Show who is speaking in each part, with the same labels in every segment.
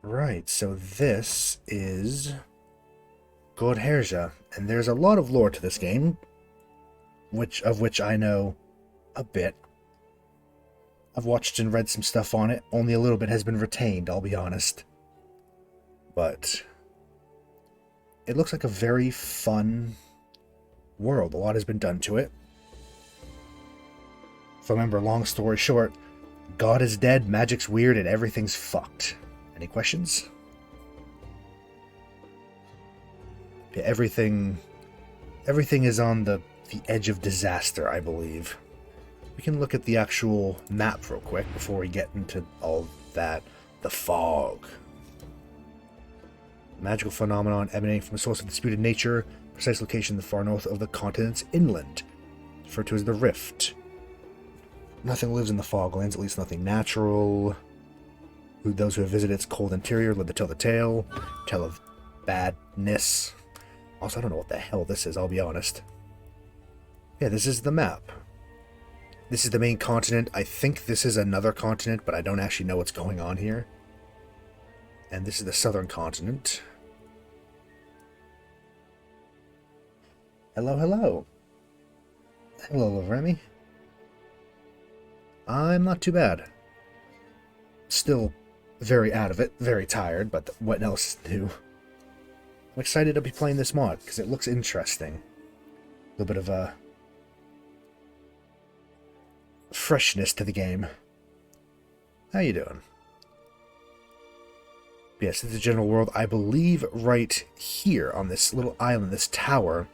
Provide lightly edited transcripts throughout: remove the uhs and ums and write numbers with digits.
Speaker 1: Right, so this is Godherja, and there's a lot of lore to this game, which I know a bit. I've watched and read some stuff on it. Only a little bit has been retained, I'll be honest. But it looks like a very fun world. A lot has been done to it. If I remember, long story short, God is dead, magic's weird, and everything's fucked. Any questions? Yeah, everything is on the edge of disaster, I believe. We can look at the actual map real quick before we get into all that. The fog. Magical phenomenon emanating from a source of disputed nature, precise location in the far north of the continent's inland, referred to as the Rift. Nothing lives in the foglands, at least nothing natural. Those who have visited its cold interior live to tell the tale of badness. Also, I don't know what the hell this is, I'll be honest. Yeah, this is the map. This is the main continent. I think this is another continent, but I don't actually know what's going on here. And this is the southern continent. Hello, hello. Hello, Remy. I'm not too bad. Still very out of it, very tired, but what else to do? I'm excited to be playing this mod, because it looks interesting. A little bit of a freshness to the game. How you doing? Yes, it's the general world. I believe right here on this little island, this tower,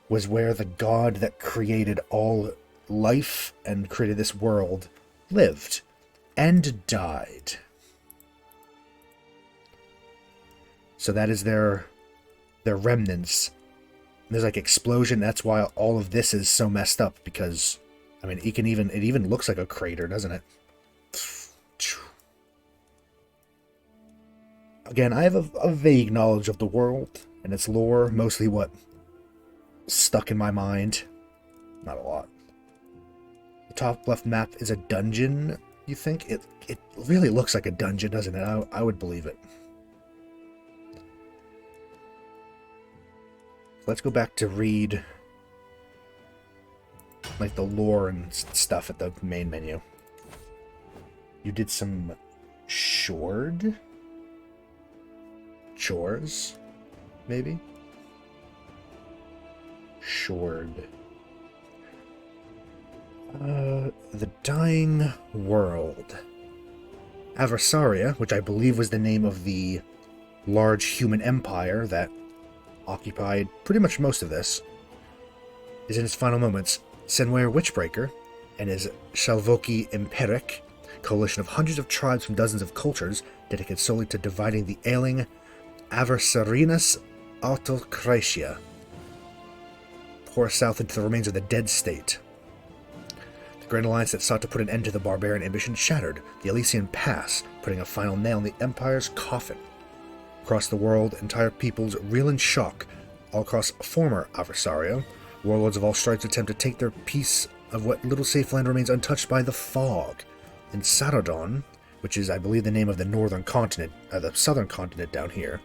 Speaker 1: was where the god that created all life and created this world lived and died. So that is their remnants. There's like explosion. That's why all of this is so messed up, because I mean, it even looks like a crater, doesn't it? Again, I have a vague knowledge of the world and its lore, mostly what stuck in my mind. Not a lot. The top left map is a dungeon, you think? It really looks like a dungeon, doesn't it? I would believe it. Let's go back to read like the lore and stuff at the main menu. You did some chores, maybe? Shored. The Dying World. Adversaria, which I believe was the name of the large human empire that occupied pretty much most of this, is in its final moments. Senware Witchbreaker and his Shalvoki Imperic, coalition of hundreds of tribes from dozens of cultures, dedicated solely to dividing the ailing Aversarinas Autocratia, pour south into the remains of the dead state. The Grand Alliance that sought to put an end to the barbarian ambition shattered, the Elysian Pass, putting a final nail in the Empire's coffin. Across the world, entire peoples reel in shock. All across former Adversaria, warlords of all stripes attempt to take their piece of what little safe land remains untouched by the fog. In Sarodon, which is, I believe, the name of the northern continent, the southern continent down here,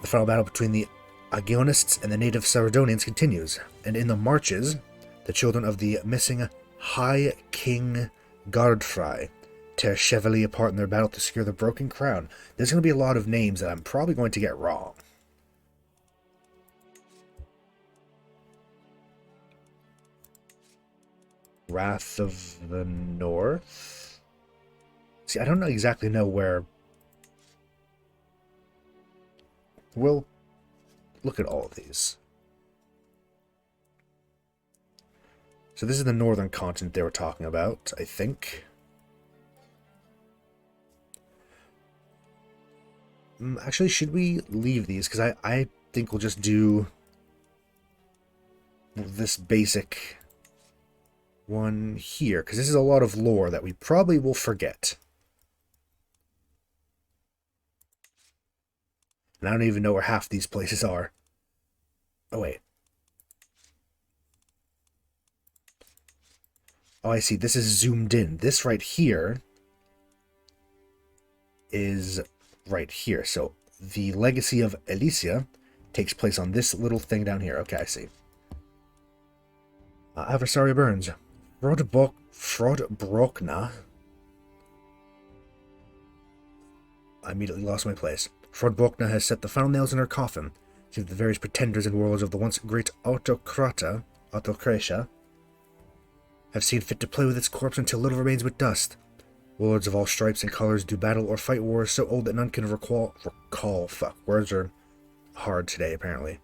Speaker 1: the final battle between the Agionists and the native Sarodonians continues, and in the marches, the children of the missing High King Godfrey tear Chevalier apart in their battle to secure the broken crown. There's going to be a lot of names that I'm probably going to get wrong. Wrath of the North? See, I don't exactly know where. We'll look at all of these. So this is the northern continent they were talking about, I think. Actually, should we leave these? Because I think we'll just do this basic one here, because this is a lot of lore that we probably will forget. And I don't even know where half these places are. Oh, wait. Oh, I see. This is zoomed in. This right here is right here. So the legacy of Elysia takes place on this little thing down here. Okay, I see. Adversaria burns. Frodbrokna. I immediately lost my place. Frodbrokna has set the final nails in her coffin. See the various pretenders and warlords of the once great autocratia, have seen fit to play with its corpse until little remains but dust. Warlords of all stripes and colors do battle or fight wars so old that none can recall. Fuck, words are hard today, apparently.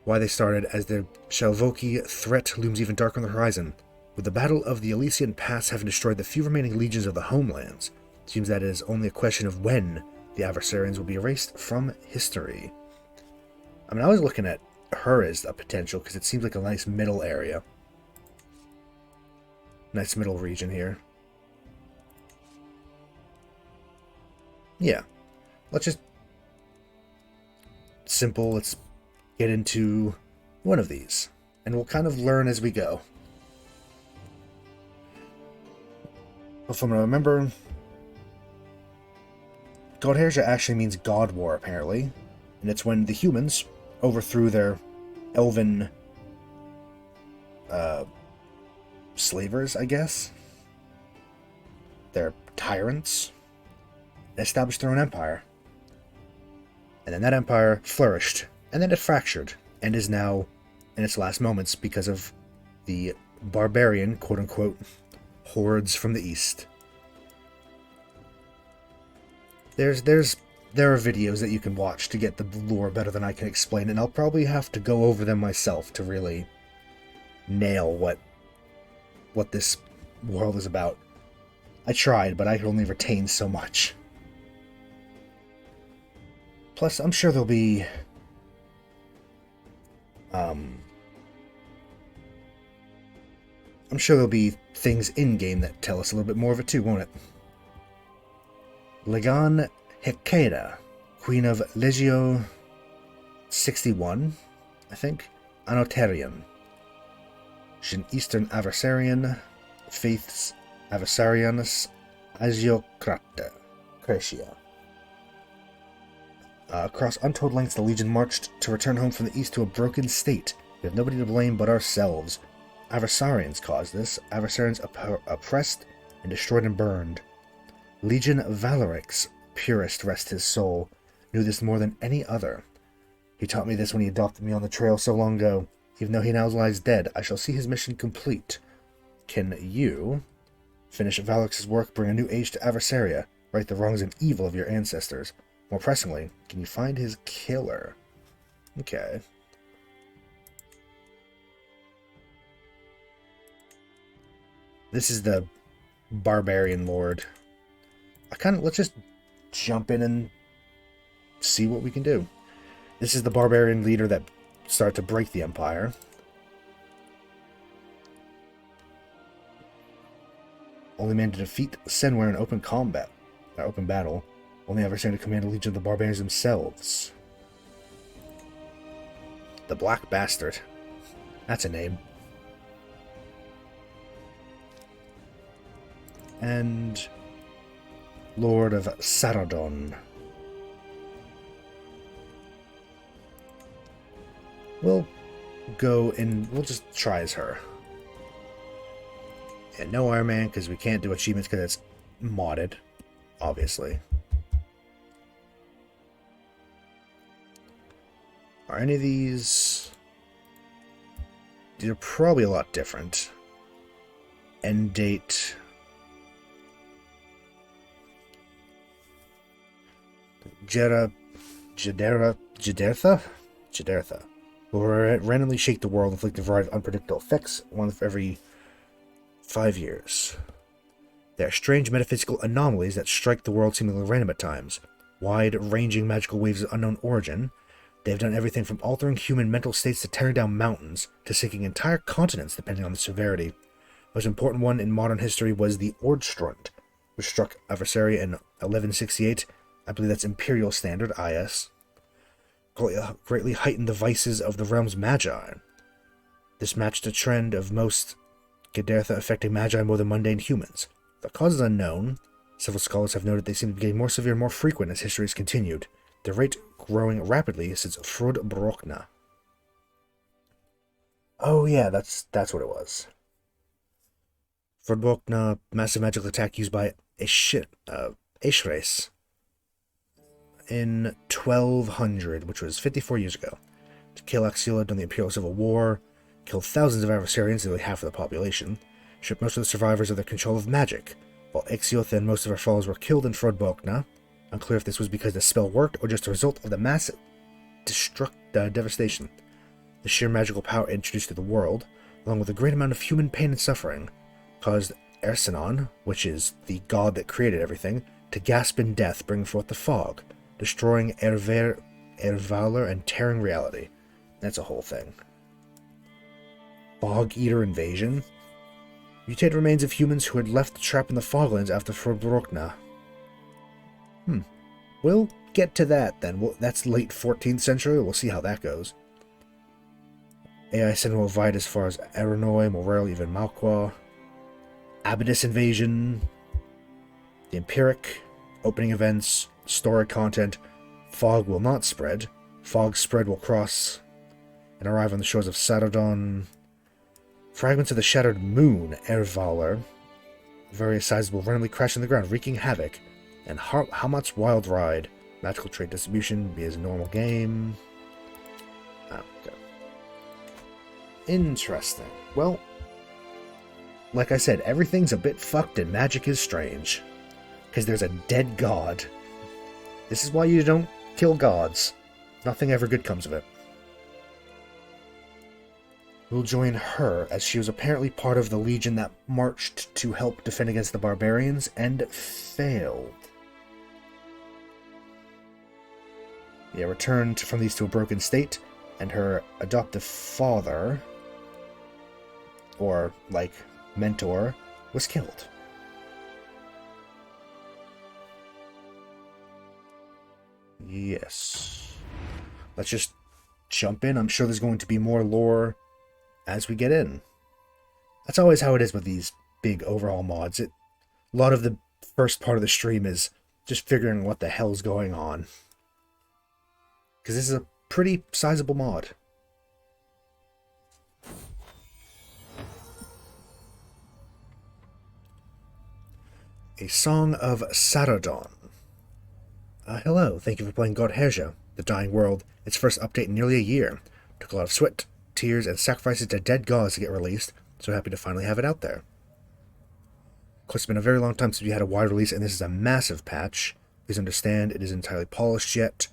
Speaker 1: Why they started, as the Shalvoki threat looms even darker on the horizon. With the Battle of the Elysian Pass having destroyed the few remaining legions of the homelands, it seems that it is only a question of when the Adversarians will be erased from history. I mean, I was looking at her as a potential, because it seems like a nice middle area. Nice middle region here. Yeah. Let's just... Simple, let's get into one of these. And we'll kind of learn as we go. From what I remember, Godherja actually means God War, apparently. And it's when the humans overthrew their elven slavers, I guess. Their tyrants. And established their own empire. And then that empire flourished. And then it fractured. And is now in its last moments because of the barbarian, quote-unquote, hordes from the east. There are videos that you can watch to get the lore better than I can explain, and I'll probably have to go over them myself to really nail what this world is about. I tried, but I could only retain so much. Plus, I'm sure there'll be things in-game that tell us a little bit more of it too, won't it? Legan Hekeda, Queen of Legio 61, I think. Anotarian. She's an Eastern Adversarian, Faiths Adversarianus Agiocrata, Cratia. Across untold lengths, the Legion marched to return home from the east to a broken state. We have nobody to blame but ourselves. Adversarians caused this. Adversarians oppressed and destroyed and burned. Legion Valorix, purest rest his soul, knew this more than any other. He taught me this when he adopted me on the trail so long ago. Even though he now lies dead, I shall see his mission complete. Can you finish Valorix's work, bring a new age to Adversaria, right the wrongs and evil of your ancestors? More pressingly, can you find his killer? Okay. This is the barbarian lord. Let's just jump in and see what we can do. This is the barbarian leader that started to break the empire. Only man to defeat Senware in open battle. Only adversary to command a legion of the barbarians themselves. The Black Bastard. That's a name. And Lord of Saradon. We'll go and we'll just try as her. And no Iron Man, because we can't do achievements because it's modded, obviously. Are any of these... These are probably a lot different. End date... Jadertha will randomly shake the world, inflict a variety of unpredictable effects, one for every 5 years. They are strange metaphysical anomalies that strike the world seemingly random at times. Wide-ranging magical waves of unknown origin. They have done everything from altering human mental states to tearing down mountains, to sinking entire continents depending on the severity. The most important one in modern history was the Ordstrund, which struck Adversaria in 1168. I believe that's Imperial Standard, IS. Greatly heightened the vices of the realm's magi. This matched a trend of most Godherja affecting magi more than mundane humans. The cause is unknown, Several scholars have noted they seem to be getting more severe and more frequent as history has continued, their rate growing rapidly since Frodbrokna. Oh yeah, that's what it was. Frodbrokna, massive magical attack used by Aishres in 1200, which was 54 years ago, to kill Axila during the Imperial Civil War, killed thousands of adversarians, nearly half of the population, stripped most of the survivors of their control of magic, while Exioth and most of her followers were killed in Frodbrokna. Unclear if this was because the spell worked or just a result of the massive devastation. The sheer magical power introduced to the world, along with a great amount of human pain and suffering, caused Ersinon, which is the god that created everything, to gasp in death, bringing forth the fog, destroying Ervalor and tearing reality. That's a whole thing. Fog Eater invasion? Mutated remains of humans who had left the trap in the Foglands after Frodbrokna. We'll get to that then. That's late 14th century. We'll see how that goes. AI Sentinel will invade as far as Aironoi, Morel, even Malqua. Abydos invasion. The Empiric. Opening events. Story content. Fog will not spread. Fog spread will cross and arrive on the shores of Saradon. Fragments of the Shattered Moon, Ervalor. Various sizes will randomly crash on the ground, wreaking havoc. And Hamat's Wild Ride. Magical trait distribution be his normal game. Okay. Interesting. Well, like I said, everything's a bit fucked and magic is strange. Because there's a dead god. This is why you don't kill gods. Nothing ever good comes of it. We'll join her, as she was apparently part of the legion that marched to help defend against the barbarians, and failed. Yeah, returned from these to a broken state, and her adoptive father, or, like, mentor, was killed. Yes. Let's just jump in. I'm sure there's going to be more lore as we get in. That's always how it is with these big overhaul mods. A lot of the first part of the stream is just figuring what the hell's going on. Because this is a pretty sizable mod. A Song of Saradon. Hello, thank you for playing Godherja, The Dying World. Its first update in nearly a year. Took a lot of sweat, tears, and sacrifices to dead gods to get released, so happy to finally have it out there. Of course, it's been a very long time since we had a wide release, and this is a massive patch. Please understand, it isn't entirely polished yet.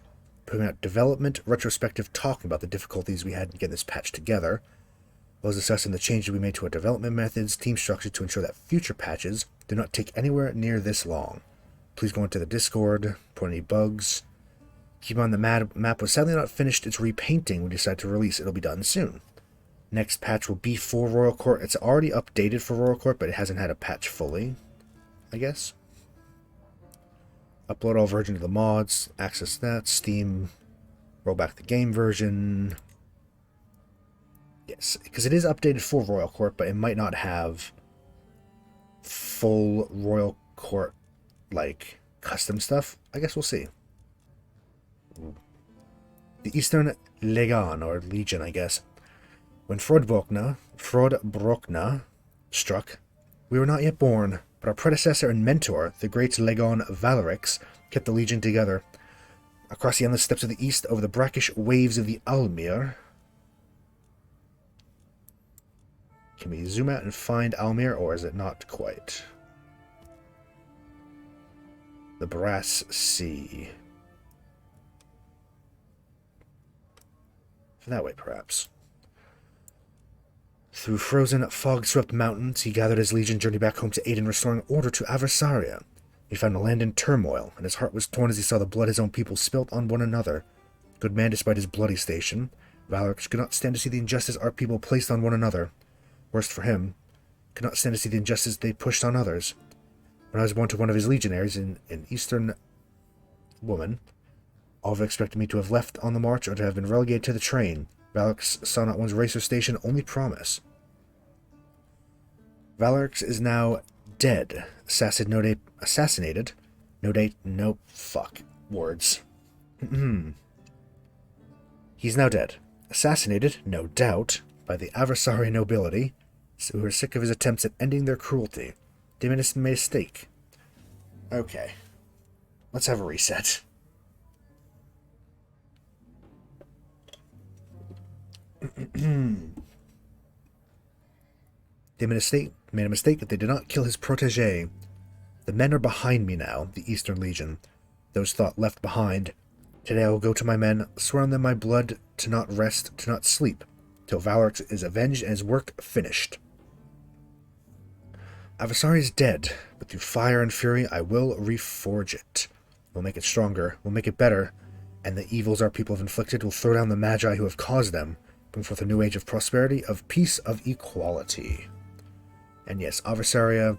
Speaker 1: Putting out development, retrospective talking about the difficulties we had in getting this patch together, as well as discussing the changes we made to our development methods, team structure to ensure that future patches do not take anywhere near this long. Please go into the Discord, report any bugs. Keep on the map was sadly not finished its repainting. We decided to release. It'll be done soon. Next patch will be for Royal Court. It's already updated for Royal Court, but it hasn't had a patch fully, I guess. Upload all versions of the mods. Access that. Steam. Roll back the game version. Yes, because it is updated for Royal Court, but it might not have full Royal Court, like, custom stuff. I guess we'll see. The Eastern Legion, or Legion, I guess. When Frodbrokna struck, we were not yet born, but our predecessor and mentor, the great Legon Valerix, kept the Legion together. Across the endless steppes of the east, over the brackish waves of the Almir. Can we zoom out and find Almir, or is it not quite? The Brass Sea. That way, perhaps. Through frozen, fog-swept mountains, he gathered his legion, journeyed back home to aid in restoring order to Adversaria. He found the land in turmoil, and his heart was torn as he saw the blood his own people spilt on one another. Good man despite his bloody station, Valorix could not stand to see the injustice our people placed on one another. Worst for him, could not stand to see the injustice they pushed on others. When I was born to one of his legionaries, an Eastern woman, all of expected me to have left on the march or to have been relegated to the train. Valorix saw not one's race or station, only promise. Valorix is now dead. Sassid assassinated. No date, no fuck. Words. He's now dead. Assassinated, no doubt, by the Aversari nobility, who are sick of his attempts at ending their cruelty. They made a mistake. Okay. Let's have a reset. They made a mistake that they did not kill his protege. The men are behind me now, the Eastern Legion. Those thought left behind. Today I will go to my men, swear on them my blood, to not rest, to not sleep, till Valorix is avenged and his work finished. Aversari is dead, but through fire and fury I will reforge it. We'll make it stronger, we'll make it better, and the evils our people have inflicted will throw down the magi who have caused them, bring forth a new age of prosperity, of peace, of equality. And yes, Aversaria,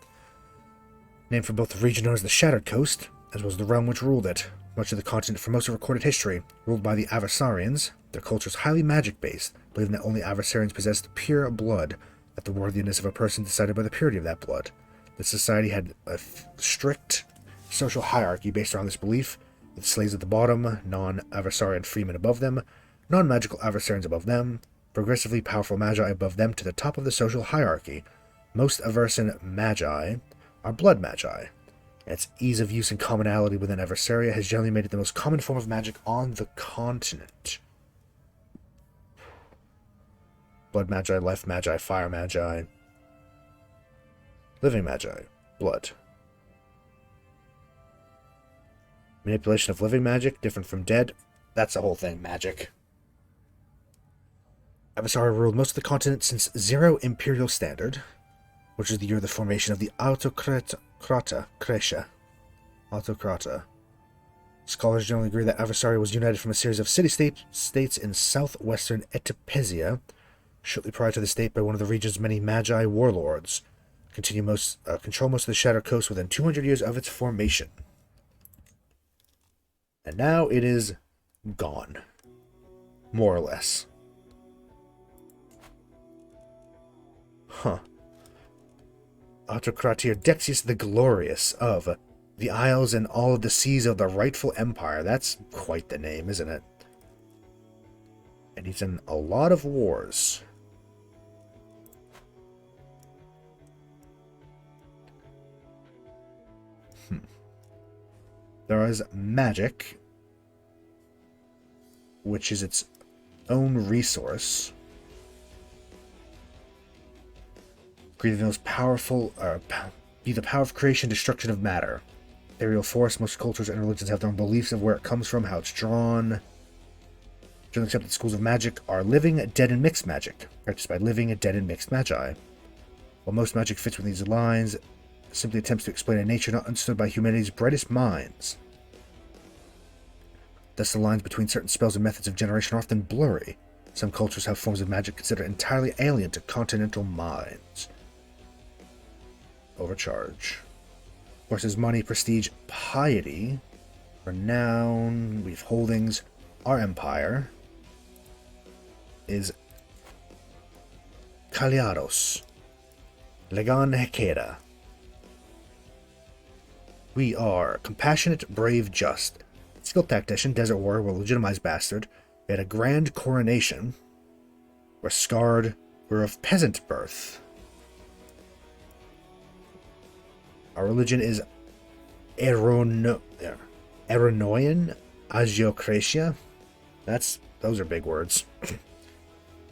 Speaker 1: named for both the region known as the Shattered Coast, as well as the realm which ruled it, much of the continent for most of recorded history, ruled by the Aversarians. Their culture is highly magic-based, believing that only Aversarians possessed pure blood, that the worthiness of a person decided by the purity of that blood. The society had a strict social hierarchy based around this belief, with slaves at the bottom, non-Aversarian freemen above them, non-magical Aversarians above them, progressively powerful magi above them to the top of the social hierarchy. Most Aversan magi are blood magi. Its ease of use and commonality within Aversaria has generally made it the most common form of magic on the continent. Blood magi, life magi, fire magi, living magi, blood. Manipulation of living magic, different from dead. That's the whole thing, magic. Aversari ruled most of the continent since Zero Imperial Standard, which is the year of the formation of the Autocrata. Scholars generally agree that Aversari was united from a series of city-states in southwestern Etipesia, shortly prior to the state by one of the region's many magi warlords. Control most of the Shattered Coast within 200 years of its formation. And now it is gone. More or less. Huh. Autocratia Dexius the Glorious of the Isles and all of the seas of the rightful empire. That's quite the name, isn't it? And he's in a lot of wars. There is magic, which is its own resource. Be the most powerful, be the power of creation, destruction of matter. Aerial force. Most cultures and religions have their own beliefs of where it comes from, how it's drawn. Generally accepted schools of magic are living, dead, and mixed magic, practiced by living, dead, and mixed magi. While most magic fits within these lines, it simply attempts to explain a nature not understood by humanity's brightest minds. Thus, the lines between certain spells and methods of generation are often blurry. Some cultures have forms of magic considered entirely alien to continental minds. Overcharge. Forces money, prestige, piety, renown, we have holdings. Our empire is Kaliaros. Legan Hekeda. We are compassionate, brave, just. Skilled tactician, desert warrior, we're a legitimized bastard. We had a grand coronation. We're scarred. We're of peasant birth. Our religion is Aironoi Agiocratia. Those are big words.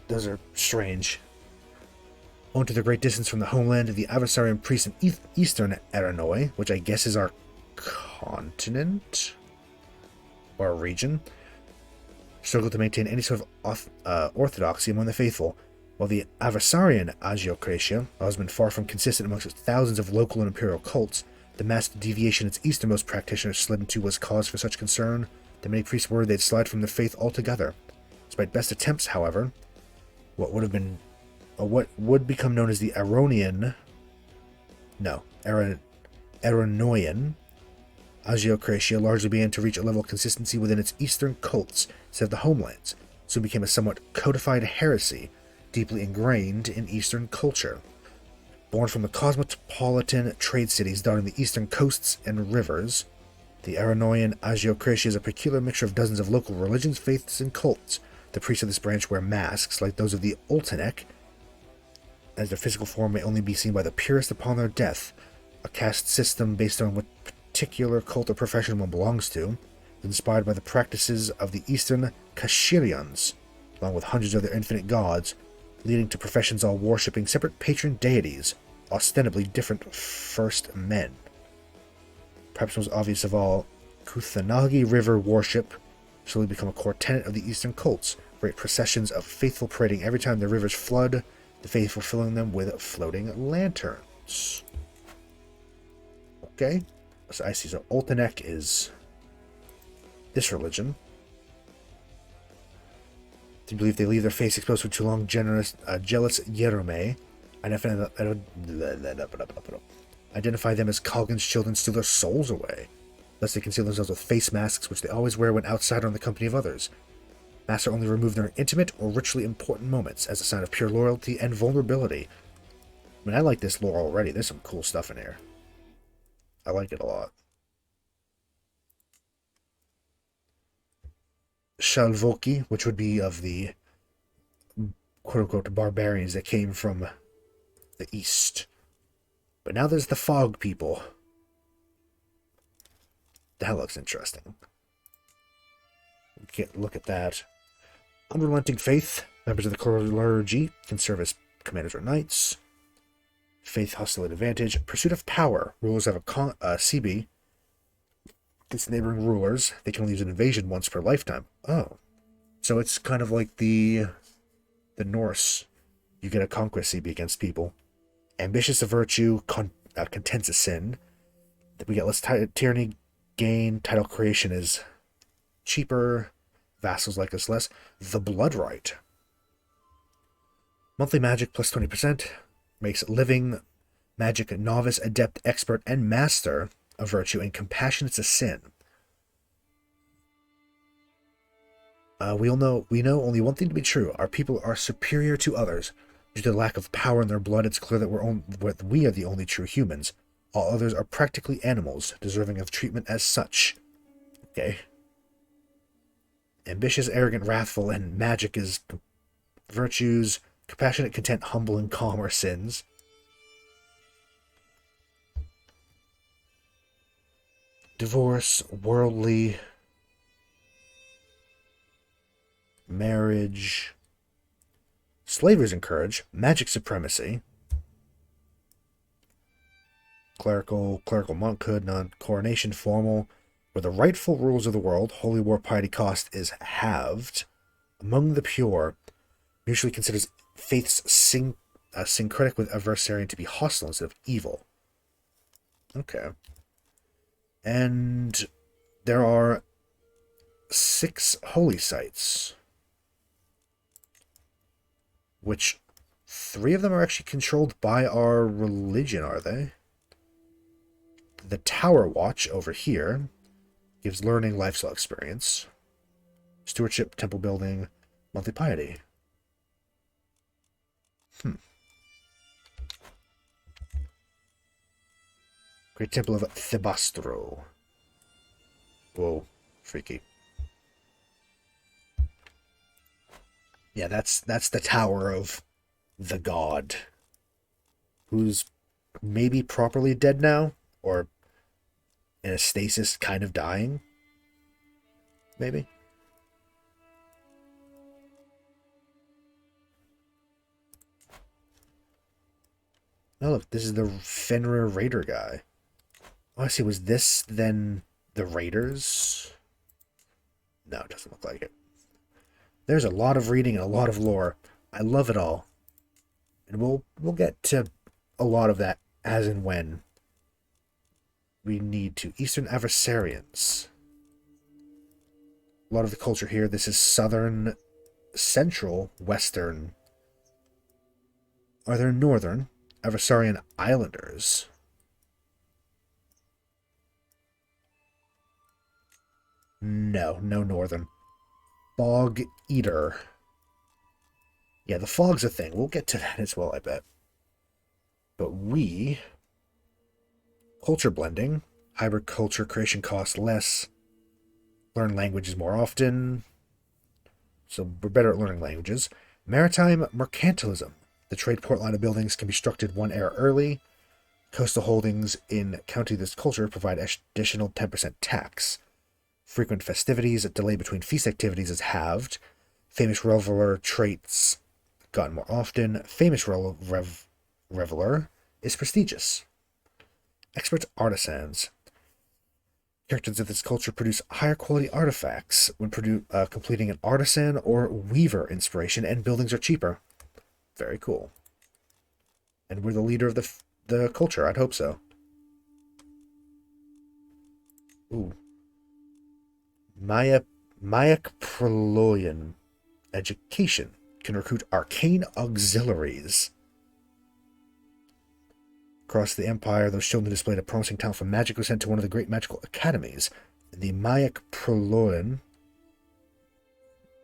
Speaker 1: Those are strange. Owing to the great distance from the homeland of the Aversarian priests in eastern Aironoi, which I guess is our continent or region, struggled to maintain any sort of orthodoxy among the faithful, while the Aversarian Agiocratia has been far from consistent amongst its thousands of local and imperial cults. The massive deviation its easternmost practitioners slid into was cause for such concern that many priests worried they'd slide from their faith altogether. Despite best attempts, however, what would become known as the Aironoian Agiocratia largely began to reach a level of consistency within its eastern cults instead of the homelands, soon became a somewhat codified heresy, deeply ingrained in Eastern culture. Born from the cosmopolitan trade cities dotting the eastern coasts and rivers, the Aironoian Agiocracy is a peculiar mixture of dozens of local religions, faiths, and cults. The priests of this branch wear masks, like those of the Oltenek, as their physical form may only be seen by the purest upon their death. A caste system based on what particular cult or profession one belongs to, inspired by the practices of the Eastern Kashirians, along with hundreds of their infinite gods, leading to professions all worshipping separate patron deities, ostensibly different first men. Perhaps most obvious of all, Kuthanagi River worship slowly become a core tenet of the Eastern cults, great processions of faithful parading every time the rivers flood, the faithful filling them with floating lanterns. Okay, so I see. So Oltenek is this religion. Do you believe they leave their face exposed for too long? Jealous Yerome. Identify them as Kalgan's children, steal their souls away. Thus they conceal themselves with face masks, which they always wear when outside or in the company of others. Masks are only removed during intimate or ritually important moments, as a sign of pure loyalty and vulnerability. I mean, I like this lore already. There's some cool stuff in here. I like it a lot. Shalvoki, which would be of the quote-unquote barbarians that came from the east. But now there's the fog people. That looks interesting. Look at that. Unrelenting faith. Members of the clergy can serve as commanders or knights. Faith, hostility, advantage. Pursuit of power. Rulers have a CB. Against neighboring rulers. They can only use an invasion once per lifetime. Oh. So it's kind of like the Norse. You get a conquest CB against people. Ambitious of virtue. Contents of sin. We get less tyranny. Gain. Title creation is cheaper. Vassals like us less. The Blood Right. Monthly magic plus 20%. Makes living magic novice, adept, expert, and master a virtue, and compassionate's a sin. We know only one thing to be true. Our people are superior to others. Due to the lack of power in their blood, it's clear that we are the only true humans. All others are practically animals, deserving of treatment as such. Okay. Ambitious, arrogant, wrathful, and magic is virtues. Compassionate, content, humble, and calm are sins. Divorce, worldly, marriage. Slavery is encouraged. Magic supremacy. Clerical monkhood, non-coronation, formal. Where the rightful rulers of the world, holy war piety cost is halved. Among the pure, usually considers faith's syncretic with adversarian to be hostile instead of evil. Okay. And there are 6 holy sites, which 3 of them are actually controlled by our religion, are they? The Tower Watch over here gives learning, lifestyle experience, stewardship, temple building, monthly piety. Great Temple of Thebastro. Whoa, freaky. Yeah, that's the tower of the god, who's maybe properly dead now, or in a stasis, kind of dying. Maybe. Oh, look, this is the Fenrir Raider guy. Oh, I see. Was this then the Raiders? No, it doesn't look like it. There's a lot of reading and a lot of lore. I love it all. And we'll get to a lot of that as and when we need to. Eastern Adversarians. A lot of the culture here. This is southern, central, western. Are there northern Adversarian Islanders? No northern. Fog Eater. Yeah, the fog's a thing. We'll get to that as well, I bet. But culture blending, hybrid culture creation costs less, learn languages more often, so we're better at learning languages. Maritime mercantilism. The trade port line of buildings can be structured one era early. Coastal holdings in county this culture provide additional 10% tax. Frequent festivities, a delay between feast activities is halved. Famous reveler traits gotten more often. Famous reveler is prestigious. Expert artisans. Characters of this culture produce higher quality artifacts when completing an artisan or weaver inspiration, and buildings are cheaper. Very cool. And we're the leader of the culture. I'd hope so. Ooh. Mayak Proloyan. Education. Can recruit arcane auxiliaries. Across the Empire, those shown to display a promising talent for magic was sent to one of the great magical academies. The Mayak Proloyan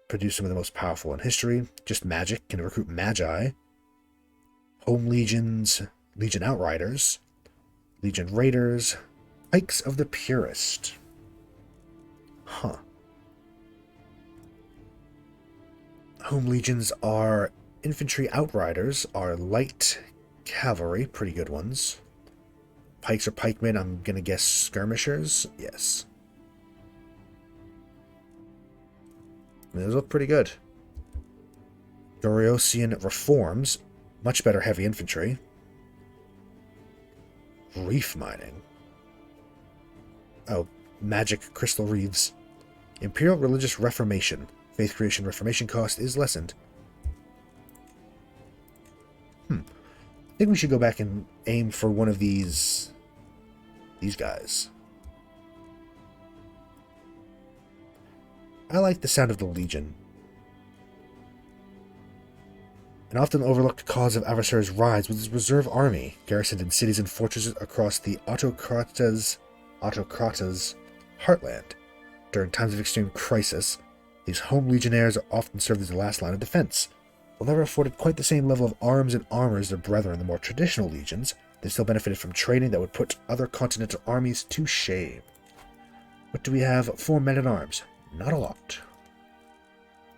Speaker 1: produced some of the most powerful in history. Just magic can recruit magi. Home legions, legion outriders, legion raiders, pikes of the purest. Huh. Home legions are infantry outriders, are light cavalry, pretty good ones. Pikes or pikemen, I'm gonna guess skirmishers. Yes. Those look pretty good. Doriosian reforms, much better heavy infantry. Reef mining. Oh, magic crystal reefs. Imperial religious reformation. Faith creation reformation cost is lessened. I think we should go back and aim for one of these guys. I like the sound of the Legion. An often overlooked cause of Avasar's rise was his reserve army, garrisoned in cities and fortresses across the autocratas' heartland. During times of extreme crisis, these home legionnaires often served as the last line of defense. While never afforded quite the same level of arms and armor as their brethren in the more traditional legions, they still benefited from training that would put other continental armies to shame. What do we have for men-at-arms? Not a lot.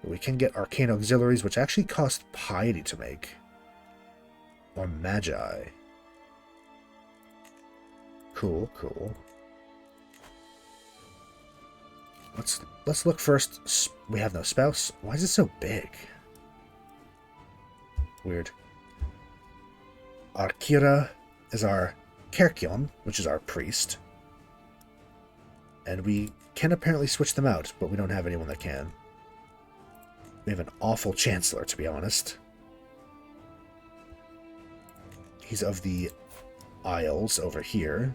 Speaker 1: But we can get arcane auxiliaries, which actually cost piety to make. Or magi. Cool, cool. Let's look first. We have no spouse. Why is it so big? Weird. Arkira is our Kerkion, which is our priest. And we can apparently switch them out, but we don't have anyone that can. We have an awful chancellor, to be honest. He's of the Isles over here.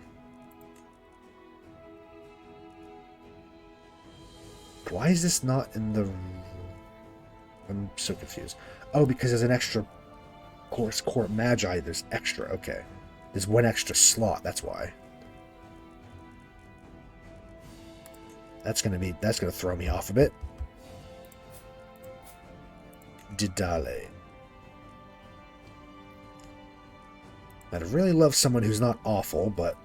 Speaker 1: Why is this not in the... I'm so confused. Oh, because there's an extra court magi. There's extra. Okay. There's one extra slot. That's why. That's gonna throw me off a bit. Didale. I'd really love someone who's not awful, but...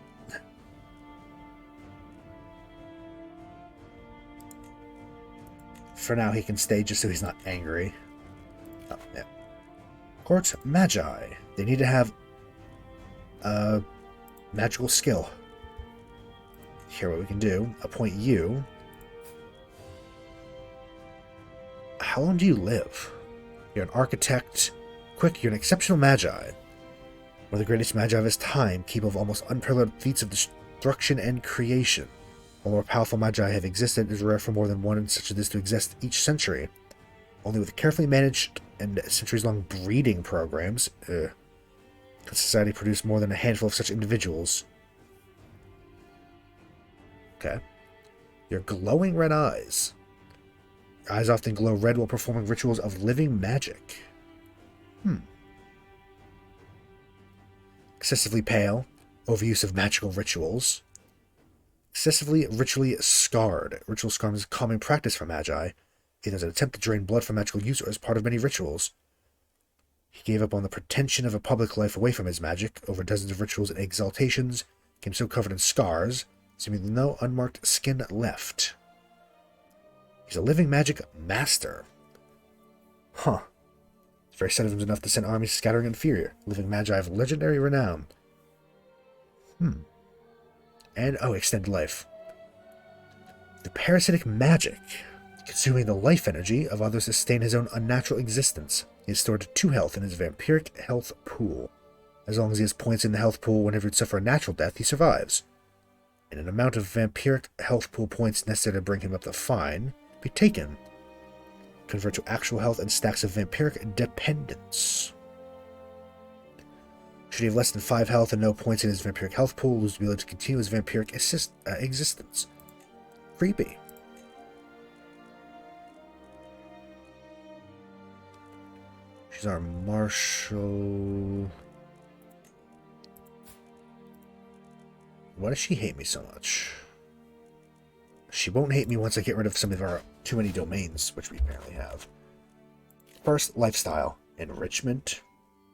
Speaker 1: For now, he can stay just so he's not angry. Oh, yeah. Court Magi. They need to have a magical skill. Here, what we can do. Appoint you. How long do you live? You're an architect. Quick, you're an exceptional magi. One of the greatest magi of his time, capable of almost unparalleled feats of destruction and creation. While more powerful magi have existed, it is rare for more than one such as this to exist each century. Only with carefully managed and centuries-long breeding programs can society produce more than a handful of such individuals. Okay. Your glowing red eyes. Your eyes often glow red while performing rituals of living magic. Excessively pale. Overuse of magical rituals. Excessively ritually scarred. Ritual scarring is a common practice for magi, either as an attempt to drain blood from magical use or as part of many rituals. He gave up on the pretension of a public life away from his magic. Over dozens of rituals and exaltations, became so covered in scars, seemingly no unmarked skin left. He's a living magic master. Huh. His very sentiments enough to send armies scattering in fear. Living magi of legendary renown. And, extended life. The parasitic magic, consuming the life energy of others to sustain his own unnatural existence. He has stored 2 health in his vampiric health pool. As long as he has points in the health pool whenever he'd suffer a natural death, he survives. And an amount of vampiric health pool points necessary to bring him up to fine be taken. Convert to actual health and stacks of vampiric dependence. Should he have less than 5 health and no points in his vampiric health pool, lose the ability to continue his vampiric existence. Creepy. She's our marshal. Why does she hate me so much? She won't hate me once I get rid of some of our too many domains, which we apparently have. First, lifestyle. Enrichment.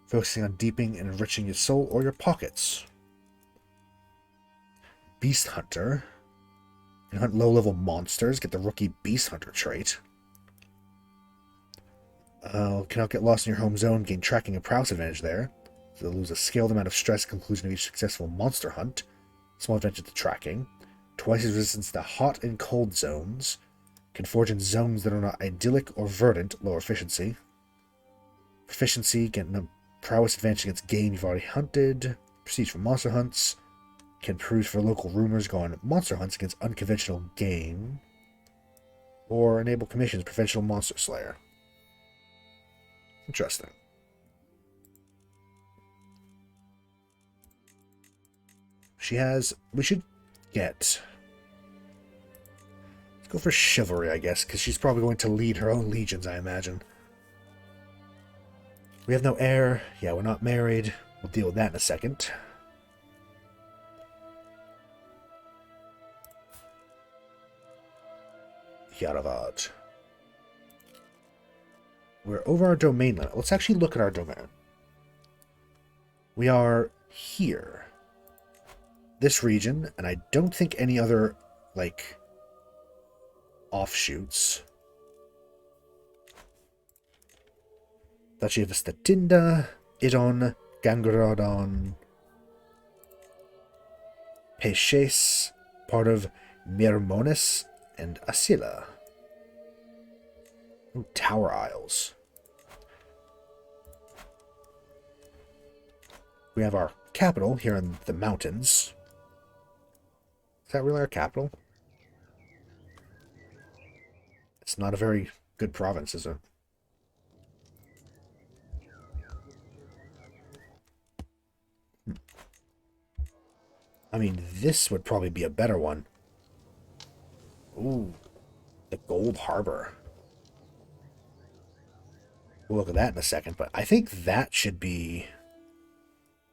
Speaker 1: Focusing on deepening and enriching your soul or your pockets. Beast Hunter. You can hunt low-level monsters. Get the rookie Beast Hunter trait. Cannot get lost in your home zone. Gain tracking and prowess advantage there. So lose a scaled amount of stress at the conclusion of each successful monster hunt. Small advantage to tracking. Twice as resistance to hot and cold zones. Can forge in zones that are not idyllic or verdant. Lower efficiency. Proficiency. Getting a prowess advantage against game you've already hunted. Prestige for monster hunts. Can peruse for local rumors. Go on monster hunts against unconventional game. Or enable commissions. Professional monster slayer. Interesting. She has... We should get... Let's go for chivalry, I guess, because she's probably going to lead her own legions, I imagine. We have no heir. Yeah, we're not married. We'll deal with that in a second. Yaravad. We're over our domain limit. Let's actually look at our domain. We are here. This region, and I don't think any other, like, offshoots. Duchy of Statinda, Idon, Gangarodon, Pesces, part of Myrmonis, and Asila. Ooh, Tower Isles. We have our capital here in the mountains. Is that really our capital? It's not a very good province, is it? I mean, this would probably be a better one. Ooh, the Gold Harbor. We'll look at that in a second, but I think that should be...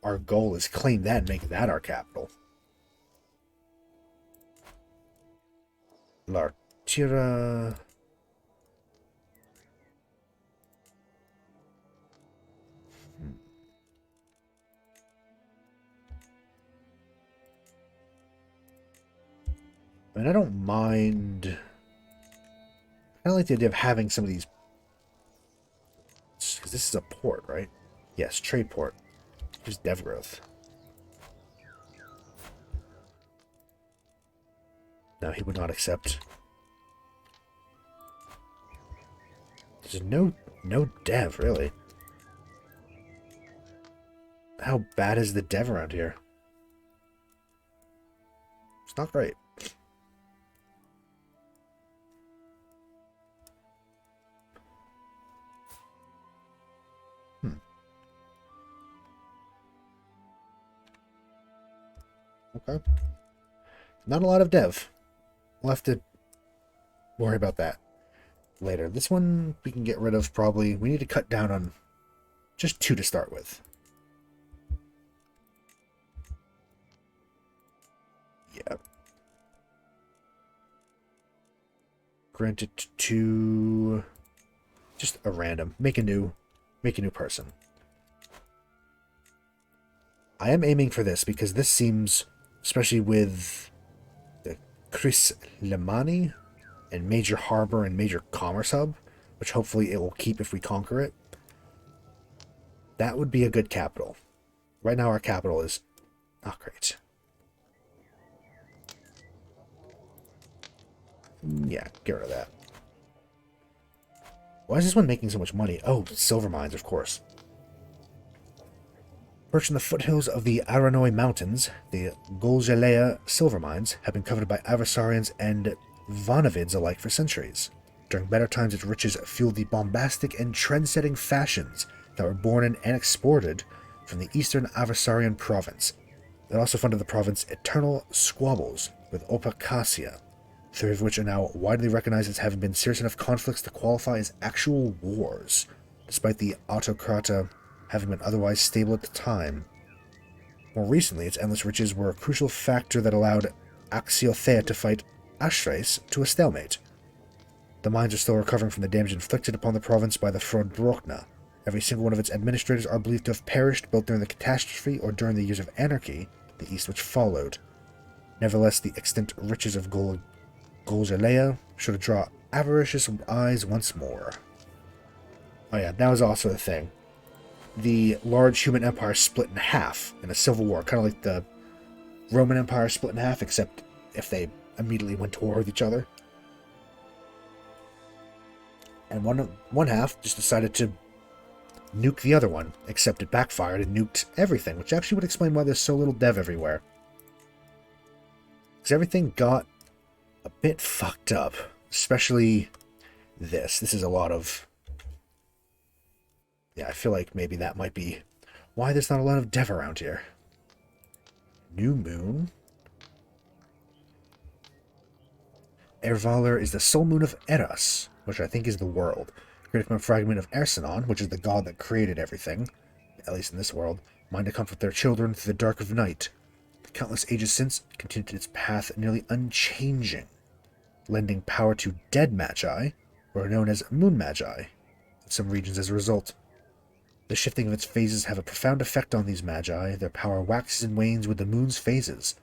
Speaker 1: Our goal is claim that and make that our capital. Lartira... I mean, I don't mind... I like the idea of having some of these... Because this is a port, right? Yes, trade port. Here's dev growth. No, he would not accept. There's no dev, really. How bad is the dev around here? It's not great. Okay. Not a lot of dev. We'll have to worry about that later. This one we can get rid of probably. We need to cut down on just 2 to start with. Yeah. Grant it to just a random. Make a new person. I am aiming for this because this seems, especially with the Chris Lemani and major harbor and major commerce hub, which hopefully it will keep if we conquer it, that would be a good capital. Right now our capital is not great. Yeah, get rid of that. Why is this one making so much money? Oh, silver mines, of course. Perched in the foothills of the Aironoi Mountains, the Godherja silver mines have been coveted by Aversarians and Vanavids alike for centuries. During better times, its riches fueled the bombastic and trend-setting fashions that were born in and exported from the eastern Aversarian province. It also funded the province's eternal squabbles with Opacasia, three of which are now widely recognized as having been serious enough conflicts to qualify as actual wars, despite the autocrata having been otherwise stable at the time. More recently, its endless riches were a crucial factor that allowed Axiothea to fight Ashrace to a stalemate. The mines are still recovering from the damage inflicted upon the province by the Frodbrokna. Every single one of its administrators are believed to have perished both during the catastrophe or during the years of anarchy, the East which followed. Nevertheless, the extant riches of Godherja should draw avaricious eyes once more. Oh yeah, that was also the thing. The large human empire split in half in a civil war, kind of like the Roman Empire split in half, except if they immediately went to war with each other. And one half just decided to nuke the other one, except it backfired and nuked everything, which actually would explain why there's so little dev everywhere. Because everything got a bit fucked up, especially this. This is a lot of... Yeah, I feel like maybe that might be why there's not a lot of dev around here. New moon. Ervalar is the sole moon of Eras, which I think is the world. Created from a fragment of Ersanon, which is the god that created everything, at least in this world, mind to comfort their children through the dark of night. The countless ages since, it continued its path nearly unchanging, lending power to dead magi, or known as moon magi, in some regions as a result. The shifting of its phases have a profound effect on these magi. Their power waxes and wanes with the moon's phases.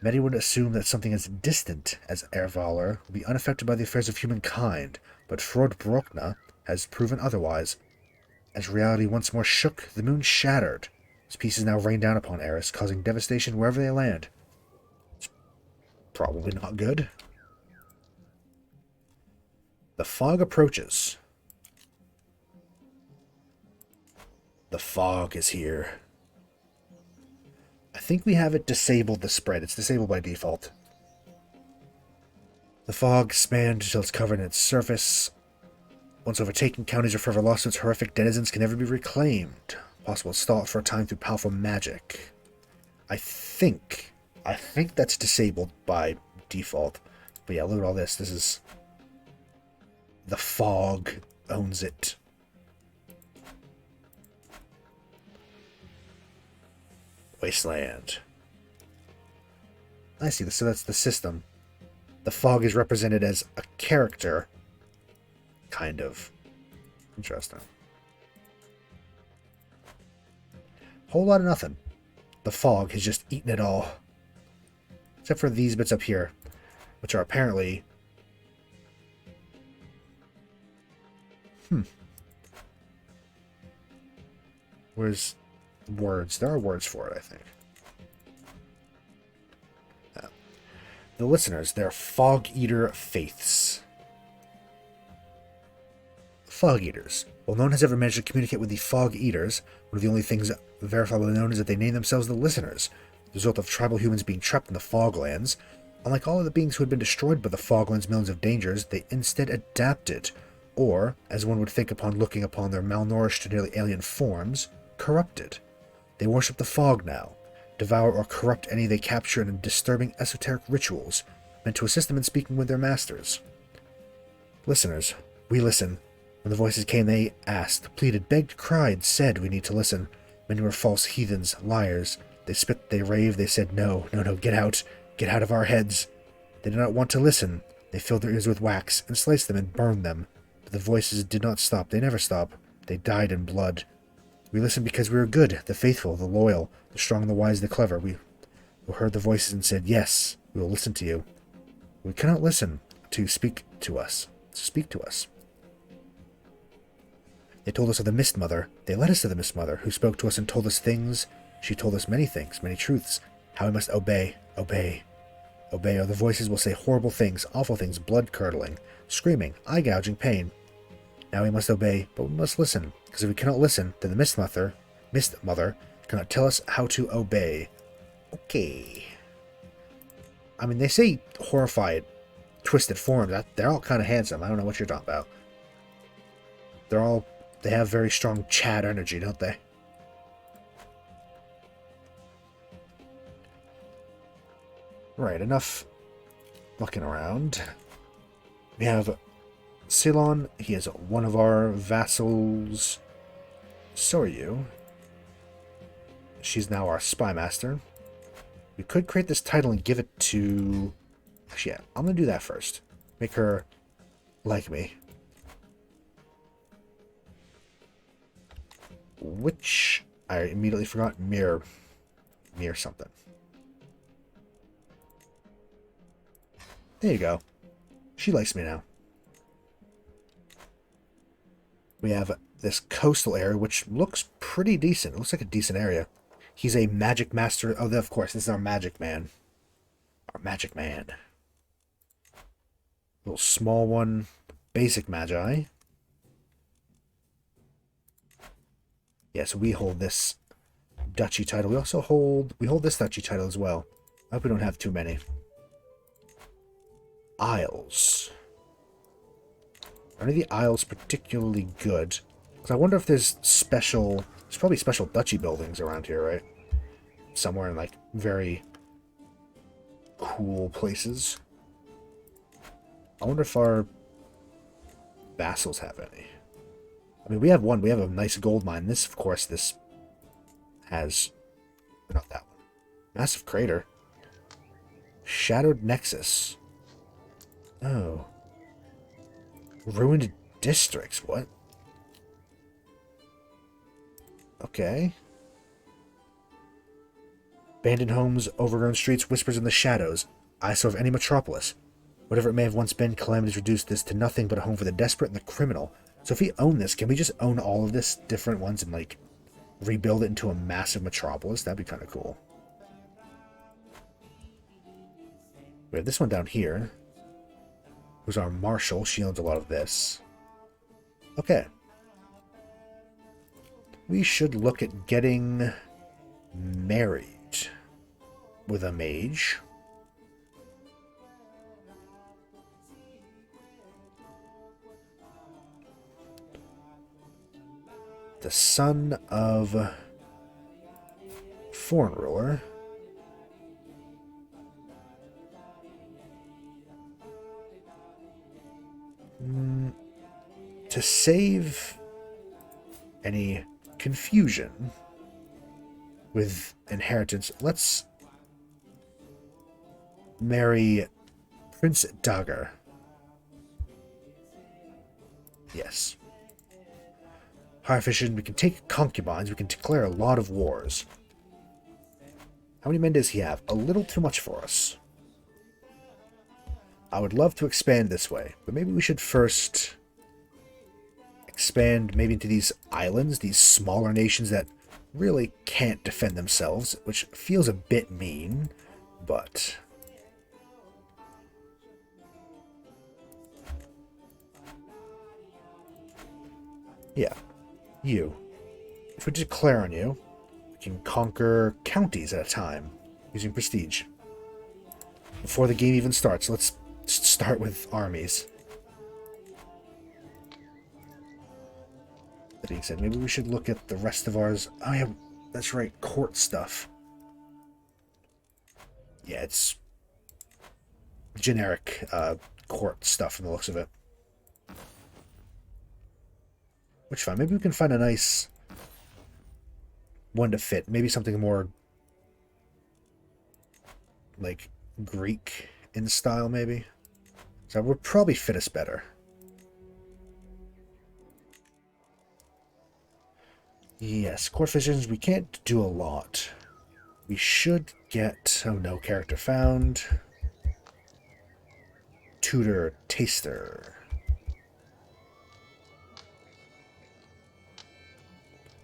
Speaker 1: Many would assume that something as distant as Ervalar would be unaffected by the affairs of humankind, but Frodbrokna has proven otherwise. As reality once more shook, the moon shattered. Its pieces now rain down upon Eris, causing devastation wherever they land. It's probably not good. The fog approaches. The fog is here. I think we have it disabled, the spread. It's disabled by default. The fog spanned until it's covered in its surface. Once overtaken, counties are forever lost to its horrific denizens can never be reclaimed. Possible to stall it for a time through powerful magic. I think that's disabled by default. But yeah, look at all this. This is... The fog owns it. Wasteland. I see this, so that's the system. The fog is represented as a character. Kind of. Interesting. Whole lot of nothing. The fog has just eaten it all. Except for these bits up here, which are apparently... Where's words? There are words for it, I think. The listeners, they're Fog Eater Faiths. Fog Eaters. While no one has ever managed to communicate with the Fog Eaters, one of the only things verifiably known is that they name themselves the Listeners, the result of tribal humans being trapped in the Foglands. Unlike all of the beings who had been destroyed by the Foglands' millions of dangers, they instead adapted, or, as one would think upon looking upon their malnourished, nearly alien forms, corrupted. They worship the fog now, devour or corrupt any they capture in disturbing esoteric rituals, meant to assist them in speaking with their masters. Listeners, we listen. When the voices came, they asked, pleaded, begged, cried, said, we need to listen. Many were false heathens, liars. They spit, they raved, they said, no, get out of our heads. They did not want to listen. They filled their ears with wax, and sliced them and burned them. But the voices did not stop, they never stop. They died in blood. We listen because we are good, the faithful, the loyal, the strong, the wise, the clever. We heard the voices and said, yes, we will listen to you. We cannot listen to speak to us. They told us of the Mist Mother. They led us to the Mist Mother, who spoke to us and told us things. She told us many things, many truths. How we must obey, obey, obey, or the voices will say horrible things, awful things, blood-curdling, screaming, eye-gouging pain. Now we must obey, but we must listen, because if we cannot listen, then the Mist Mother cannot tell us how to obey. Okay. I mean, they say horrified, twisted forms. They're all kind of handsome. I don't know what you're talking about. They have very strong Chad energy, don't they? Right, enough mucking around. We have Ceylon. He is one of our vassals. So are you. She's now our spy master. We could create this title and give it to... Actually, yeah, I'm going to do that first. Make her like me. Which I immediately forgot. Mirror something. There you go. She likes me now. We have this coastal area, which looks pretty decent. It looks like a decent area. He's a magic master. Oh, of course, this is our magic man. Our magic man. Little small one. Basic magi. Yeah, so we hold this duchy title. We also hold this duchy title as well. I hope we don't have too many. Isles. Are any of the isles particularly good? Because I wonder if there's probably special duchy buildings around here, right? Somewhere in, like, very cool places. I wonder if our vassals have any. I mean, we have one. We have a nice gold mine. This, of course, this has... Not that one. Massive crater. Shadowed Nexus. Oh. Ruined districts. What? Okay. Abandoned homes, overgrown streets, whispers in the shadows. Eyesore of any metropolis. Whatever it may have once been, calamities reduced this to nothing but a home for the desperate and the criminal. So if we own this, can we just own all of this, different ones, and, like, rebuild it into a massive metropolis? That'd be kind of cool. We have this one down here. Who's our marshal. She owns a lot of this. Okay. We should look at getting married with a mage. The son of foreign ruler. To save any confusion with inheritance, let's marry Prince Dagger. Yes. High efficient, we can take concubines, we can declare a lot of wars. How many men does he have? A little too much for us. I would love to expand this way, but maybe we should first expand maybe into these islands, these smaller nations that really can't defend themselves, which feels a bit mean, but... Yeah, you. If we declare on you, we can conquer counties at a time using prestige. Before the game even starts, let's start with armies. That being said, maybe we should look at the rest of ours. Oh yeah, that's right, court stuff. Yeah, it's generic court stuff from the looks of it. Which fine, maybe we can find a nice one to fit. Maybe something more like Greek in style, maybe. So that would probably fit us better. Yes, court physicians, we can't do a lot. We should get... Oh no, character found. Tutor, taster.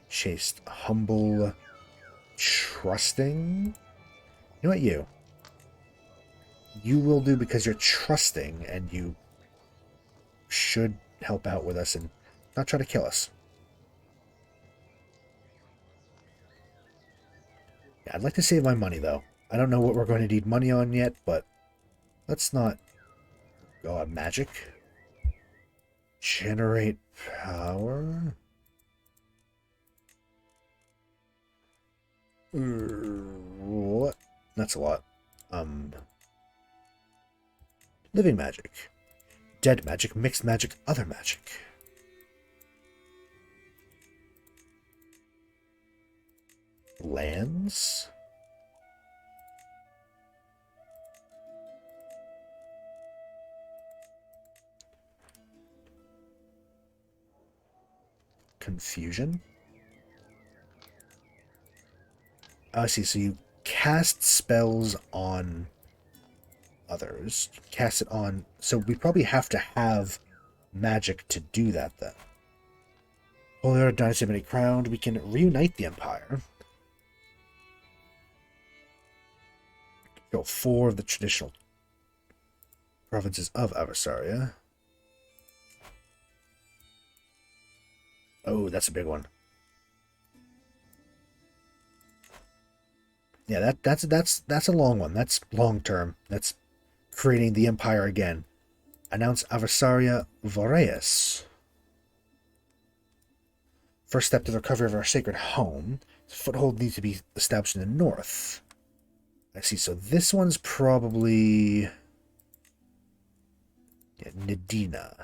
Speaker 1: Chaste, humble, trusting. You know what, you? You will do because you're trusting and you should help out with us and not try to kill us. Yeah, I'd like to save my money, though. I don't know what we're going to need money on yet, but let's not go on magic. Generate power? What? That's a lot. Living magic. Dead magic, mixed magic, other magic. Lands? Confusion? Oh, I see. So you cast spells on others. Cast it on... So we probably have to have magic to do that, then. Holy Order Dynasty Many Crowned. We can reunite the Empire. Go 4 of the traditional provinces of Avasaria. Oh, that's a big one. Yeah, that's a long one. That's long term. That's creating the Empire again. Announce Avasaria Voreus. First step to the recovery of our sacred home. Foothold needs to be established in the north. I see. So this one's probably... Yeah, Nadina.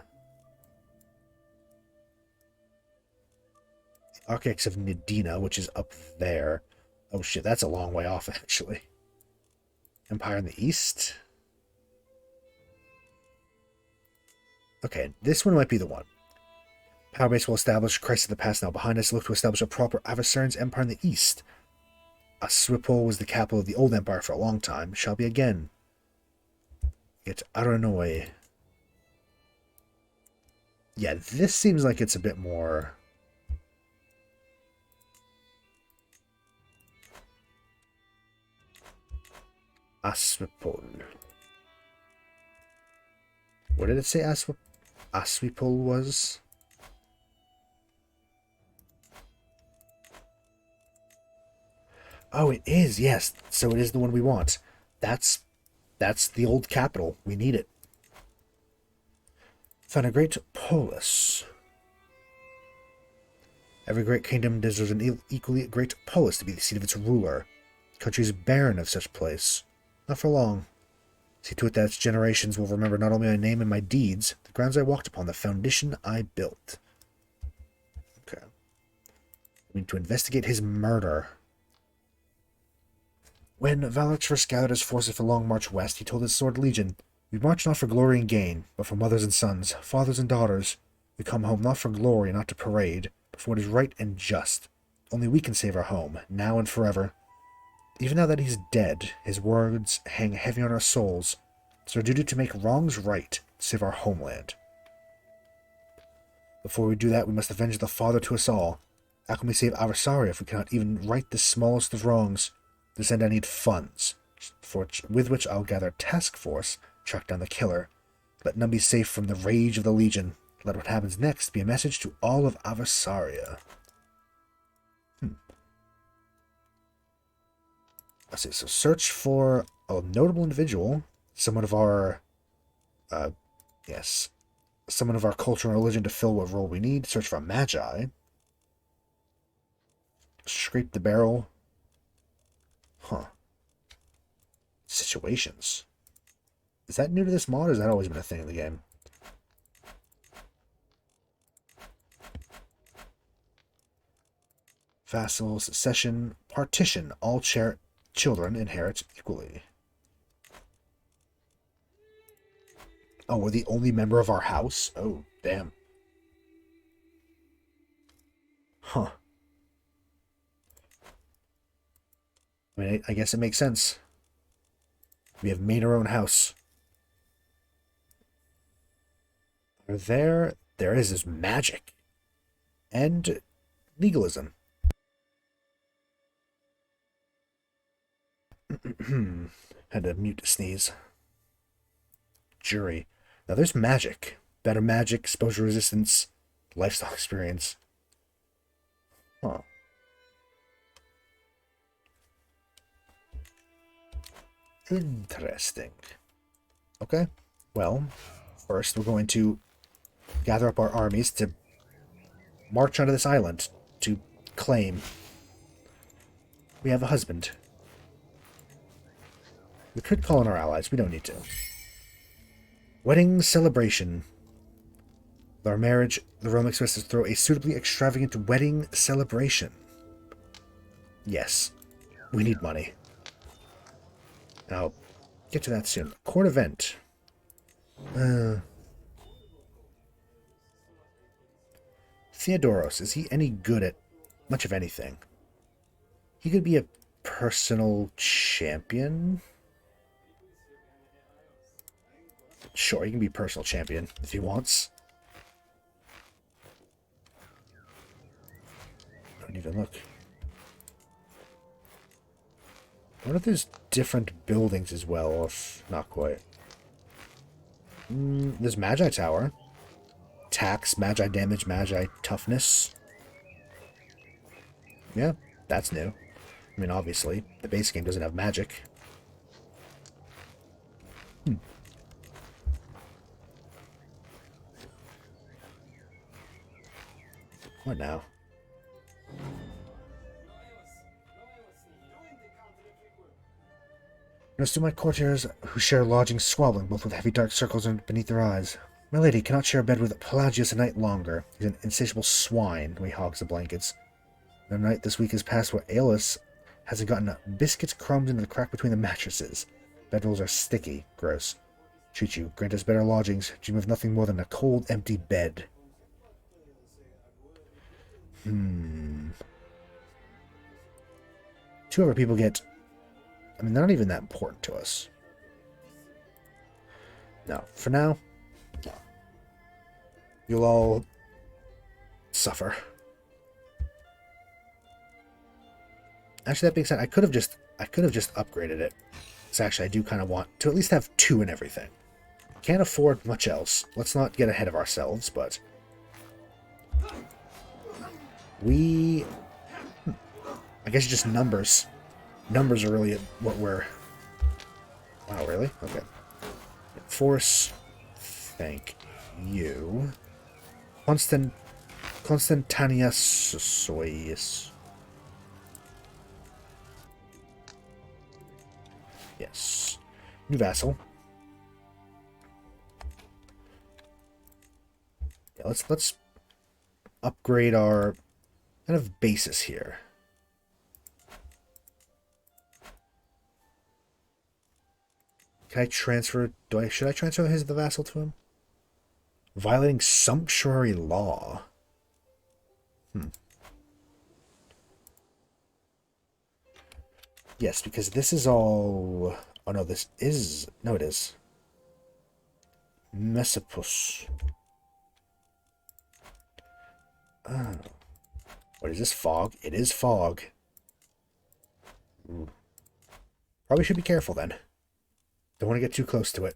Speaker 1: The Architects of Nadina, which is up there. Oh shit, that's a long way off, actually. Empire in the east. Okay, this one might be the one. Power base will establish. Christ of the past now behind us. Look to establish a proper Avasarian's empire in the east. Aswipol was the capital of the old empire for a long time. Shall be again. It's Aironoi. Yeah, this seems like it's a bit more... Aswipol. What did it say Aswipol was? Oh, it is, yes. So it is the one we want. That's the old capital. We need it. Found a great polis. Every great kingdom deserves an equally great polis to be the seat of its ruler. The country is barren of such place. Not for long. See to it that its generations will remember not only my name and my deeds, the grounds I walked upon, the foundation I built. Okay. We need to investigate his murder. When Valak first gathered his forces for Long March west, he told his sword legion, "We march not for glory and gain, but for mothers and sons, fathers and daughters. We come home not for glory, not to parade, but for what is right and just. Only we can save our home, now and forever. Even now that he's dead, his words hang heavy on our souls. It's our duty to make wrongs right, to save our homeland. Before we do that, we must avenge the father to us all. How can we save Avasaria if we cannot even right the smallest of wrongs? To this end, I need funds, with which I'll gather a task force, track down the killer. Let none be safe from the rage of the Legion. Let what happens next be a message to all of Avasaria." Let's see, so search for a notable individual, someone of our, someone of our culture and religion to fill what role we need. Search for a magi. Scrape the barrel. Huh. Situations. Is that new to this mod, or has that always been a thing in the game? Vassal, succession, partition. All children inherit equally. Oh, we're the only member of our house? Oh, damn. Huh. I mean, I guess it makes sense. We have made our own house. There is magic. And legalism. Had to mute to sneeze. Jury. Now there's magic. Better magic, exposure resistance, lifestyle experience. Huh. Interesting. Okay. Well, first we're going to gather up our armies to march onto this island to claim we have a husband. We could call in our allies. We don't need to. Wedding celebration. With our marriage, the Rome expects us to throw a suitably extravagant wedding celebration. Yes. We need money. I'll get to that soon. Court event. Theodoros, is he any good at much of anything? He could be a personal champion? Sure, he can be personal champion if he wants. Don't even look. I wonder if there's different buildings as well, or if not quite. There's Magi Tower. Tax, Magi damage, Magi toughness. Yeah, that's new. I mean, obviously, the base game doesn't have magic. What now? Notice to my courtiers who share lodgings squabbling, both with heavy dark circles beneath their eyes. My lady cannot share a bed with Pelagius a night longer. He's an insatiable swine when he hogs the blankets. No night this week has passed where Aeolus hasn't gotten biscuits crumbs into the crack between the mattresses. Bedrolls are sticky. Gross. Treat you. Grant us better lodgings. Dream of nothing more than a cold, empty bed. Two other people get... I mean, they're not even that important to us. No. For now, you'll all suffer. Actually, that being said, I could have just upgraded it. So actually, I do kind of want to at least have 2 in everything. Can't afford much else. Let's not get ahead of ourselves, but we... I guess just numbers. Numbers are really what we're... Wow, really? Okay. Force. Thank you. Constantania Sois. Yes. New vassal. Yeah, let's upgrade our kind of basis here. Can I transfer... Should I transfer the vassal to him? Violating sumptuary law. Yes, because this is all... Oh, no, this is... No, it is. Messipus. Oh. What is this? Fog? It is fog. Probably should be careful, then. Don't want to get too close to it.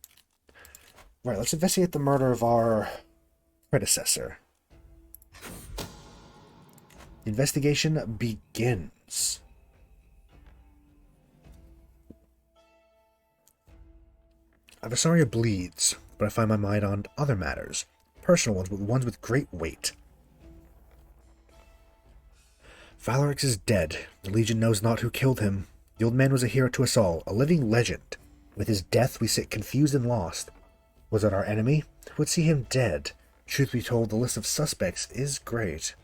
Speaker 1: Right, let's investigate the murder of our predecessor. The investigation begins. Adversaria bleeds, but I find my mind on other matters. Personal ones, but ones with great weight. Valorix is dead. The Legion knows not who killed him. The old man was a hero to us all, a living legend. With his death, we sit confused and lost. Was it our enemy? Who would see him dead? Truth be told, the list of suspects is great.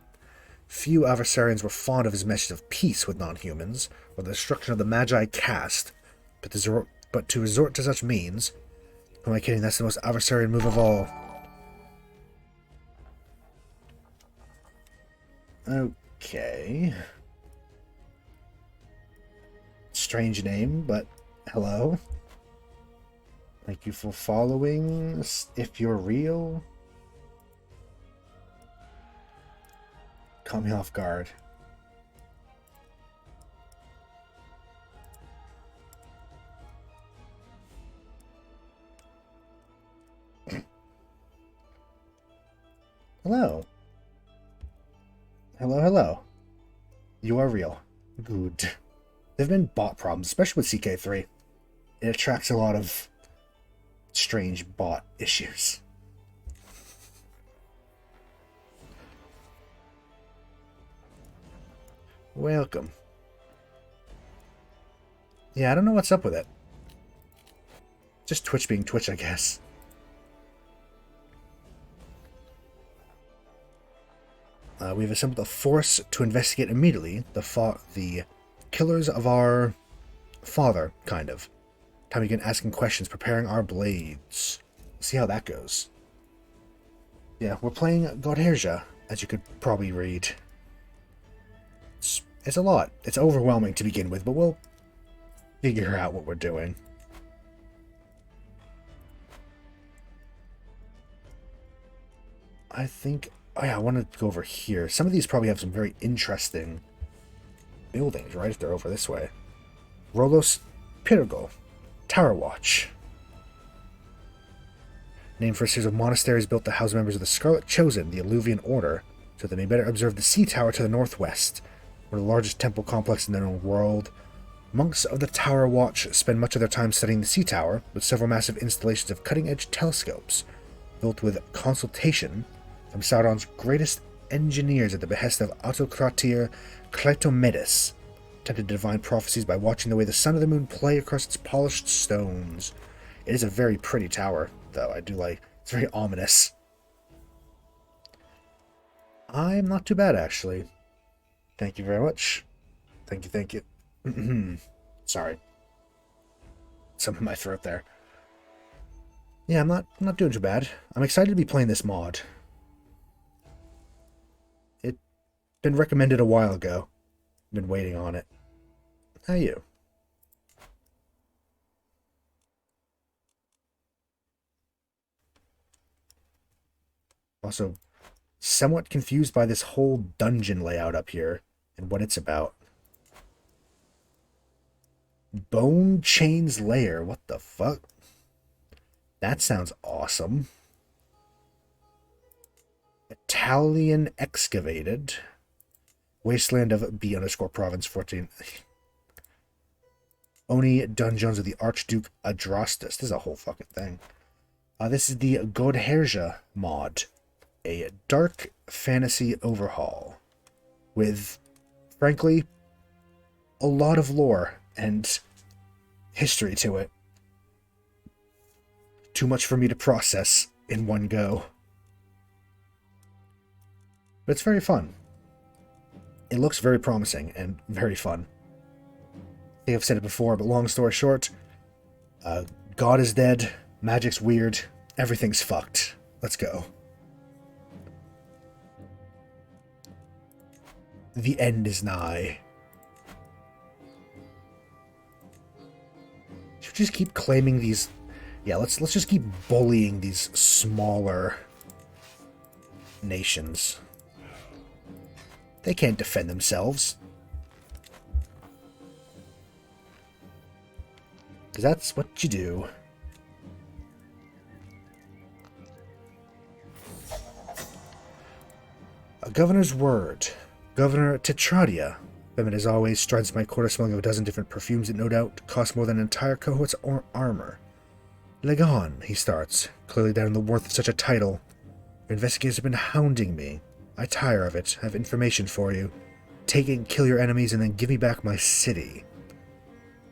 Speaker 1: Few Adversarians were fond of his message of peace with non-humans, or the destruction of the Magi caste, but to resort to such means... Who am I kidding? That's the most Adversarian move of all. Okay. Let's Strange name, but hello. Thank you for following. If you're real. Caught me off guard. Hello. Hello, hello. You are real. Good. There have been bot problems, especially with CK3. It attracts a lot of strange bot issues. Welcome. Yeah, I don't know what's up with it. Just Twitch being Twitch, I guess. We've assembled a force to investigate immediately the killers of our father, kind of. Time to begin asking questions, preparing our blades. See how that goes. Yeah, we're playing Godherja, as you could probably read. It's a lot. It's overwhelming to begin with, but we'll figure out what we're doing. I think... Oh yeah, I want to go over here. Some of these probably have some very interesting buildings, right? If they're over this way. Rolos Pirgo. Tower Watch. Named for a series of monasteries built to house members of the Scarlet Chosen, the Alluvian Order, so they may better observe the Sea Tower to the northwest, one of the largest temple complexes in the known world. Monks of the Tower Watch spend much of their time studying the Sea Tower, with several massive installations of cutting-edge telescopes, built with consultation from Sauron's greatest engineers at the behest of Autocrator Clytomedes, attempted to divine prophecies by watching the way the sun and the moon play across its polished stones. It is a very pretty tower, though. I do like. It's very ominous. I'm not too bad, actually. Thank you very much. Thank you, thank you. Sorry. Something in my throat there. Yeah, I'm not doing too bad. I'm excited to be playing this mod. It's been recommended a while ago. Been waiting on it. How are you? Also, somewhat confused by this whole dungeon layout up here and what it's about. Bone Chains Lair. What the fuck? That sounds awesome. Italian Excavated. Wasteland of B_Province 14. Oni Dungeons of the Archduke Adrastus. This is a whole fucking thing. This is the Godherja mod. A dark fantasy overhaul. With, frankly, a lot of lore and history to it. Too much for me to process in one go. But it's very fun. It looks very promising and very fun. I think I've said it before, but long story short, God is dead, magic's weird, everything's fucked. Let's go. The end is nigh. Should we just keep claiming these? Yeah, let's just keep bullying these smaller nations. They can't defend themselves. Because that's what you do. A governor's word. Governor Tetradia. Bemet as always strides my quarter smelling of a dozen different perfumes that no doubt cost more than an entire cohort's armor. Legon, he starts, clearly doubting the worth of such a title. Your investigators have been hounding me. I tire of it. I have information for you. Take it and kill your enemies and then give me back my city.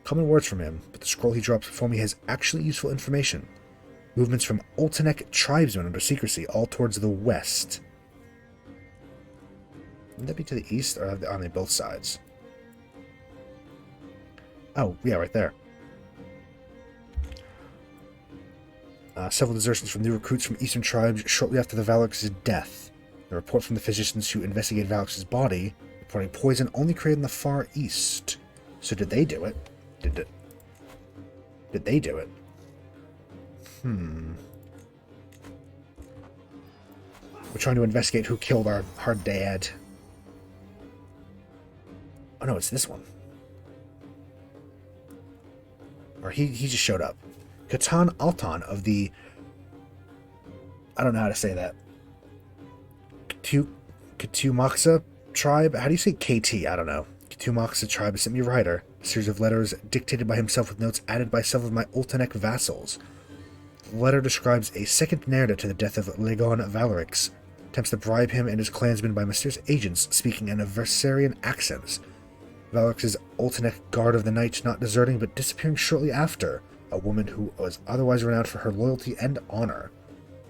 Speaker 1: Common words from him, but the scroll he drops before me has actually useful information. Movements from Oltenek tribesmen under secrecy, all towards the west. Would that be to the east, or are they both sides? Oh, yeah, right there. Several desertions from new recruits from eastern tribes shortly after the Valak's death. A report from the physicians who investigated Valak's body, reporting poison only created in the Far East. So did they do it? Did they do it? We're trying to investigate who killed our dad. Oh no, it's this one. Or he just showed up. Katan Altan of the... I don't know how to say that. Katumaksa tribe? How do you say KT? I don't know. Katumaksa tribe has sent me a writer. A series of letters dictated by himself with notes added by several of my Ultonic vassals. The letter describes a second narrative to the death of Legon Valerix. Attempts to bribe him and his clansmen by mysterious agents speaking in Versarian accents. Valerix's Ultonic guard of the night not deserting but disappearing shortly after. A woman who was otherwise renowned for her loyalty and honor.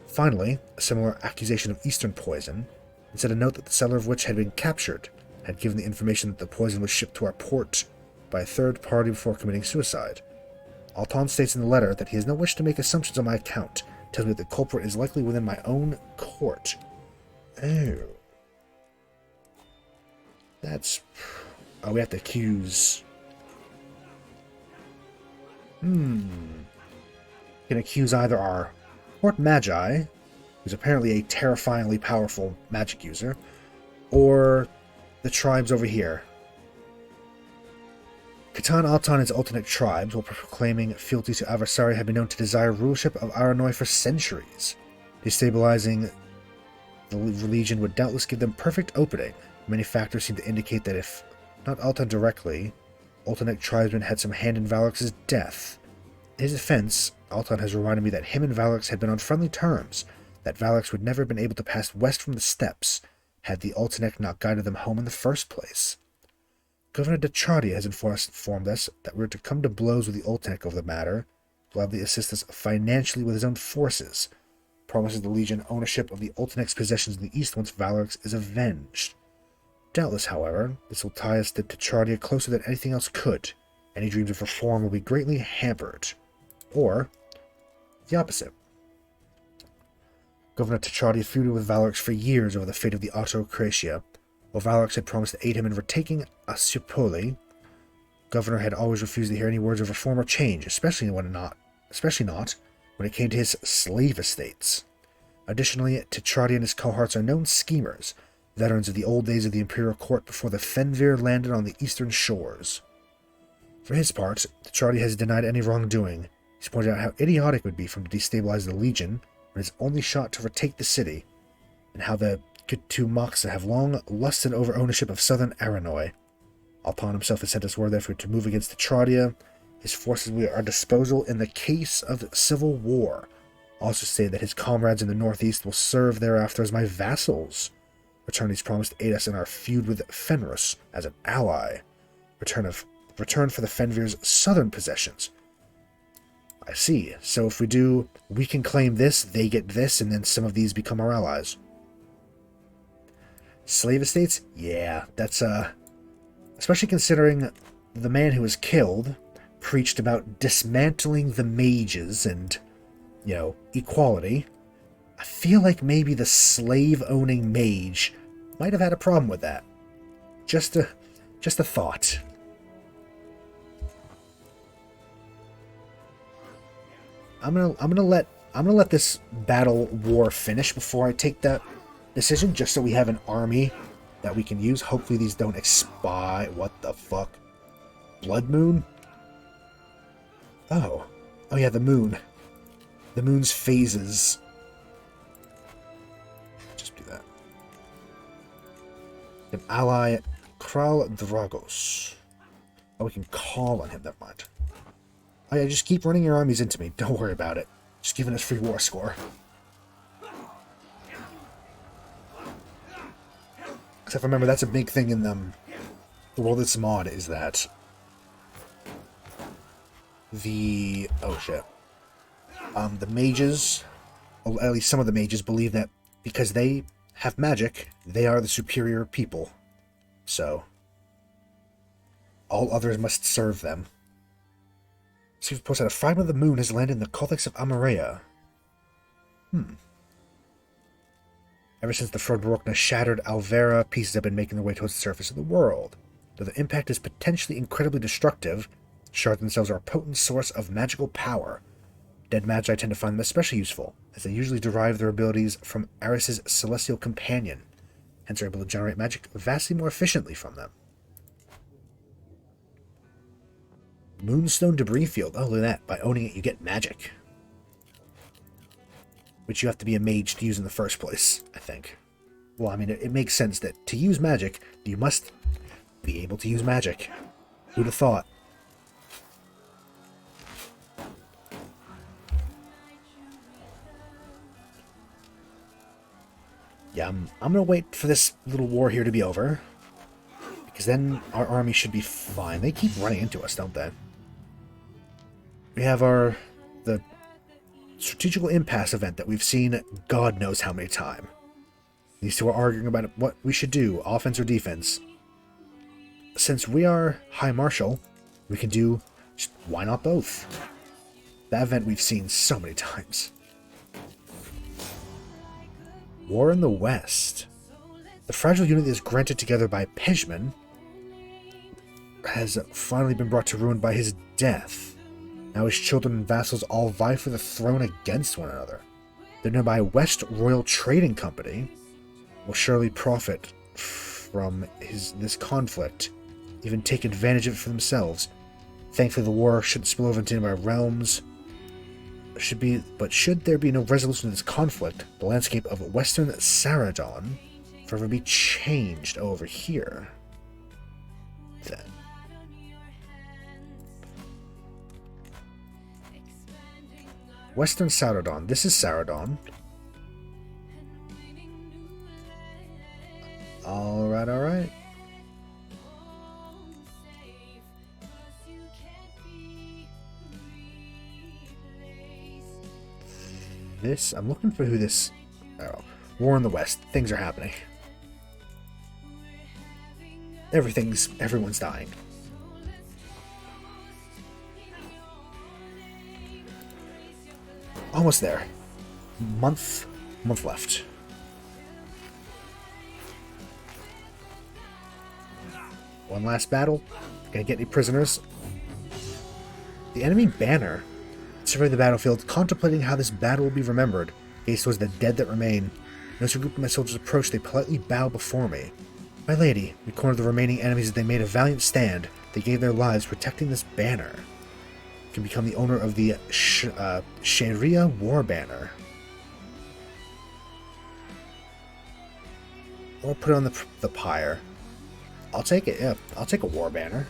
Speaker 1: Finally, a similar accusation of Eastern poison, and said a note that the seller of which had been captured, had given the information that the poison was shipped to our port by a third party before committing suicide. Altan states in the letter that he has no wish to make assumptions on my account, tells me that the culprit is likely within my own court. Oh. That's... Oh, we have to accuse... Can accuse either our Court Magi, who's apparently a terrifyingly powerful magic user, or the tribes over here. Catan Altan and his Ultonic tribes, while proclaiming fealty to Adversary, have been known to desire rulership of Aironoi for centuries. Destabilizing the Legion would doubtless give them perfect opening. Many factors seem to indicate that if not Altan directly, Ultonic tribesmen had some hand in Valerix's death. In his defense, Altan has reminded me that him and Valerix had been on friendly terms, that Valerix would never have been able to pass west from the steppes, had the Ultonic not guided them home in the first place. Governor Dechardia has informed us that we are to come to blows with the Ultonic over the matter, gladly assist us financially with his own forces, promises the Legion ownership of the Ultonic's possessions in the east once Valerix is avenged. Doubtless, however, this will tie us to Dechardia closer than anything else could. Any dreams of reform will be greatly hampered. Or, the opposite. Governor Dechardia feuded with Valerix for years over the fate of the autocratia. While Valerix had promised to aid him in retaking Asupoli, Governor had always refused to hear any words of reform or change, especially not when it came to his slave estates. Additionally, Dechardia and his cohorts are known schemers, veterans of the old days of the Imperial Court before the Fenvir landed on the eastern shores. For his part, Dechardia has denied any wrongdoing. He's pointed out how idiotic it would be for him to destabilize the Legion when his only shot to retake the city, and how the Ktumaksa have long lusted over ownership of southern Aironoi. Altan himself has sent us word that to move against Dechardia, his forces will be at our disposal in the case of civil war. Also stated that his comrades in the northeast will serve thereafter as my vassals. Return promised to aid us in our feud with Fenris as an ally. Return for the Fenvir's southern possessions. I see. So if we do, we can claim this, they get this, and then some of these become our allies. Slave estates? Yeah, that's, especially considering the man who was killed preached about dismantling the mages and, equality. I feel like maybe the slave-owning mage might have had a problem with that. Just a thought. I'm gonna let this battle war finish before I take that decision, just so we have an army that we can use. Hopefully these don't expire. What the fuck? Blood Moon? Oh yeah, the moon. The moon's phases. Just do that. An ally, Kral Dragos. Oh, we can call on him. Never mind. Oh yeah, just keep running your armies into me. Don't worry about it. Just giving us free war score. Except remember, that's a big thing in the world that's mod, is that the mages, or at least some of the mages, believe that because they have magic, they are the superior people. So all others must serve them. Steve posts out a fragment of the moon has landed in the Colthix of Amarea. Ever since the Frodorokna shattered Alvera, pieces have been making their way towards the surface of the world. Though the impact is potentially incredibly destructive, Shards themselves are a potent source of magical power. Dead magi tend to find them especially useful, as they usually derive their abilities from Eris's celestial companion, hence are able to generate magic vastly more efficiently from them. Moonstone Debris Field. Oh, look at that. By owning it, you get magic. Which you have to be a mage to use in the first place, I think. Well, I mean, it makes sense that to use magic, you must be able to use magic. Who'd have thought? Yeah, I'm gonna wait for this little war here to be over. Because then our army should be fine. They keep running into us, don't they? We have the strategical impasse event that we've seen God knows how many times. These two are arguing about what we should do, offense or defense. Since we are High Marshal, we can do, just, why not both? That event we've seen so many times. War in the West. The fragile unity that is granted together by Pejman has finally been brought to ruin by his death. Now his children and vassals all vie for the throne against one another. The nearby West Royal Trading Company will surely profit from this conflict, even take advantage of it for themselves. Thankfully, the war shouldn't spill over into nearby realms. But should there be no resolution to this conflict, the landscape of Western Saradon forever be changed over here. Then. Western Saradon. This is Saradon. Alright, alright. I'm looking for who this... Oh, War in the West. Things are happening. Everyone's dying. Almost there. Month left. One last battle. Gonna get any prisoners. The enemy banner surveyed the battlefield, contemplating how this battle will be remembered. Gazed towards the dead that remain. As a group of my soldiers approached, they politely bow before me. My lady, we cornered the remaining enemies as they made a valiant stand. They gave their lives protecting this banner. You can become the owner of the Sharia War Banner. Or put it on the pyre. I'll take it, yeah. I'll take a War Banner.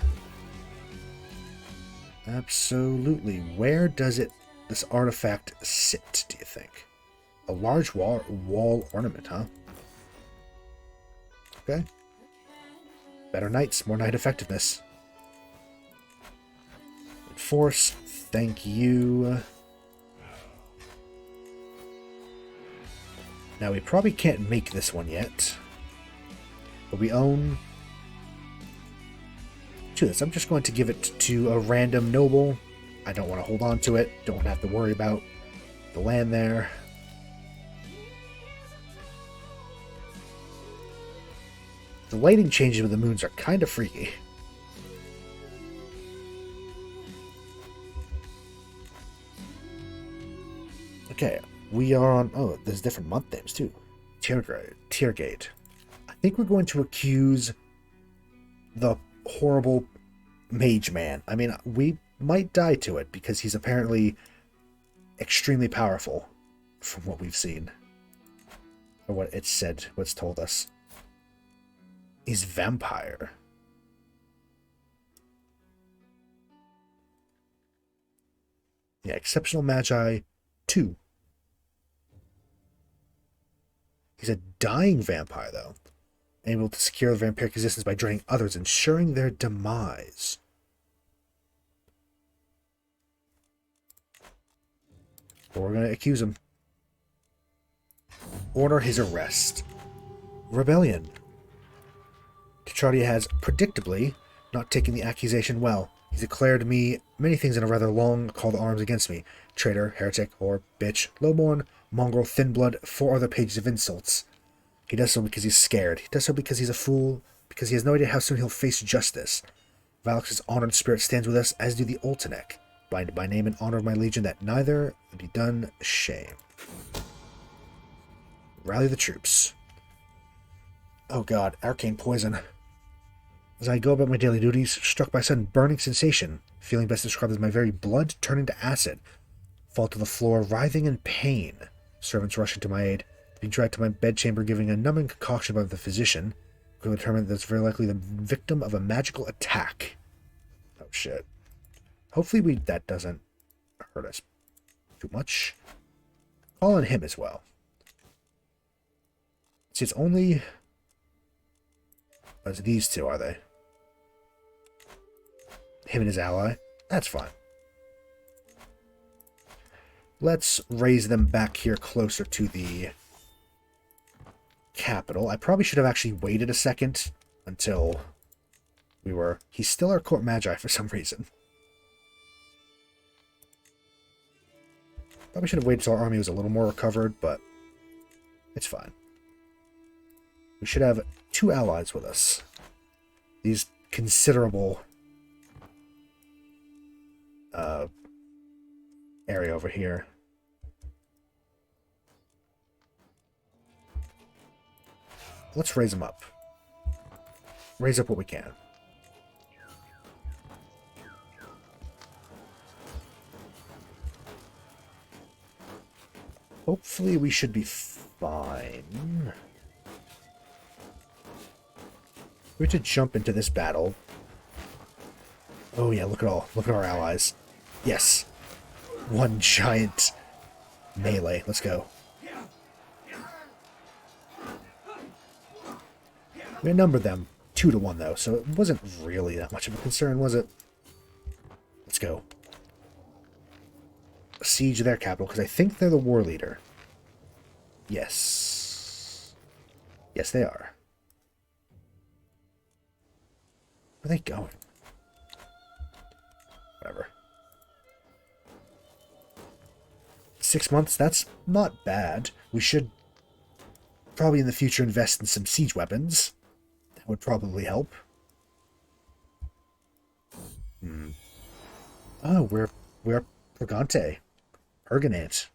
Speaker 1: Absolutely. Where does this artifact sit, do you think? A large wall ornament, huh? Okay. Better knights, more knight effectiveness. Force, thank you. Now, we probably can't make this one yet. But we own... to this. I'm just going to give it to a random noble. I don't want to hold on to it. Don't have to worry about the land there. The lighting changes with the moons are kind of freaky. Okay, we are on... oh, there's different month names too. Tiergate. I think we're going to accuse the horrible mage man. I mean, we might die to it because he's apparently extremely powerful from what we've seen. Or what it's said, what's told us. He's vampire. Yeah, Exceptional Magi 2. He's a dying vampire, though. Able to secure the vampiric existence by draining others, ensuring their demise. But we're going to accuse him. Order his arrest. Rebellion. Godherja has, predictably, not taken the accusation well. He's declared me many things in a rather long call to arms against me. Traitor, heretic, whore, bitch, lowborn, mongrel, thin blood, 4 other pages of insults. He does so because he's scared. He does so because he's a fool, because he has no idea how soon he'll face justice. Valak's honored spirit stands with us, as do the Oltenek. Bind by name in honor of my legion, that neither be done shame. Rally the troops. Oh god, arcane poison. As I go about my daily duties, struck by a sudden burning sensation, feeling best described as my very blood turning to acid. Fall to the floor, writhing in pain. Servants rushing to my aid. Being dragged to my bedchamber, giving a numbing concoction by the physician, who determined that it's very likely the victim of a magical attack. Oh shit. Hopefully that doesn't hurt us too much. Call on him as well. See, it's only... Oh, it's these two, are they? Him and his ally? That's fine. Let's raise them back here closer to the capital. I probably should have actually waited a second until we were... He's still our court magi for some reason. Probably should have waited until our army was a little more recovered, but it's fine. We should have 2 allies with us. These considerable area over here. Let's raise them up. Raise up what we can. Hopefully we should be fine. We have to jump into this battle. Oh yeah, look at our allies. Yes. One giant melee. Let's go. We outnumbered them 2-1 though, so it wasn't really that much of a concern, was it? Let's go. Siege their capital, because I think they're the war leader. Yes. Yes, they are. Where are they going? Whatever. 6 months, that's not bad. We should probably in the future invest in some siege weapons. That would probably help. Oh, we're Purgante. Ergonate.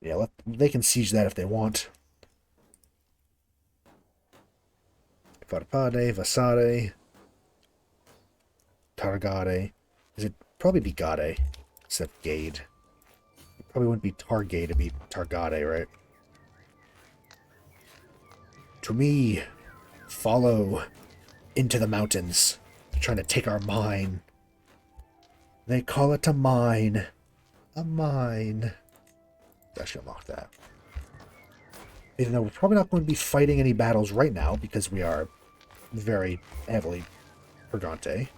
Speaker 1: Yeah, they can siege that if they want. Varpade, Vasare, Targade. Is it probably be Gade instead of Gade? It probably wouldn't be Targade, it'd be Targade, right? To me, follow into the mountains. They're trying to take our mine. They call it a mine. A mine. Actually unlock that. Even though we're probably not going to be fighting any battles right now because we are very heavily Purgante.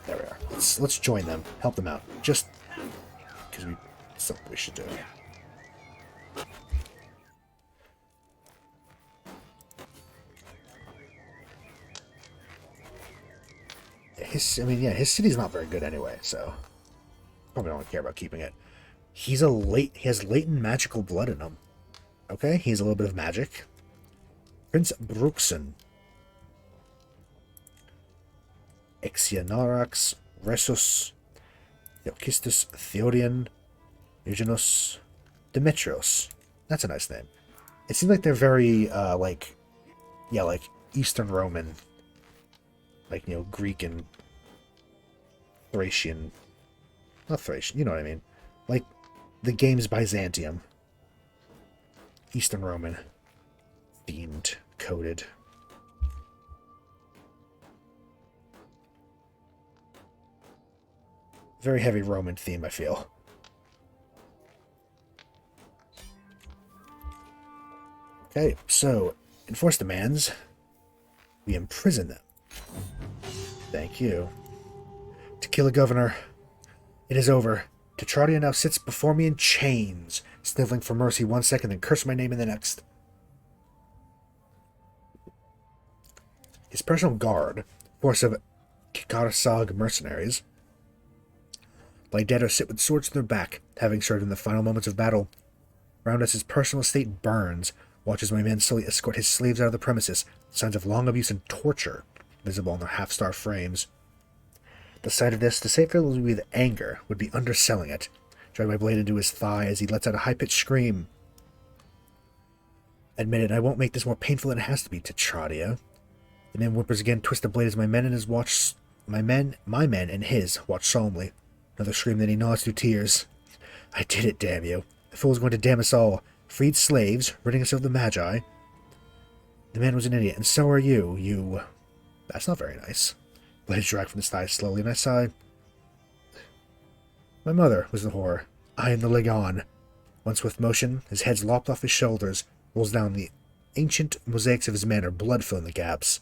Speaker 1: There we are. Let's join them. Help them out. Just because it's something we should do. His city's not very good anyway, so probably don't care about keeping it. He has latent magical blood in him. Okay, he has a little bit of magic. Prince Bruxen. Exianarax, Resus, Theokistus, Theodian, Eugenus, Demetrios. That's a nice name. It seems like they're very, like Eastern Roman. Like, Greek and Thracian. Not Thracian, you know what I mean. Like, the game's Byzantium. Eastern Roman. Themed. Coded. Very heavy Roman theme, I feel. Okay, so, enforce demands. We imprison them. Thank you. To kill a governor. It is over. Tetrardia now sits before me in chains, sniveling for mercy 1 second, then curse my name in the next. His personal guard, force of Kikarsag mercenaries, lie dead or sit with swords to their back, having served in the final moments of battle. Around us, his personal estate burns. Watch as my men slowly escort his slaves out of the premises, signs of long abuse and torture visible on their half-star frames. The sight of this, to say it with anger, would be underselling it. Drag my blade into his thigh as he lets out a high-pitched scream. Admit it, I won't make this more painful than it has to be, Godherja. The man whimpers again, twists the blade as my men and his watch solemnly. Another scream, then he nods through tears. I did it, damn you. The fool is going to damn us all. Freed slaves, ridding us of the Magi. The man was an idiot, and so are you. You... That's not very nice. Blade dragged from his thigh slowly, and I sighed. My mother was the horror. I am the Legon. One swift motion, his head's lopped off his shoulders, rolls down the ancient mosaics of his manor, blood filling the gaps.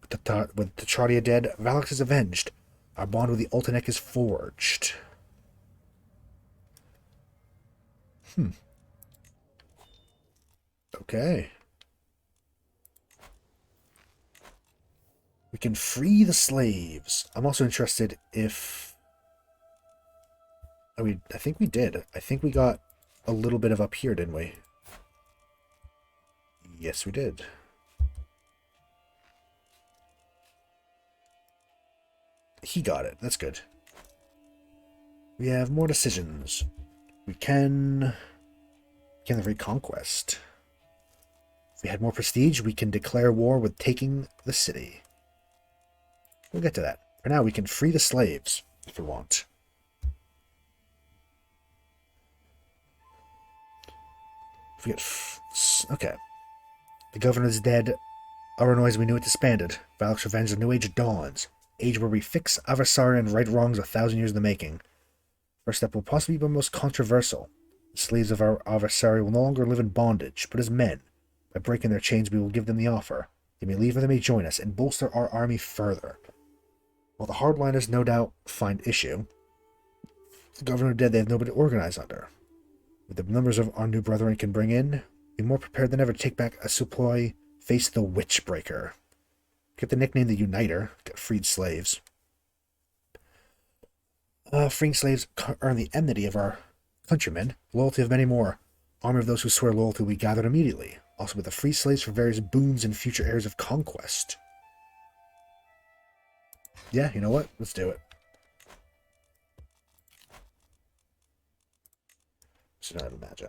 Speaker 1: With the Godherja dead, Valak is avenged. Our bond with the Ultinek is forged. Okay. We can free the slaves. I'm also interested if... I think we did. I think we got a little bit of up here, didn't we? Yes, we did. He got it. That's good. We have more decisions. We can the reconquest. If we had more prestige, we can declare war with taking the city. We'll get to that. For now, we can free the slaves, if we want. If we get... Okay. The governor is dead. Aironoi as we knew it disbanded. Valak's revenge, a new age dawns. Age where we fix Avasaria and right wrongs 1,000 years in the making. First step will possibly be most controversial. The slaves of our Avasaria will no longer live in bondage, but as men. By breaking their chains, we will give them the offer. They may leave or they may join us, and bolster our army further. While the hardliners no doubt find issue, the governor dead, they have nobody to organize under. With the numbers of our new brethren can bring in, be more prepared than ever to take back a supply, face the Witchbreaker. Get the nickname the Uniter, get freed slaves. Freeing slaves earn the enmity of our countrymen, loyalty of many more. Army of those who swear loyalty will be gathered immediately, also with the free slaves for various boons and future heirs of conquest. Yeah, you know what? Let's do it. So now the Magi.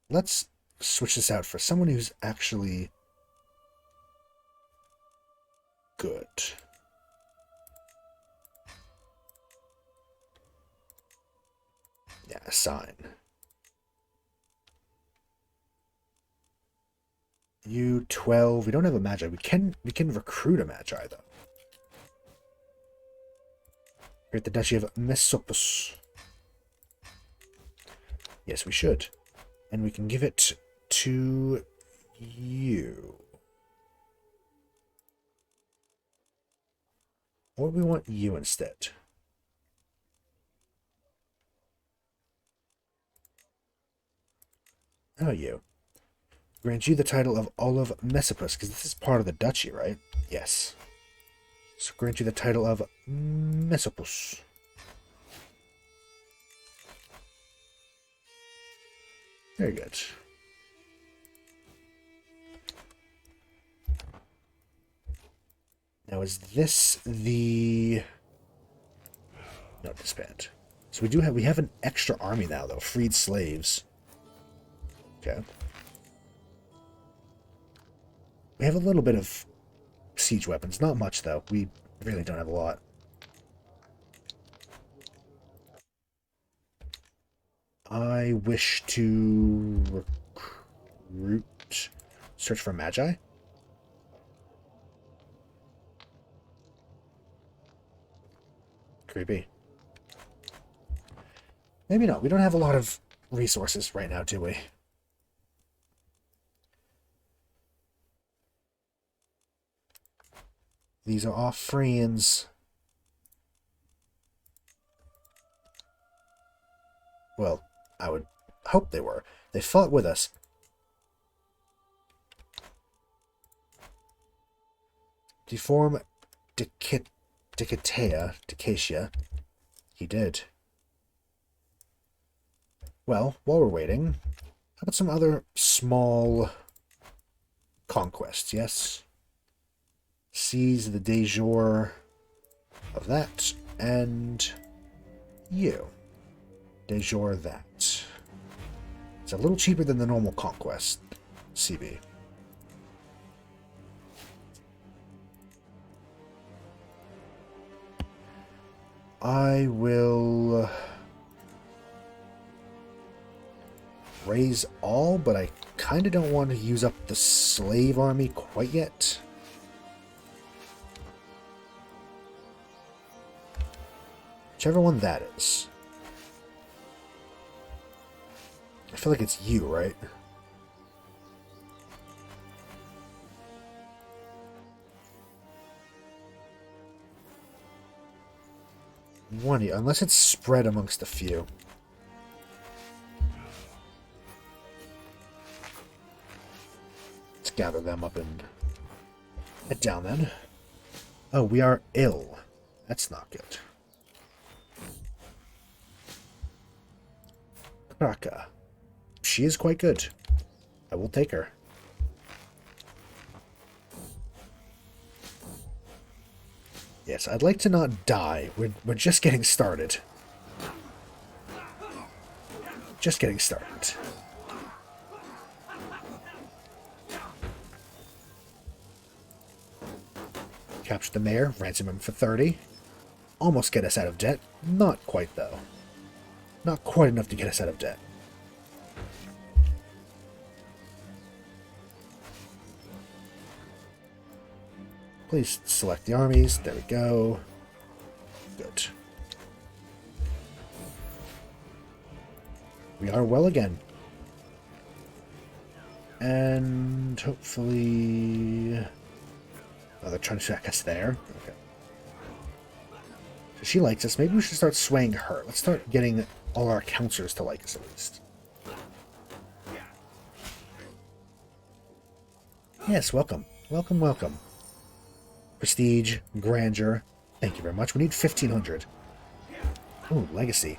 Speaker 1: Let's switch this out for someone who's actually good. Yeah, assign. You 12. We don't have a Magi. We can recruit a Magi though. We're at the Duchy of Mesopus. Yes, we should. And we can give it to you. Or we want you instead. Oh, you. Grant you the title of Olive Mesopus, because this is part of the duchy, right? Yes. So grant you the title of Mesopus. Very good. Now, is this the... No, disband. So we have an extra army now, though. Freed slaves. Okay. We have a little bit of siege weapons. Not much, though. We really don't have a lot. I wish to recruit... Search for Magi? Creepy. Maybe not. We don't have a lot of resources right now, do we? These are our friends. Well, I would hope they were. They fought with us. Deform Dicatia. He did. Well, while we're waiting, how about some other small conquests, yes? Seize the de jure of that, and you. De jure that. It's a little cheaper than the normal conquest, CB. I will raise all, but I kind of don't want to use up the slave army quite yet. Whichever one that is. I feel like it's you, right? One, unless it's spread amongst a few. Let's gather them up and head down then. Oh, we are ill. That's not good. Kraka. She is quite good. I will take her. Yes, I'd like to not die. We're just getting started. Just getting started. Capture the mayor, ransom him for 30. Almost get us out of debt. Not quite, though. Not quite enough to get us out of debt. Please select the armies. There we go. Good. We are well again. And hopefully... Oh, they're trying to track us there. Okay. So she likes us. Maybe we should start swaying her. Let's start getting all our counselors to like us at least. Yes, welcome. Welcome, welcome. Prestige, grandeur. Thank you very much. We need 1,500. Ooh, legacy.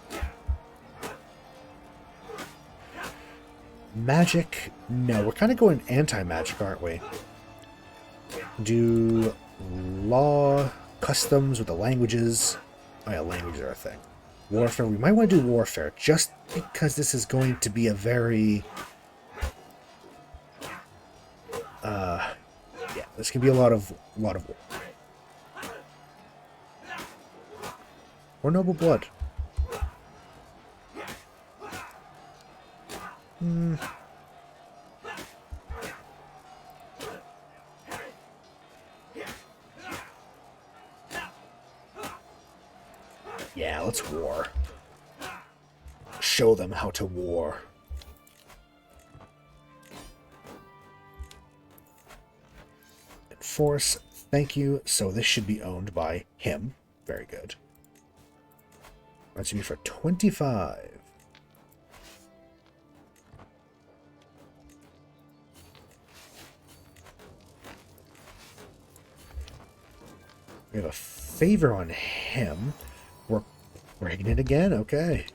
Speaker 1: Magic. No, we're kind of going anti-magic, aren't we? Do law, customs with the languages. Oh yeah, languages are a thing. Warfare. We might want to do warfare, just because this is going to be a very... yeah, this can be a lot of war. Or noble blood. Yeah, let's war. Show them how to war. Enforce. Thank you. So this should be owned by him. Very good. That's me for 25. We have a favor on him. We're pregnant again? Okay.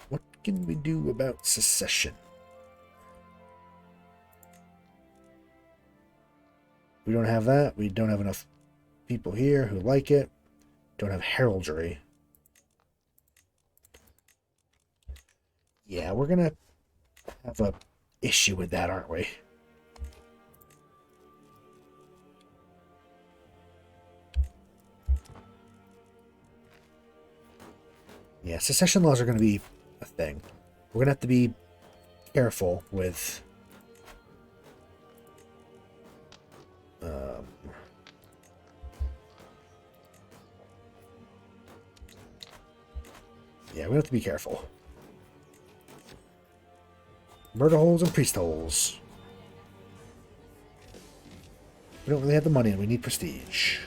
Speaker 1: What can we do about secession? We don't have that. We don't have enough people here who like it. Don't have heraldry. Yeah, we're gonna have a issue with that, aren't we? Yeah, secession laws are going to be a thing. We're going to have to be careful with... yeah, we have to be careful. Murder holes and priest holes. We don't really have the money and we need prestige.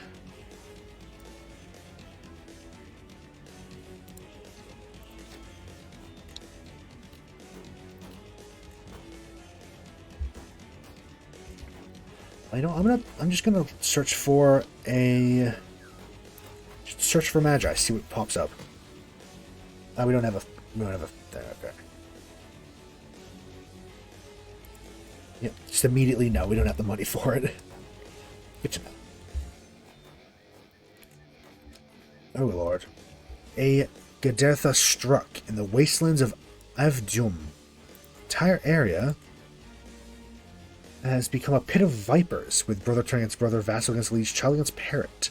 Speaker 1: I'm just gonna search for Magi, see what pops up. We don't have a okay. Yep, just immediately no, we don't have the money for it. Good to know. Oh lord. A Godherja struck in the wastelands of Avdum. Entire area has become a pit of vipers, with brother turning against brother, vassal against liege, child against parent.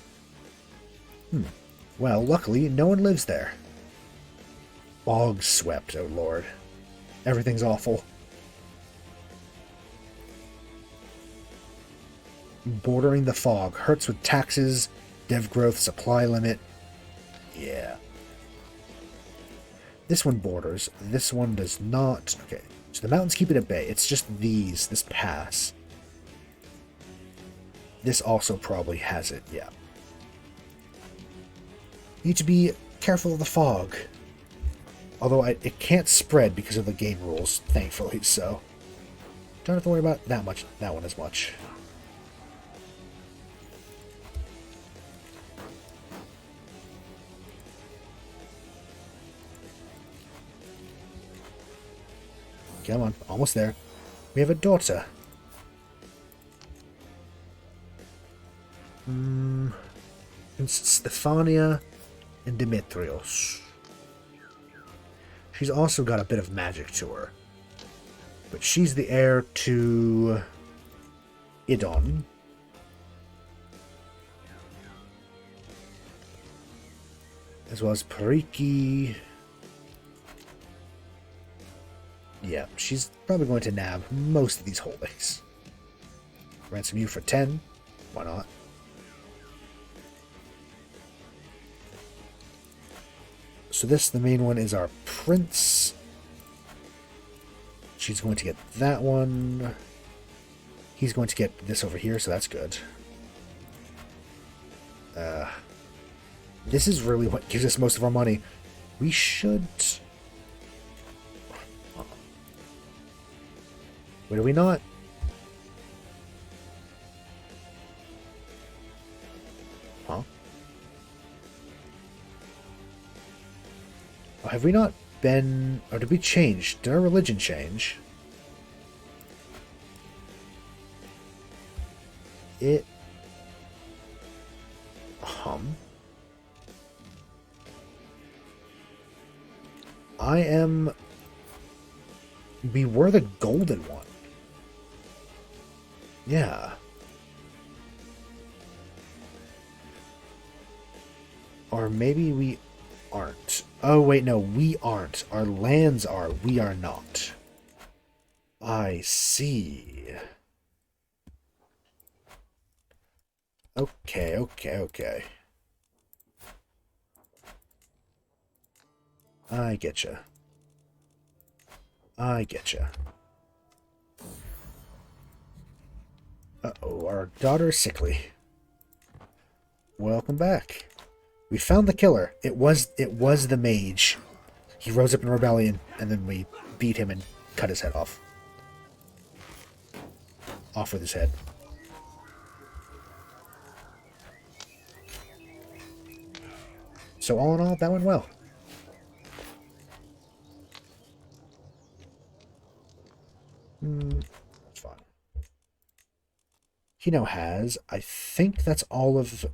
Speaker 1: Well, luckily, no one lives there. Bog swept, oh lord. Everything's awful. Bordering the fog. Hurts with taxes, dev growth, supply limit. Yeah. This one borders. This one does not. Okay. So the mountains keep it at bay. It's just this pass. This also probably has it, yeah. Need to be careful of the fog. Although it can't spread because of the game rules, thankfully, so don't have to worry about that one as much. Come on, almost there. We have a daughter. Stefania and Demetrios. She's also got a bit of magic to her. But she's the heir to Idon. As well as Pariki. Yeah, she's probably going to nab most of these holdings. Ransom you for 10. Why not? So the main one, is our prince. She's going to get that one. He's going to get this over here, so that's good. This is really what gives us most of our money. We should... Wait, are we not? Huh? Oh, have we not been... Or did we change? Did our religion change? It... We were the golden one. Yeah. Or maybe we aren't. Oh, wait, no, we aren't. Our lands are. We are not. I see. Okay. I getcha. Uh-oh, our daughter's sickly. Welcome back. We found the killer. It was the mage. He rose up in rebellion, and then we beat him and cut his head off. Off with his head. So all in all, that went well. That's fine. He now has, I think that's all of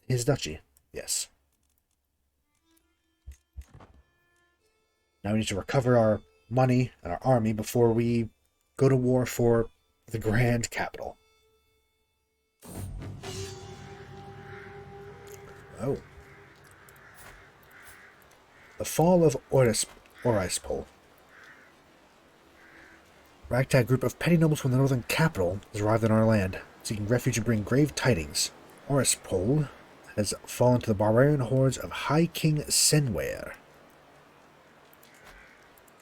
Speaker 1: his duchy. Yes. Now we need to recover our money and our army before we go to war for the grand capital. Oh. The fall of Orispol. Ragtag group of petty nobles from the northern capital has arrived in our land, seeking refuge and bring grave tidings. Orispol has fallen to the barbarian hordes of High King Senware.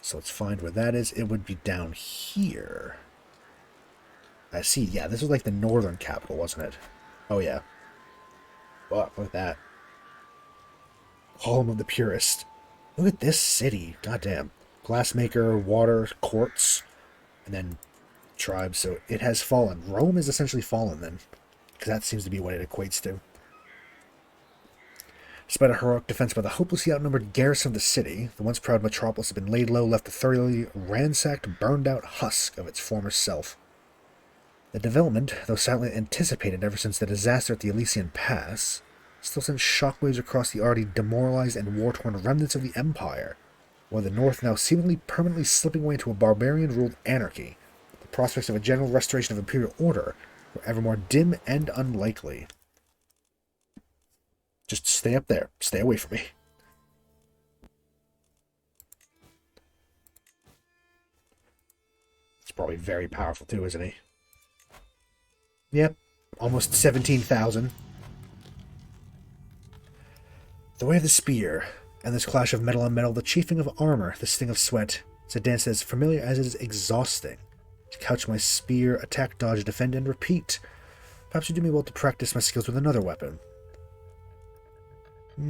Speaker 1: So let's find where that is. It would be down here. I see. Yeah, this was like the northern capital, wasn't it? Oh, yeah. Fuck, look at that. Home of the Purist. Look at this city. Goddamn. Glassmaker, water, quartz, and then tribes, so it has fallen. Rome is essentially fallen then, because that seems to be what it equates to. Despite a heroic defense by the hopelessly outnumbered garrison of the city, the once proud metropolis had been laid low, left a thoroughly ransacked, burned-out husk of its former self. The development, though silently anticipated ever since the disaster at the Elysian Pass, still sent shockwaves across the already demoralized and war-torn remnants of the Empire, while the North now seemingly permanently slipping away into a barbarian-ruled anarchy. The prospects of a general restoration of imperial order were ever more dim and unlikely. Just stay up there. Stay away from me. He's probably very powerful too, isn't he? Yep. Almost 17,000. The way of the spear, and this clash of metal on metal, the chafing of armor, the sting of sweat. It's a dance as familiar as it is exhausting. To couch my spear, attack, dodge, defend, and repeat. Perhaps you do me well to practice my skills with another weapon. We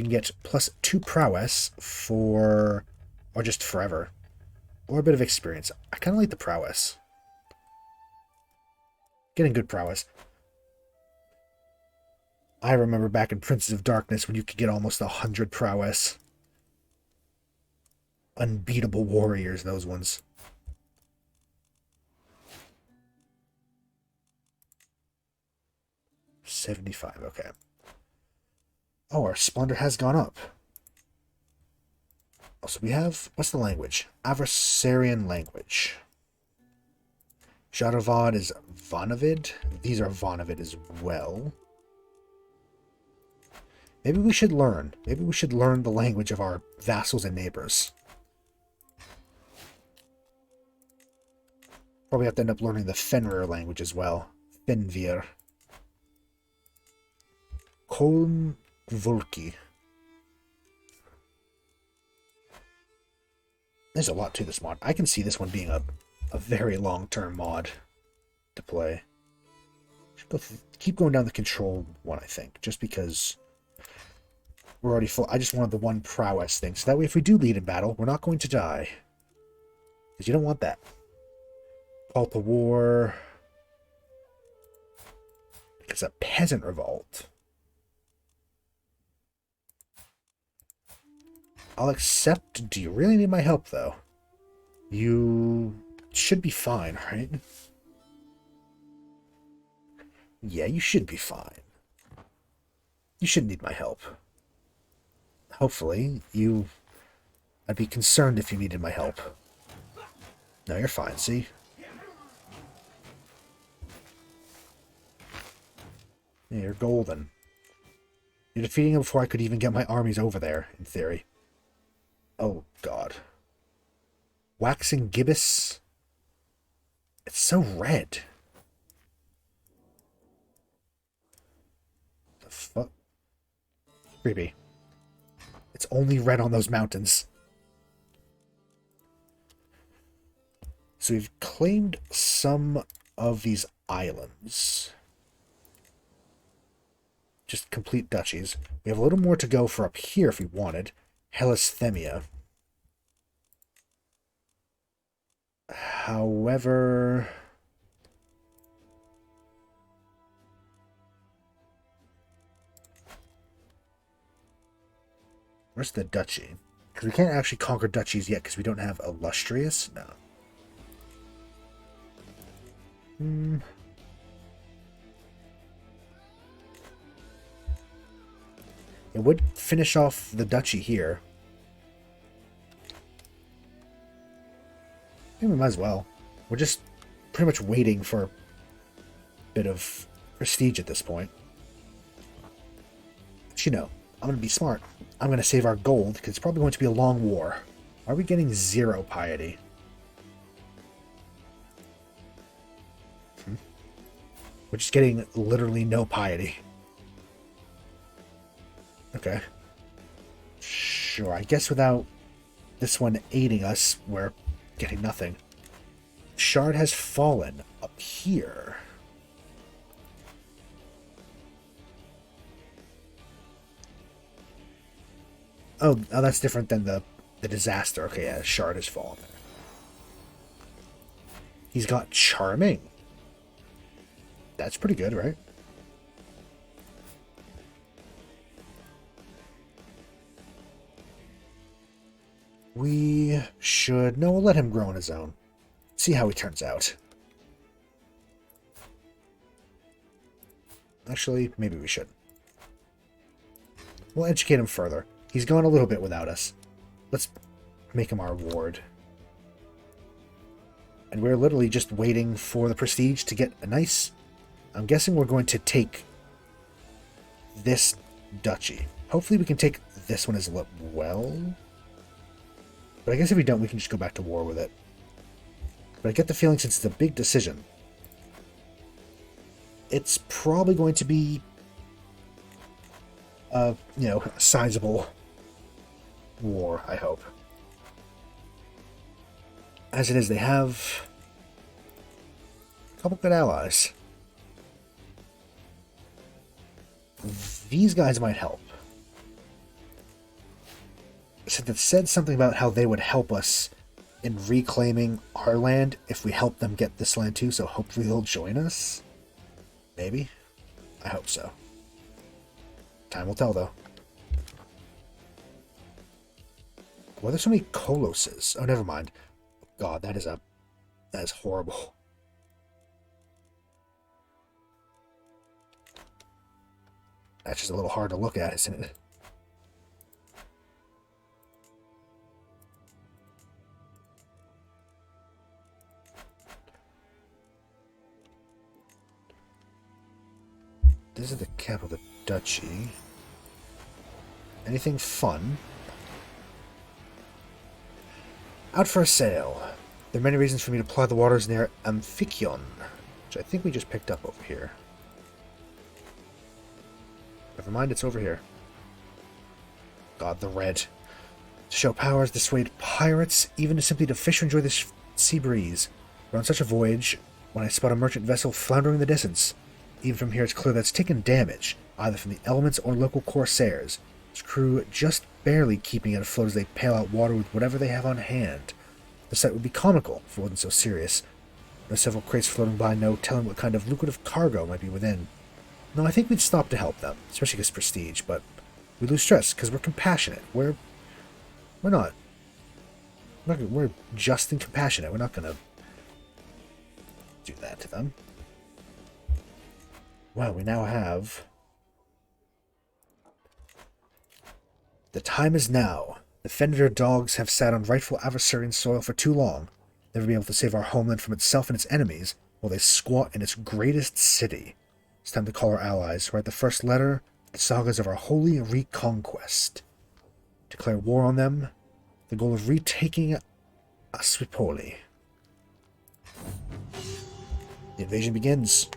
Speaker 1: can get +2 prowess for... or just forever. Or a bit of experience. I kind of like the prowess. Getting good prowess. I remember back in Princes of Darkness when you could get almost 100 prowess. Unbeatable warriors, those ones. $75, okay. Oh, our splendor has gone up. Also, we have... what's the language? Adversarian language. Jadavad is Vonovid. These are Vonovid as well. Maybe we should learn. Maybe we should learn the language of our vassals and neighbors. Probably have to end up learning the Fenrir language as well. Fenvir. Kolmvulki. There's a lot to this mod. I can see this one being a very long-term mod to play. Keep going down the control one, I think, just because we're already full. I just wanted the one prowess thing, so that way if we do lead in battle, we're not going to die. Because you don't want that. Call to war. It's a peasant revolt. I'll accept. Do you really need my help, though? You should be fine, right? Yeah, you should be fine. You shouldn't need my help. Hopefully, I'd be concerned if you needed my help. No, you're fine, see? Yeah, you're golden. You're defeating him before I could even get my armies over there, in theory. Oh, God. Waxing gibbous. It's so red. The fuck? Creepy. It's only red on those mountains. So we've claimed some of these islands. Just complete duchies. We have a little more to go for up here if we wanted. Hellasthemia. However... where's the duchy? Because we can't actually conquer duchies yet because we don't have illustrious. No. It would finish off the duchy here. I think we might as well. We're just pretty much waiting for a bit of prestige at this point. But you know, I'm going to be smart. I'm going to save our gold, because it's probably going to be a long war. Are we getting 0 piety? We're just getting literally no piety. Okay. Sure, I guess without this one aiding us, we're getting nothing. Shard has fallen up here. Oh, that's different than the disaster. Okay, yeah, Shard has fallen there. He's got charming. That's pretty good, right? We should... No, we'll let him grow on his own. See how he turns out. Actually, maybe we should. We'll educate him further. He's gone a little bit without us. Let's make him our ward. And we're literally just waiting for the prestige to get a nice... I'm guessing we're going to take this duchy. Hopefully we can take this one as well. But I guess if we don't, we can just go back to war with it. But I get the feeling since it's a big decision, it's probably going to be a, you know, sizable war, I hope. As it is, they have a couple good allies. These guys might help. So it said something about how they would help us in reclaiming our land if we help them get this land too, so hopefully they'll join us. Maybe? I hope so. Time will tell, though. Why are there so many Colosses? Oh, never mind. God, that is horrible. That's just a little hard to look at, isn't it? This is the capital of the duchy. Anything fun? Out for a sail. There are many reasons for me to ply the waters near Amphikion, which I think we just picked up over here. Never mind, it's over here. God, the red. To show powers, dissuade pirates, even to simply to fish or enjoy the sea breeze. We're on such a voyage when I spot a merchant vessel floundering in the distance. Even from here, it's clear that it's taken damage, either from the elements or local corsairs. Its crew just barely keeping it afloat as they pail out water with whatever they have on hand. The sight would be comical if it wasn't so serious. There are several crates floating by, no telling what kind of lucrative cargo might be within. No, I think we'd stop to help them, especially because prestige, but we lose stress because we're compassionate. We're not. We're just and compassionate. We're not going to do that to them. Well, we now have... The time is now. The Fenrir dogs have sat on rightful adversarian soil for too long. Never be able to save our homeland from itself and its enemies, while they squat in its greatest city. It's time to call our allies, write the first letter, the sagas of our holy reconquest. Declare war on them, the goal of retaking Asripoli. The invasion begins.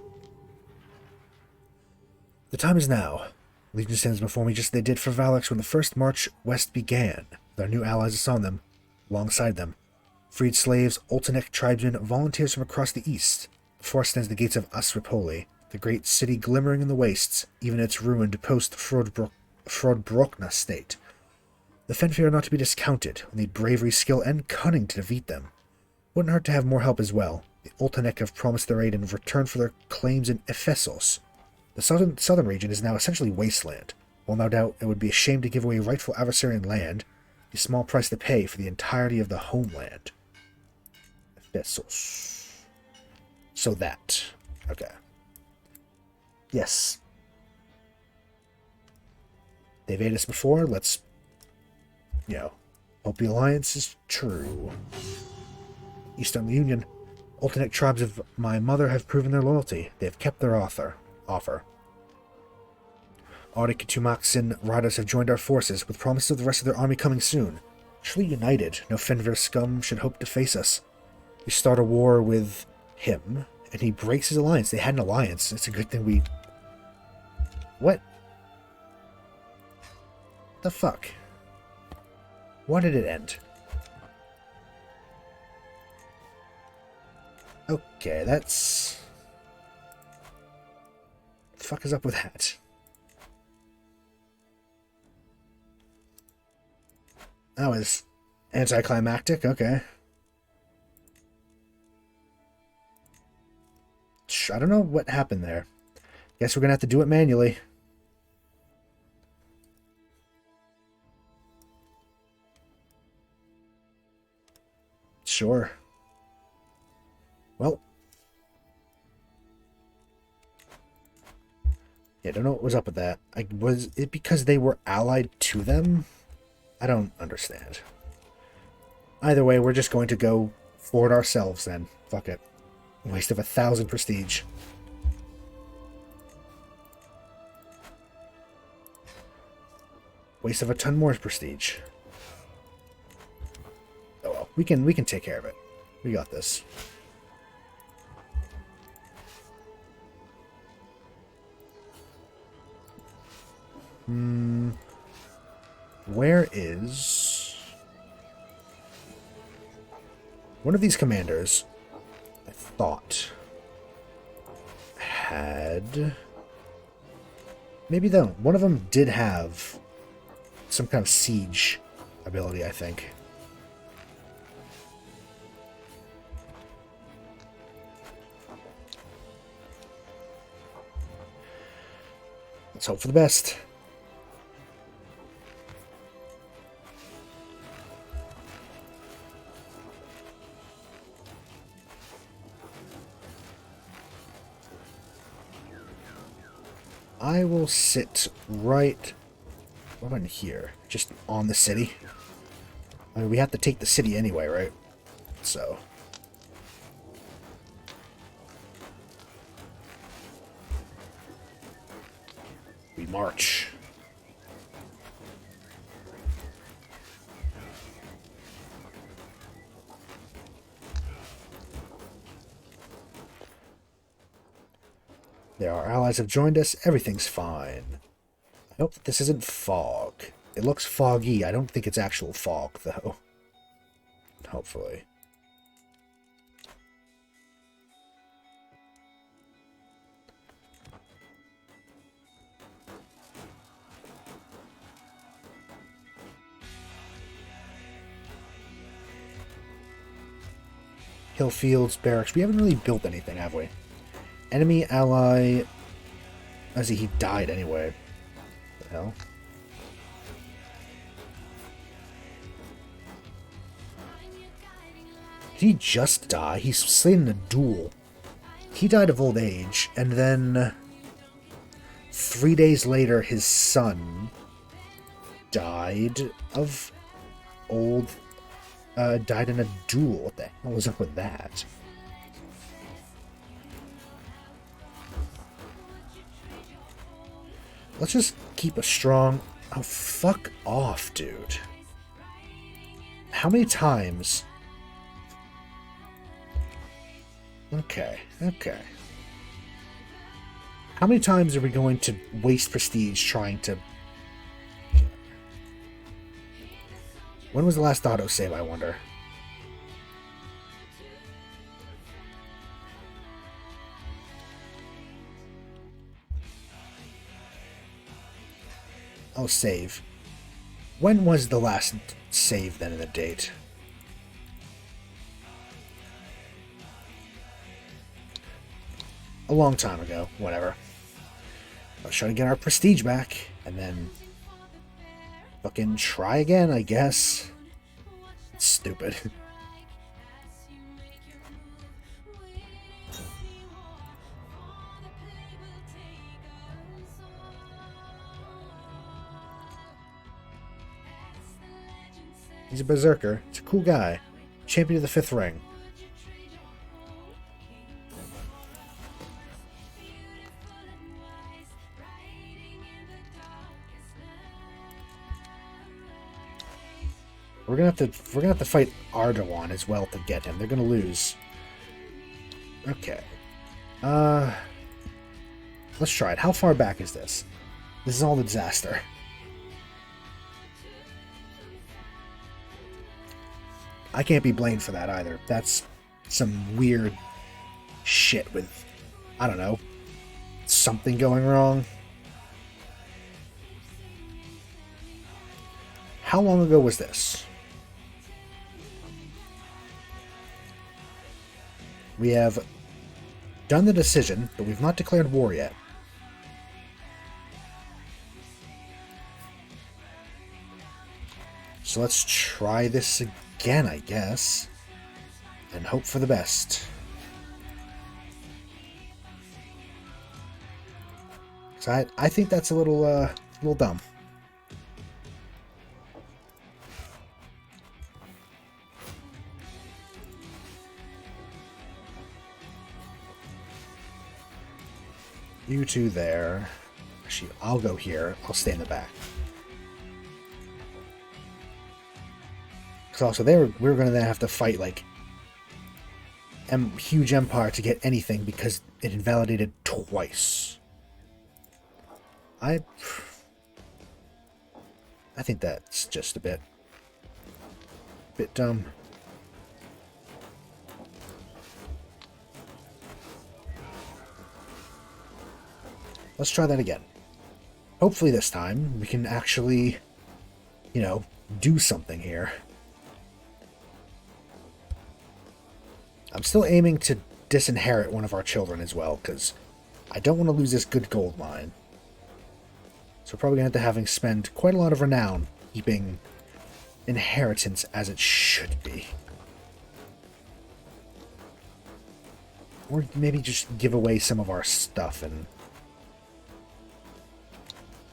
Speaker 1: The time is now. Legion stands before me just as they did for Valix when the first march west began, with our new allies on them, alongside them. Freed slaves, Oltenek tribesmen, volunteers from across the east. Before us stands the gates of Asripoli, the great city glimmering in the wastes, even its ruined post-Frodbrokna state. The Fenrir are not to be discounted. We need bravery, skill, and cunning to defeat them. Wouldn't hurt to have more help as well. The Oltenek have promised their aid in return for their claims in Ephesos. The southern region is now essentially wasteland. While no doubt it would be a shame to give away rightful adversarian land, a small price to pay for the entirety of the homeland. Ephesos. So that. Okay. Yes. They've aided us before. Let's, hope the alliance is true. Eastern Union. Oltenek tribes of my mother have proven their loyalty. They have kept their offer. Arctic and Tumaksin riders have joined our forces, with promises of the rest of their army coming soon. Truly united, no Fenrir scum should hope to face us. We start a war with him, and he breaks his alliance. They had an alliance. It's a good thing we... What? The fuck? Why did it end? Okay, that's... What the fuck is up with that? That was anticlimactic, okay. I don't know what happened there. Guess we're gonna have to do it manually. Sure. Well. Yeah, I don't know what was up with that. Was it because they were allied to them? I don't understand. Either way, we're just going to go for it ourselves then. Fuck it. Waste of 1,000 prestige. Waste of a ton more prestige. Oh well, we can take care of it. We got this. Where is one of these commanders? I thought had maybe though one of them did have some kind of siege ability, I think. Let's hope for the best. I will sit right in here, just on the city. I mean, we have to take the city anyway, right? So. We march. There, our allies have joined us. Everything's fine. I hope that this isn't fog. It looks foggy. I don't think it's actual fog, though. Hopefully. Hillfields, barracks. We haven't really built anything, have we? Enemy, ally... I see, he died anyway. What the hell? Did he just die? He's slain in a duel. He died of old age, and then 3 days later his son died of old... died in a duel. What the hell was up with that? Let's just keep a strong... Oh, fuck off, dude. How many times... Okay. How many times are we going to waste prestige trying to... When was the last autosave, I wonder? I'll save. When was the last save then in the date? A long time ago, whatever. Let's try to get our prestige back, and then fucking try again, I guess. It's stupid. He's a berserker. He's a cool guy. Champion of the 5th ring. We're gonna have to fight Ardawan as well to get him. They're gonna lose. Okay. Let's try it. How far back is this? This is all a disaster. I can't be blamed for that either. That's some weird shit with, I don't know, something going wrong. How long ago was this? We have done the decision, but we've not declared war yet. So let's try this again, I guess, and hope for the best. So I think that's a little dumb. You two there. Actually, I'll go here. I'll stay in the back. Because also, we were going to then have to fight, like, huge empire to get anything because it invalidated twice. I think that's just a bit dumb. Let's try that again. Hopefully this time we can actually, you know, do something here. I'm still aiming to disinherit one of our children as well, because I don't want to lose this good gold mine. So we're probably going to have to spend quite a lot of renown keeping inheritance as it should be. Or maybe just give away some of our stuff and...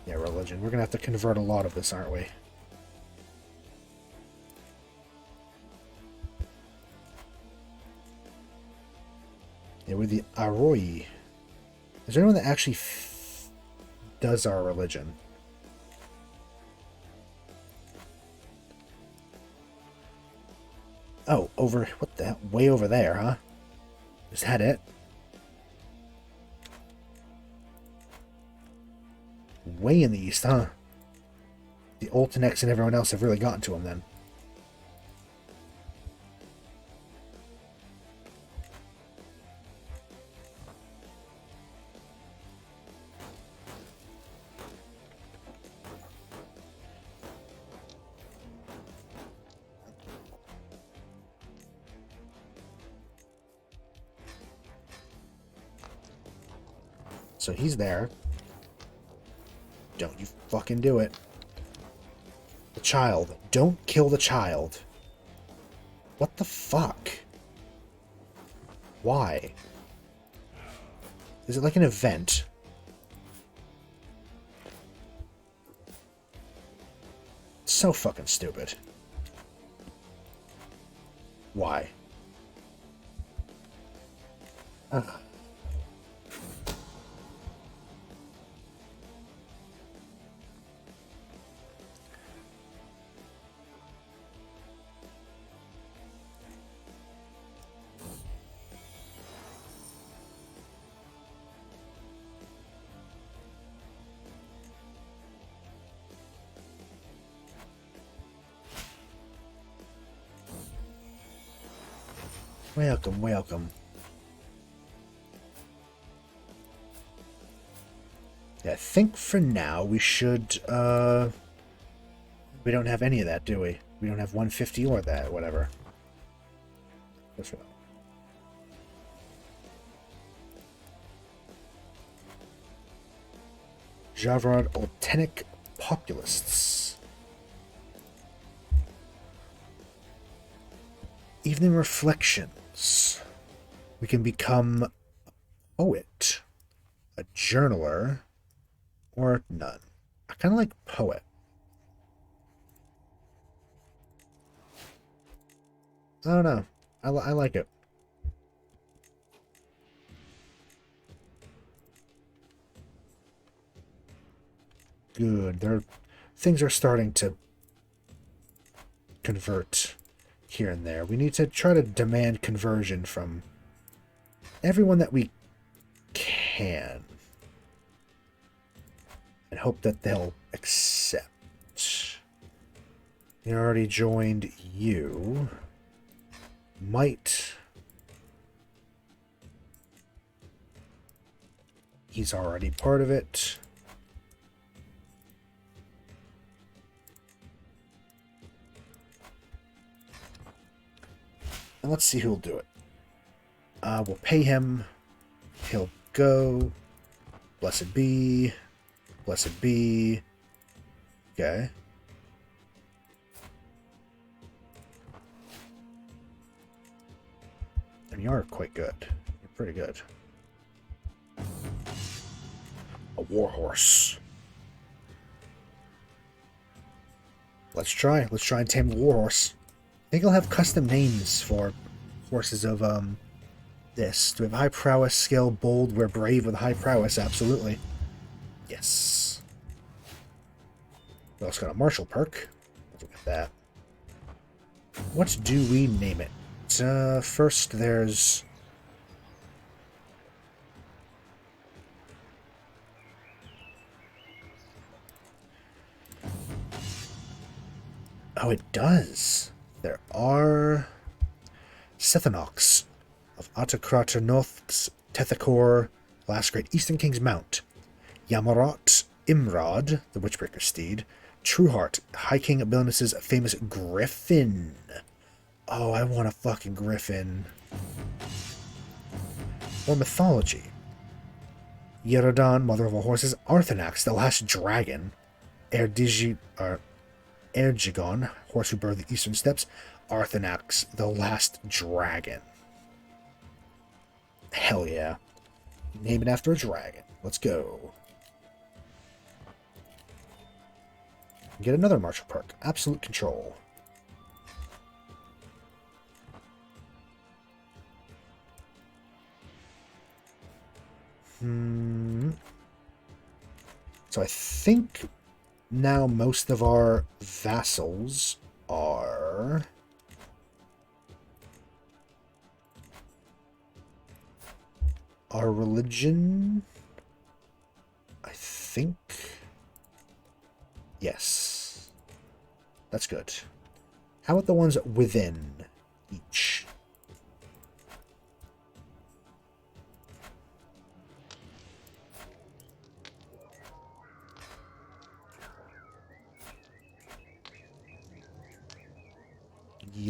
Speaker 1: Yeah, religion. We're going to have to convert a lot of this, aren't we? Yeah, with the Aironoi. Is there anyone that actually does our religion? Oh, over... What the hell? Way over there, huh? Is that it? Way in the east, huh? The Ultinex and everyone else have really gotten to him then. So he's there. Don't you fucking do it. The child. Don't kill the child. What the fuck? Why? Is it like an event? It's so fucking stupid. Why? Welcome, welcome. Yeah, I think for now we should, we don't have any of that, do we? We don't have 150 or that, whatever. That's right. Javrod Oltenic Populists. Evening Reflections. We can become a poet, a journaler, or none. I kind of like poet. I don't know. I like it. Good. Things are starting to convert here and there. We need to try to demand conversion from everyone that we can. And hope that they'll accept. We already joined you. Might. He's already part of it. And let's see who'll do it. We'll pay him He'll go. Blessed be. Blessed be. Okay. And you are quite good. You're pretty good. A warhorse. Let's try. Let's try and tame the warhorse. I think I'll have custom names for horses of, this. Do we have high prowess, skill, bold? We're brave with high prowess, absolutely. Yes. We also got a martial perk. Let's look at that. What do we name it? First there's... Oh, it does. There are Sethanox of Autocratornoth's Tethacor, last great Eastern King's Mount. Yamarot Imrod, the Witchbreaker steed. Trueheart, High King Bilinus's famous Griffin. Oh, I want a fucking Griffin. Or mythology. Yerodon, Mother of all horses. Arthanax, the last dragon. Ergigon, horse who birthed the eastern steppes. Arthanax, the last dragon. Hell yeah. Name it after a dragon. Let's go. Get another martial perk. Absolute control. So I think now most of our vassals are... Our religion... I think... Yes. That's good. How about the ones within each?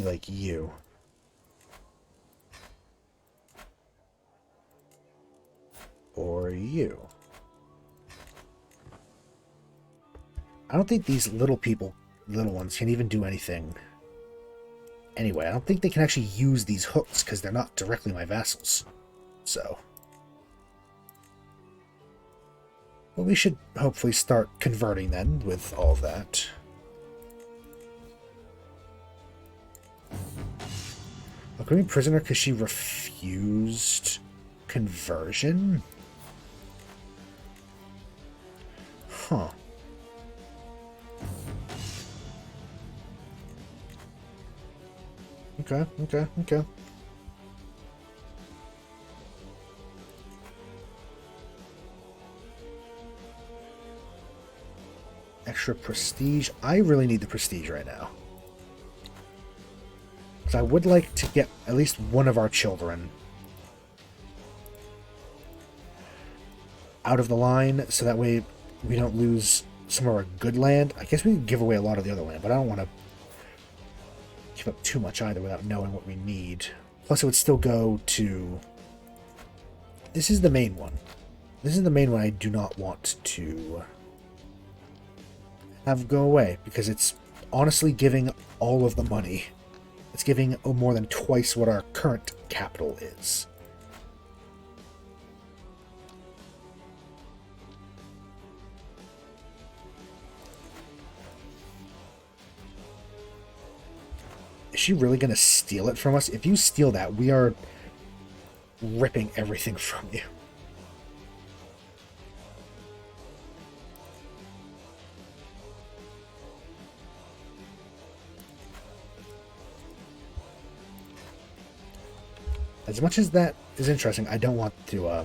Speaker 1: Like you. Or you. I don't think these little ones can even do anything. Anyway, I don't think they can actually use these hooks because they're not directly my vassals. So. Well, we should hopefully start converting then with all of that. Oh, can we imprison her because she refused conversion? Huh. Okay. Extra prestige. I really need the prestige right now. Because I would like to get at least one of our children out of the line, so that way we don't lose some of our good land. I guess we can give away a lot of the other land, but I don't want to give up too much either without knowing what we need. Plus, it would still go to... This is the main one. This is the main one I do not want to have go away, because it's honestly giving all of the money. It's giving more than twice what our current capital is. Is she really going to steal it from us? If you steal that, we are ripping everything from you. As much as that is interesting, I don't want to,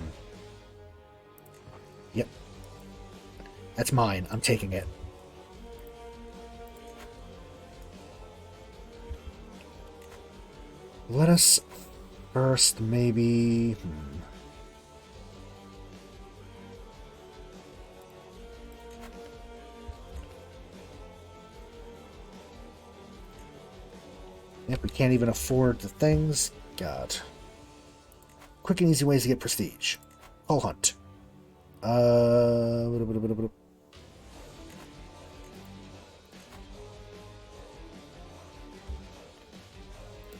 Speaker 1: Yep. That's mine. I'm taking it. Let us first maybe... Yep, we can't even afford the things. God. Quick and easy ways to get prestige. Call hunt.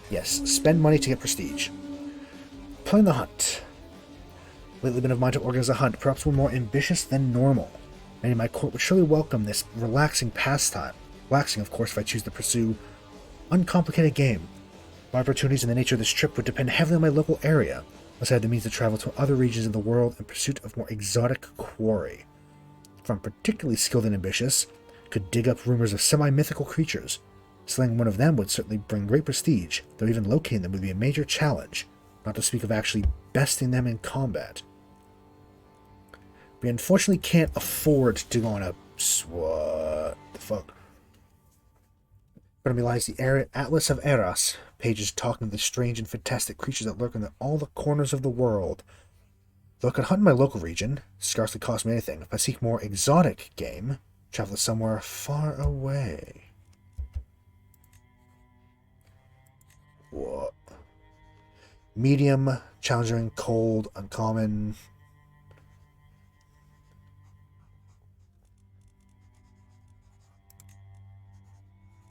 Speaker 1: Yes, spend money to get prestige. Plan the hunt. Lately been of mind to organize a hunt, perhaps one more ambitious than normal. Many in my court would surely welcome this relaxing pastime. Relaxing, of course, if I choose to pursue uncomplicated game. My opportunities and the nature of this trip would depend heavily on my local area, unless I had the means to travel to other regions of the world in pursuit of more exotic quarry. If I'm particularly skilled and ambitious, could dig up rumors of semi-mythical creatures. Slaying one of them would certainly bring great prestige, though even locating them would be a major challenge, not to speak of actually besting them in combat. We unfortunately can't afford to go on a... what the fuck? But me lies the Atlas of Eros, pages talking of the strange and fantastic creatures that lurk in all the corners of the world. Though I could hunt in my local region, scarcely cost me anything. If I seek more exotic game, travel to somewhere far away. What? Medium, challenging, cold, uncommon.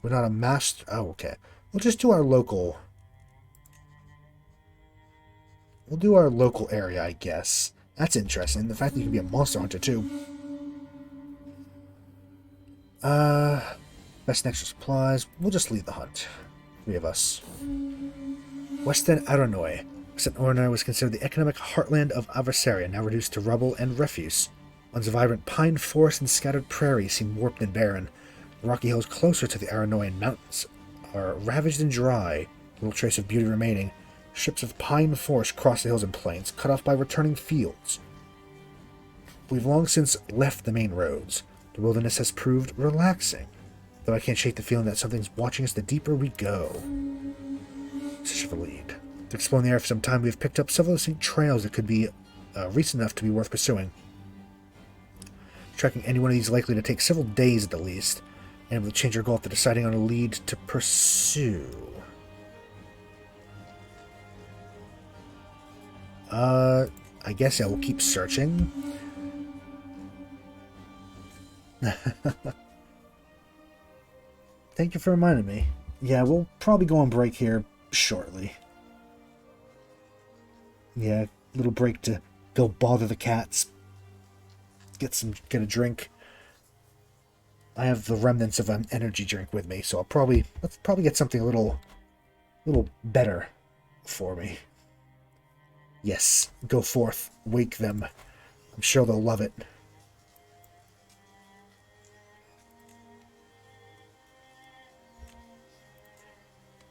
Speaker 1: We're not a master. Oh, okay. We'll just do our local. We'll do our local area, I guess. That's interesting. The fact that you can be a monster hunter, too. Best and extra supplies. We'll just lead the hunt. 3 of us. Western Aironoi. Western Aironoi was considered the economic heartland of Adversaria, now reduced to rubble and refuse. Once vibrant pine forests and scattered prairies seem warped and barren. The rocky hills closer to the Aironoian mountains are ravaged and dry, little trace of beauty remaining. Strips of pine forest cross the hills and plains, cut off by returning fields. We've long since left the main roads. The wilderness has proved relaxing, though I can't shake the feeling that something's watching us the deeper we go. Such a lead. To explore the area for some time, we have picked up several distinct trails that could be recent enough to be worth pursuing. Tracking any one of these is likely to take several days at the least, and we'll change our goal after deciding on a lead to pursue. I guess, yeah, we'll keep searching. Thank you for reminding me. Yeah, we'll probably go on break here shortly. Yeah, little break to go bother the cats. Get a drink. I have the remnants of an energy drink with me, so let's probably get something a little better for me. Yes, go forth, wake them. I'm sure they'll love it.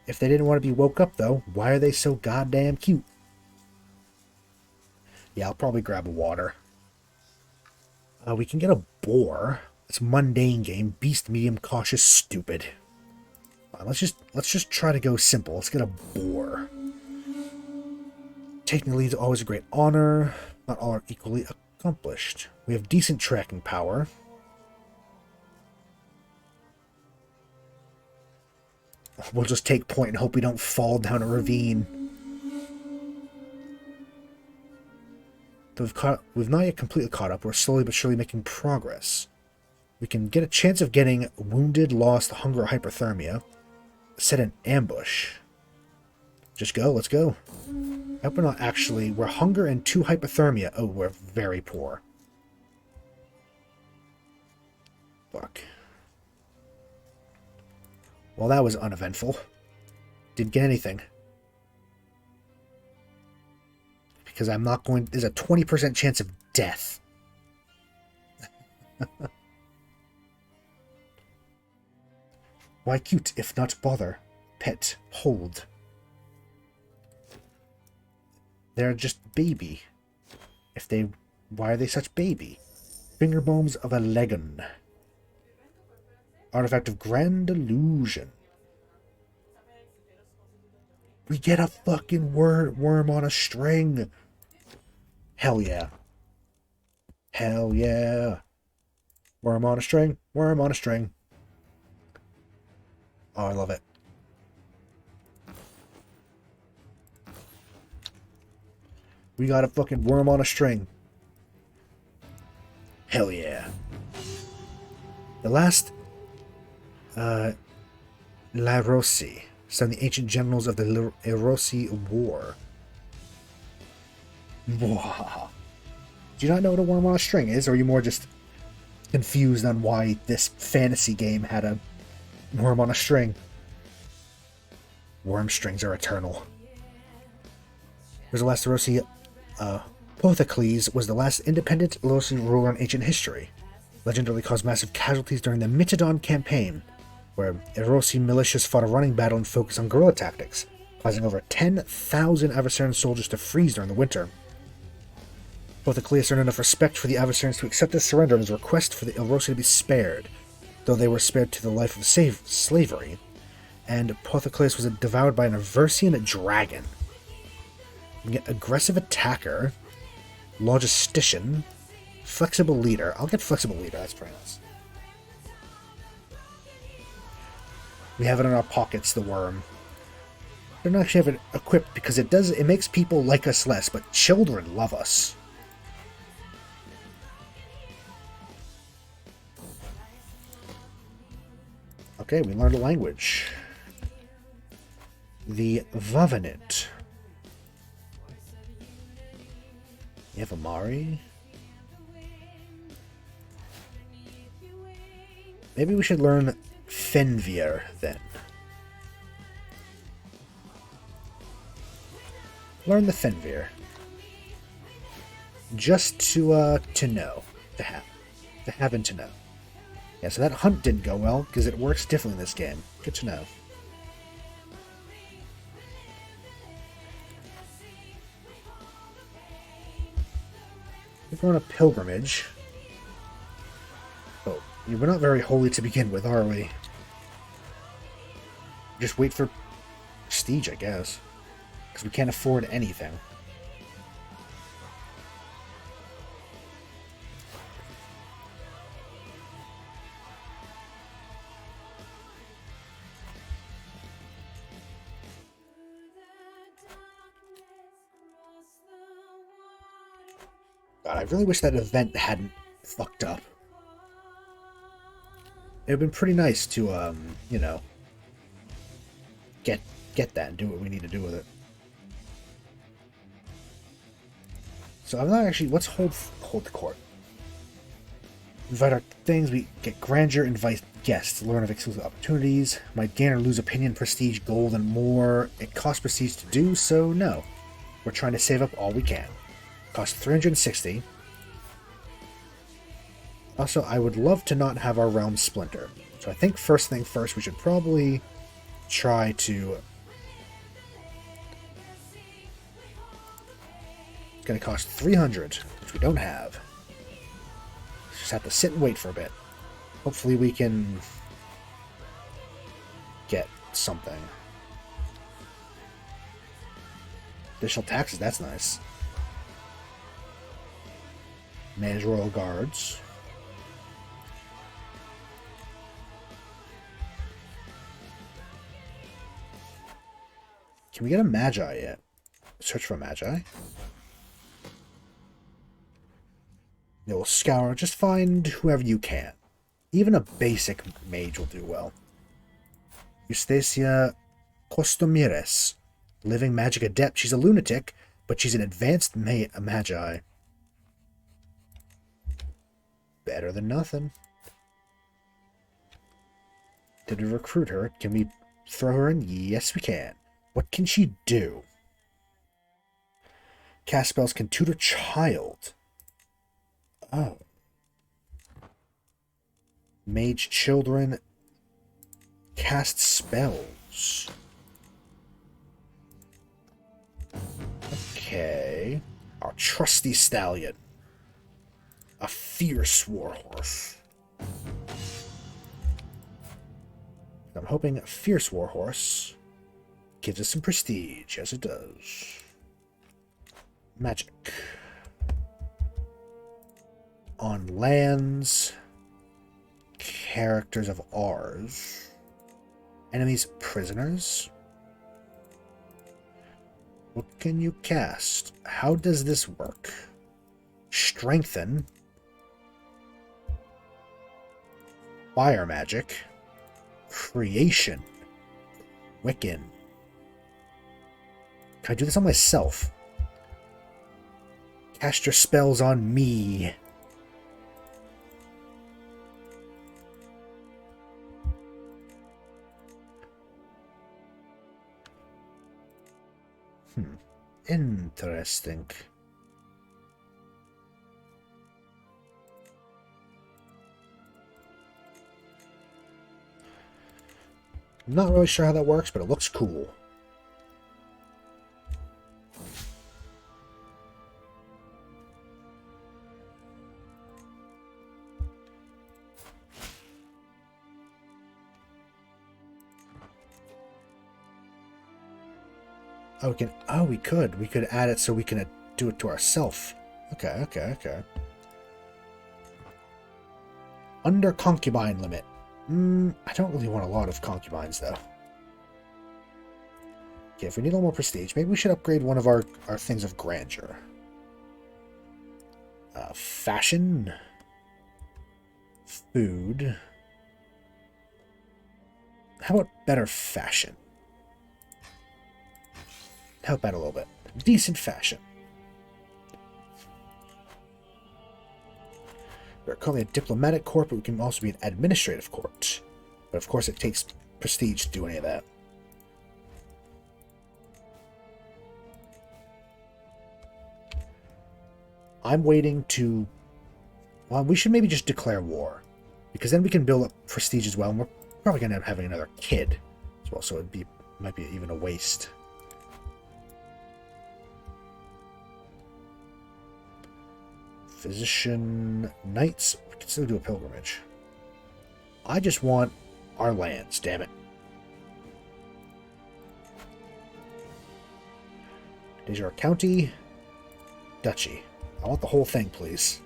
Speaker 1: If they didn't want to be woke up, though, why are they so goddamn cute? Yeah, I'll probably grab a water. We can get a boar. It's a mundane game. Beast, medium, cautious, stupid. Let's just try to go simple. Let's get a boar. Taking the lead is always a great honor. Not all are equally accomplished. We have decent tracking power. We'll just take point and hope we don't fall down a ravine. Though we've not yet completely caught up, we're slowly but surely making progress. We can get a chance of getting wounded, lost, hunger, or hypothermia. Set an ambush. Just go, let's go. I hope we're not actually... We're hunger and 2 hypothermia. Oh, we're very poor. Fuck. Well, that was uneventful. Didn't get anything. Because I'm not going... There's a 20% chance of death. Why cute, if not bother? Pet, hold. They're just baby. Why are they such baby? Finger bones of a legon. Artifact of Grand Illusion. We get a fucking worm on a string. Hell yeah. Hell yeah. Worm on a string. Worm on a string. Oh, I love it. We got a fucking worm on a string. Hell yeah. The last Larosi, some of the ancient generals of the Erosi War. Mwah. Do you not know what a worm on a string is, or are you more just confused on why this fantasy game had a worm on a string? Worm strings are eternal. There's the last Erosi. Pothocles was the last independent Erosi ruler in ancient history. Legendarily caused massive casualties during the Myrmidon campaign, where Erosi militias fought a running battle and focused on guerrilla tactics, causing over 10,000 Avacerian soldiers to freeze during the winter. Pothocles earned enough respect for the Avacerians to accept his surrender and his request for the Erosi to be spared, though they were spared to the life of slavery, and Pothocles was devoured by an Aversian dragon. We get aggressive attacker, logistician, flexible leader. I'll get flexible leader, that's pretty nice. We have it in our pockets, the worm. We don't actually have it equipped because it makes people like us less, but children love us. Okay, we learned a language. The Vavanit. You have Amari? Maybe we should learn Fenvir then. Learn the Fenvir. Just to know. To have and to know. Yeah, so that hunt didn't go well, because it works differently in this game. Good to know. If we're on a pilgrimage... Oh, we're not very holy to begin with, are we? Just wait for prestige, I guess. Because we can't afford anything. God, I really wish that event hadn't fucked up. It would have been pretty nice to, you know, get that and do what we need to do with it. So I'm not actually... Let's hold the court. Invite our things. We get grandeur. Invite guests. Learn of exclusive opportunities. Might gain or lose opinion, prestige, gold, and more. It costs prestige to do, so no. We're trying to save up all we can. Cost 360. Also, I would love to not have our realm splinter. So I think first thing first, we should probably try to... It's going to cost 300, which we don't have. Just have to sit and wait for a bit. Hopefully we can get something. Additional taxes, that's nice. Manage royal guards. Can we get a magi yet? Search for a magi. Yeah, we'll scour. Just find whoever you can. Even a basic mage will do well. Eustacia Costomires. Living magic adept. She's a lunatic, but she's an advanced magi. Better than nothing. Did we recruit her? Can we throw her in? Yes, we can. What can she do? Cast spells can tutor child. Oh. Mage children cast spells. Okay. Our trusty stallion. A fierce warhorse. I'm hoping a fierce warhorse gives us some prestige. Yes, it does. Magic. On lands. Characters of ours. Enemies prisoners. What can you cast? How does this work? Strengthen. Fire magic. Creation. Wiccan. Can I do this on myself? Cast your spells on me. Interesting. I'm not really sure how that works, but it looks cool. Oh, we can. Oh, we could. We could add it so we can do it to ourselves. Okay. Under concubine limit. I don't really want a lot of concubines, though. Okay, if we need a little more prestige, maybe we should upgrade one of our things of grandeur. Fashion. Food. How about better fashion? Help out a little bit. Decent fashion. We're currently a diplomatic court, but we can also be an administrative court. But of course it takes prestige to do any of that. I'm waiting to... Well, we should maybe just declare war. Because then we can build up prestige as well, and we're probably going to end up having another kid as well, so might be even a waste. Physician Knights. We can still do a pilgrimage. I just want our lands, damn it. Dejar County. Duchy. I want the whole thing, please.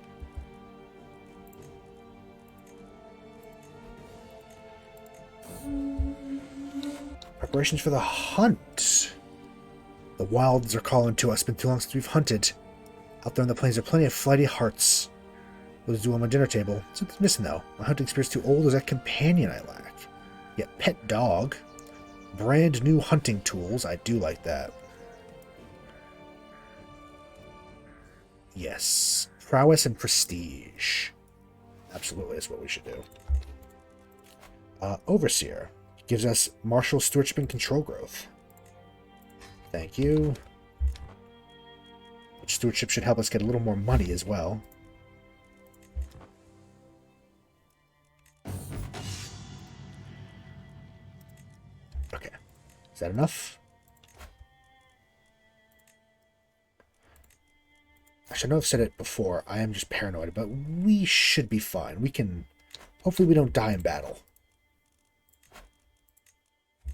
Speaker 1: Preparations for the hunt. The wilds are calling to us. Been too long since we've hunted. Out there on the plains are plenty of flighty hearts. What to do on my dinner table? Something's missing, though. My hunting experience too old. Is that companion I lack? Yet pet dog. Brand new hunting tools. I do like that. Yes. Prowess and prestige. Absolutely is what we should do. Overseer. Gives us martial stewardship and control growth. Thank you. Which stewardship should help us get a little more money as well. Okay. Is that enough? Actually, I know I've said it before. I am just paranoid, but we should be fine. We can... Hopefully we don't die in battle.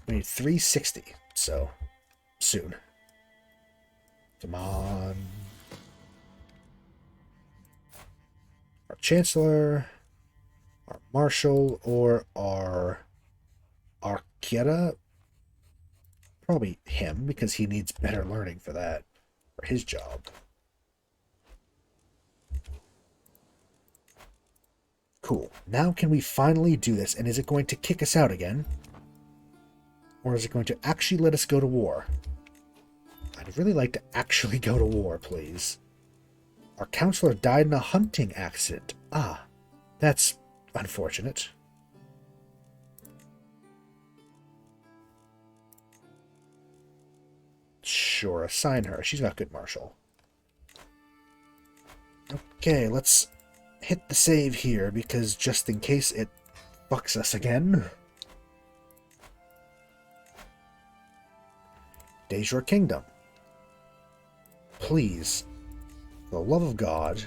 Speaker 1: We need 360, so... soon. Come on. Our Chancellor, our Marshal, or our Arquera. Probably him, because he needs better learning for that, for his job. Cool. Now can we finally do this, and is it going to kick us out again? Or is it going to actually let us go to war? I'd really like to actually go to war, please. Our counselor died in a hunting accident. Ah, that's unfortunate. Sure, assign her. She's got good martial. Okay, let's hit the save here, because just in case it fucks us again. Dejar Kingdom. Please, for the love of God,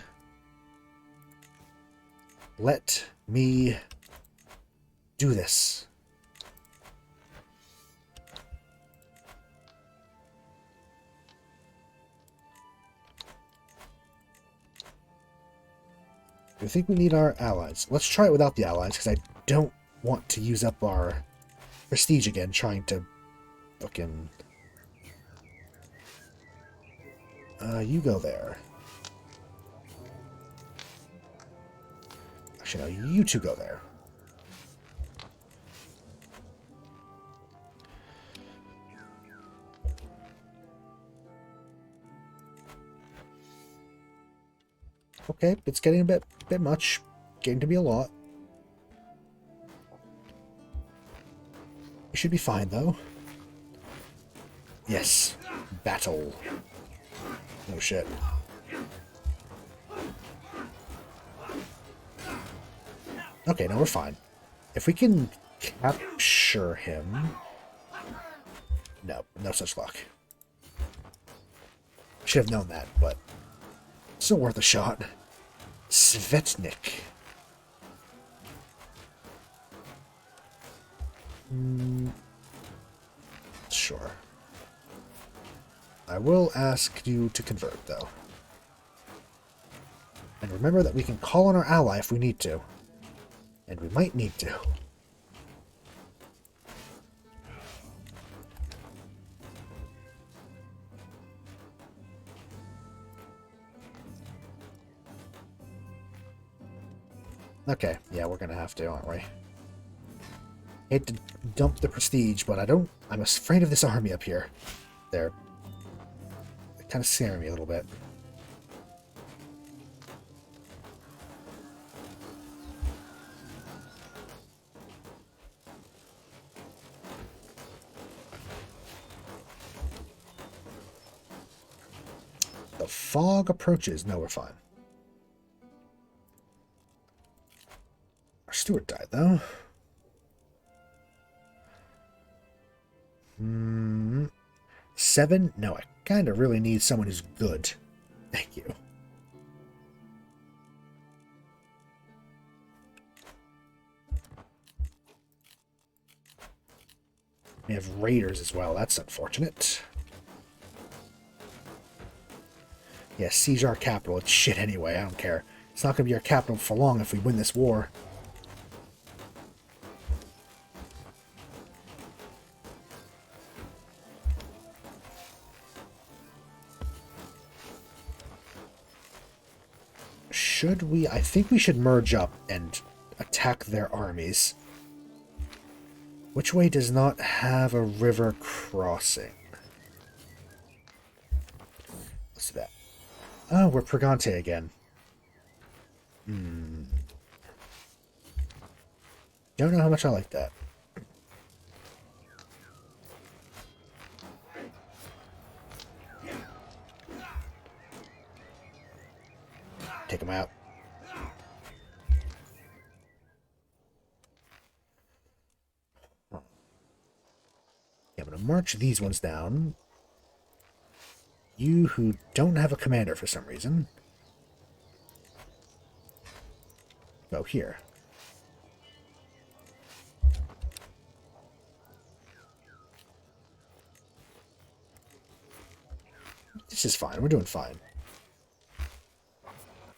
Speaker 1: let me do this. I think we need our allies. Let's try it without the allies, because I don't want to use up our prestige again trying to fucking... you go there. Actually, no, you two go there. Okay, it's getting a bit much. Getting to be a lot. We should be fine, though. Yes. Battle. No shit. Okay, no, we're fine. If we can capture him... No, no such luck. Should have known that, but still worth a shot. Svetnik. Sure. I will ask you to convert, though. And remember that we can call on our ally if we need to. And we might need to. Okay, yeah, we're gonna have to, aren't we? Hate to dump the prestige, but I'm afraid of this army up here. They're kind of scaring me a little bit. The fog approaches. No, we're fine. Our steward died, though. 7? No, I kind of really need someone who's good. Thank you. We have raiders as well. That's unfortunate. Yeah, siege our capital. It's shit anyway. I don't care. It's not going to be our capital for long if we win this war. Should we? I think we should merge up and attack their armies. Which way does not have a river crossing? What's that? Oh, we're Pregante again. Don't know how much I like that. Take him out. Yeah, I'm going to march these ones down. You who don't have a commander for some reason. Go here. This is fine. We're doing fine.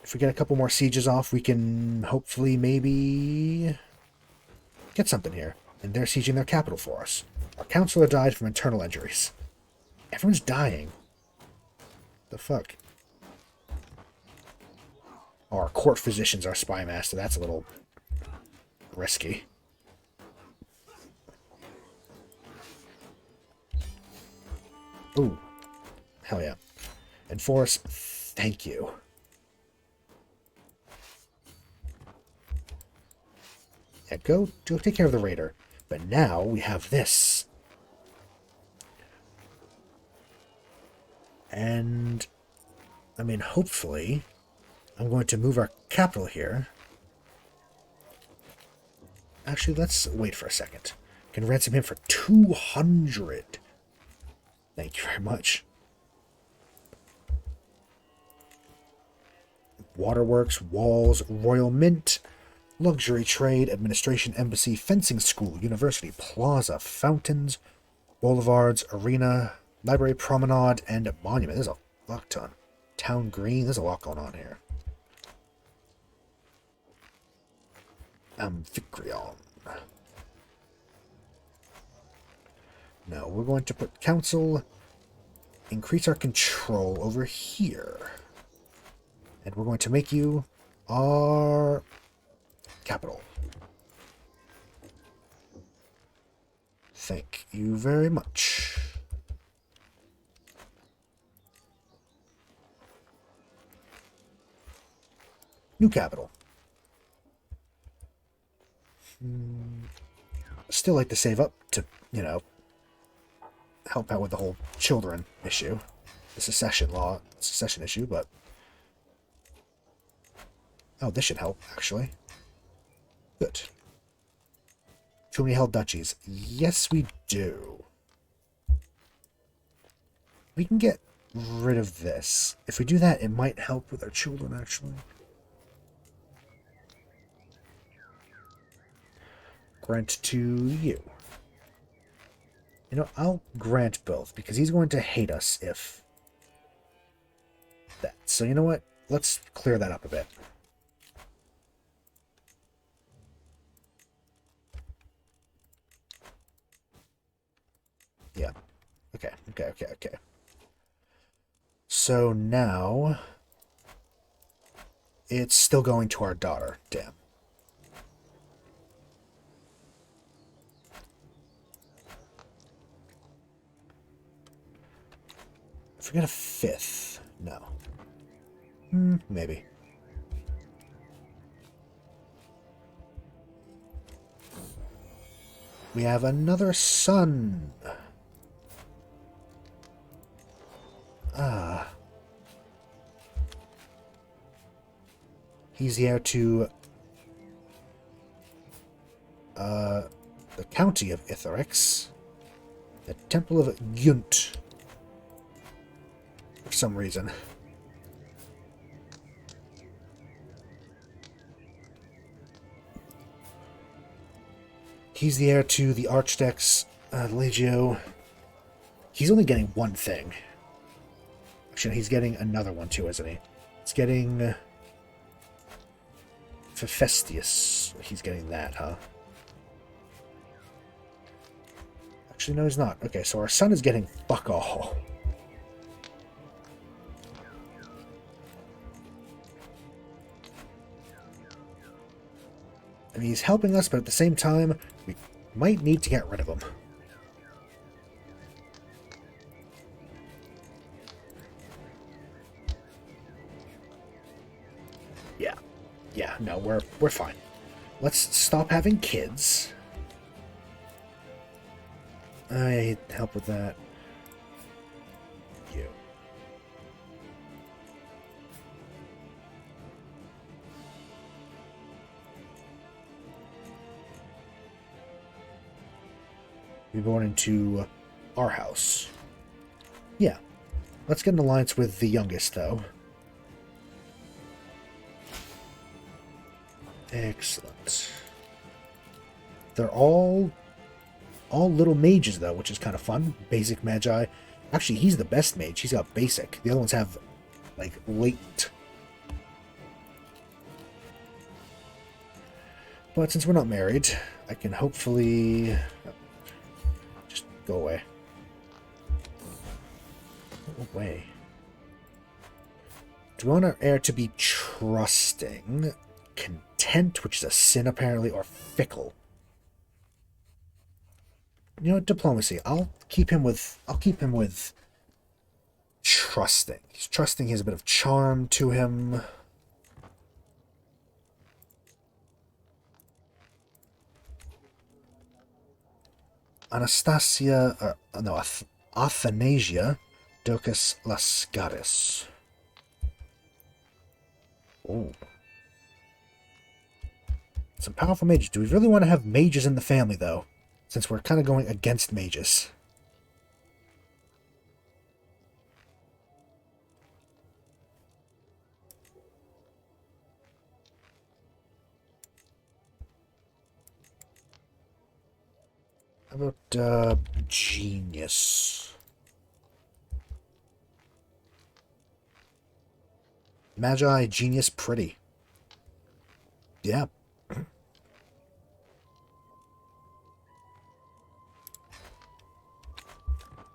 Speaker 1: If we get a couple more sieges off, we can hopefully maybe get something here. And they're sieging their capital for us. Our counselor died from internal injuries. Everyone's dying. The fuck? Oh, our court physician's our spy master. That's a little risky. Ooh. Hell yeah. Enforce. Thank you. Yeah, go take care of the raider. But now we have this. And, I mean, hopefully, I'm going to move our capital here. Actually, let's wait for a second. Can ransom him for 200. Thank you very much. Waterworks, walls, royal mint, luxury trade, administration, embassy, fencing school, university, plaza, fountains, boulevards, arena, library, promenade, and a monument. There's a fuck ton. Town green. There's a lot going on here. Amphitryon. No, we're going to put council, increase our control over here. And we're going to make you our capital. Thank you very much. New capital. Still like to save up to, you know, help out with the whole children issue. The secession issue, but... Oh, this should help, actually. Good. Too many held duchies. Yes, we do. We can get rid of this. If we do that, it might help with our children, actually. Grant to you. You know, I'll grant both, because he's going to hate us if... that. So, you know what? Let's clear that up a bit. Yeah. Okay. So now... it's still going to our daughter. Damn. If we get a fifth... no. Maybe. We have another son. He's the heir to the county of Itherix, the Temple of Gunt, for some reason. He's the heir to the Archdex Legio. He's only getting one thing. Actually, he's getting another one too, isn't he? He's getting Hephaestus. He's getting that, huh? Actually, no, he's not. Okay, so our son is getting fuck all. I mean, he's helping us, but at the same time, we might need to get rid of him. Yeah, no, we're fine. Let's stop having kids. I need help with that. You. Be born into our house. Yeah. Let's get an alliance with the youngest, though. Excellent. They're all little mages, though, which is kind of fun. Basic magi. Actually, he's the best mage. He's got basic. The other ones have, like, latent. But since we're not married, I can hopefully... just go away. Go away. Do we want our heir to be trusting, content, which is a sin apparently, or fickle? You know what, diplomacy. I'll keep him with trusting. He's trusting. He has a bit of charm to him. Anastasia, Athanasia Docus Lascaris. Oh. Some powerful mages. Do we really want to have mages in the family, though? Since we're kind of going against mages. How about, genius? Magi, genius, pretty. Yeah.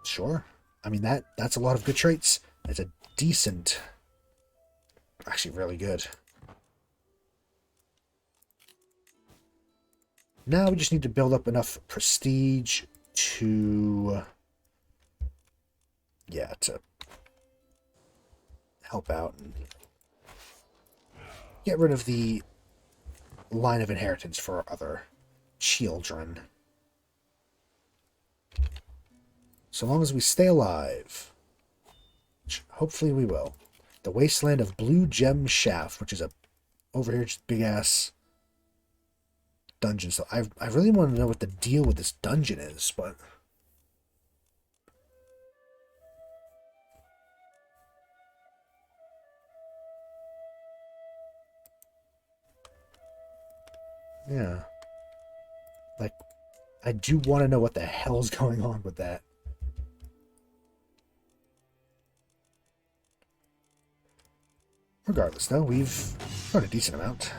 Speaker 1: Sure. I mean, that's a lot of good traits. It's a decent... actually, really good. Now we just need to build up enough prestige to... yeah, to help out. And get rid of the line of inheritance for our other children. So long as we stay alive. Which hopefully we will. The Wasteland of Blue Gem Shaft, which is a over here just big ass dungeon. So I really want to know what the deal with this dungeon is, but yeah. Like, I do want to know what the hell's going on with that. Regardless, though, we've got a decent amount.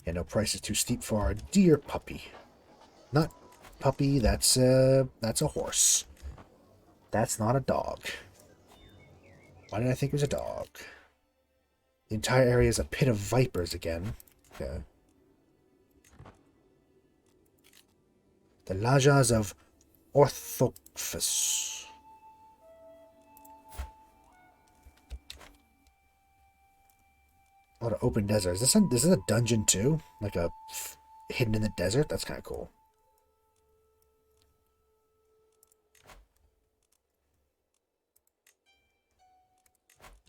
Speaker 1: Yeah, no price is too steep for our dear puppy. Not puppy, that's a horse. That's not a dog. Why did I think it was a dog? The entire area is a pit of vipers again. Okay. The Lajas of Orthophus. A lot of open desert. Is this a dungeon too? Like hidden in the desert? That's kind of cool.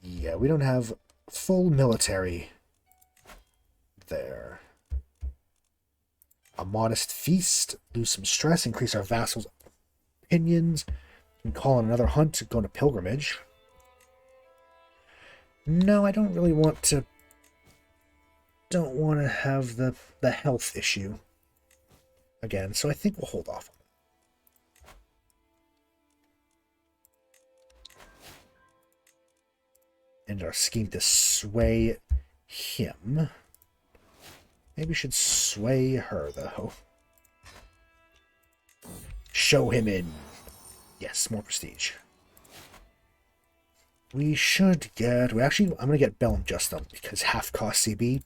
Speaker 1: Yeah, we don't have full military there. A modest feast, lose some stress, increase our vassals' opinions, and call on another hunt, go on a pilgrimage. No, I don't really want to. Don't want to have the health issue again, so I think we'll hold off on that. And our scheme to sway him. Maybe we should sway her, though. Show him in. Yes, more prestige. We should get... I'm going to get Bellum Justum, because half cost CB.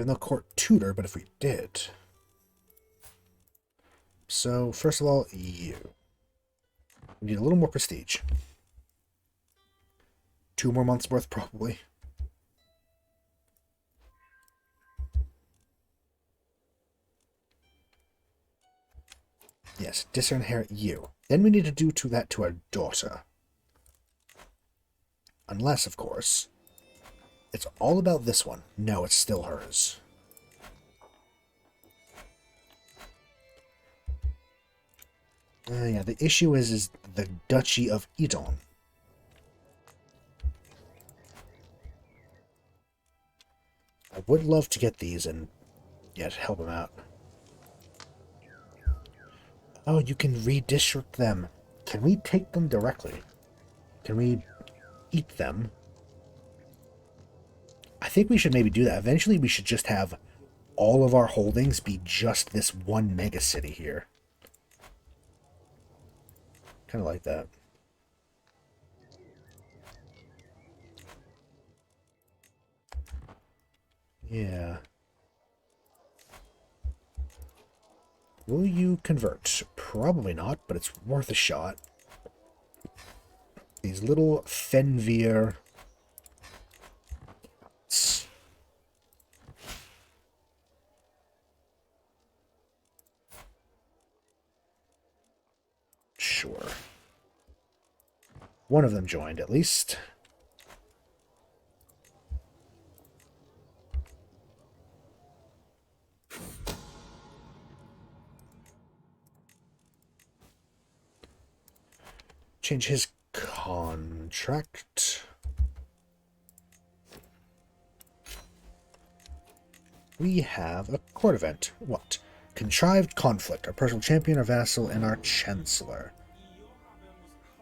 Speaker 1: No court tutor, but if we did. So, first of all, you. We need a little more prestige. 2 more months worth, probably. Yes, disinherit you. Then we need to do that to our daughter. Unless, of course, it's all about this one. No, it's still hers. Yeah, the issue is the Duchy of Edon. I would love to get these and yet help him out. Oh, you can redistrict them. Can we take them directly? Can we eat them? I think we should maybe do that. Eventually, we should just have all of our holdings be just this one mega city here. Kind of like that. Yeah. Will you convert? Probably not, but it's worth a shot. These little Fenvir... Sure. One of them joined, at least. Change his contract. We have a court event. What? Contrived conflict. Our personal champion, our vassal, and our chancellor.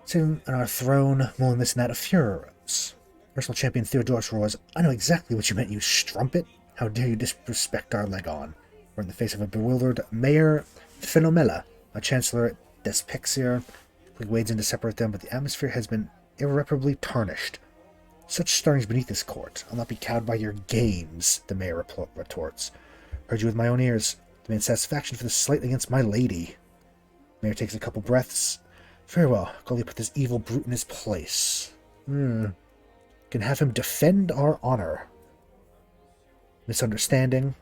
Speaker 1: Sitting on our throne, mulling this and that, a furor arose. Personal champion Theodorus roars, I know exactly what you meant, you strumpet. How dare you disrespect our Legon? We're in the face of a bewildered Mayor Phenomela, a Chancellor Despexier, who wades in to separate them, but the atmosphere has been irreparably tarnished. Such stirrings beneath this court. I'll not be cowed by your games, the mayor retorts. Heard you with my own ears. Demand satisfaction for this slight against my lady. Mayor takes a couple breaths. Very well. Gully put this evil brute in his place. Can have him defend our honor. Misunderstanding.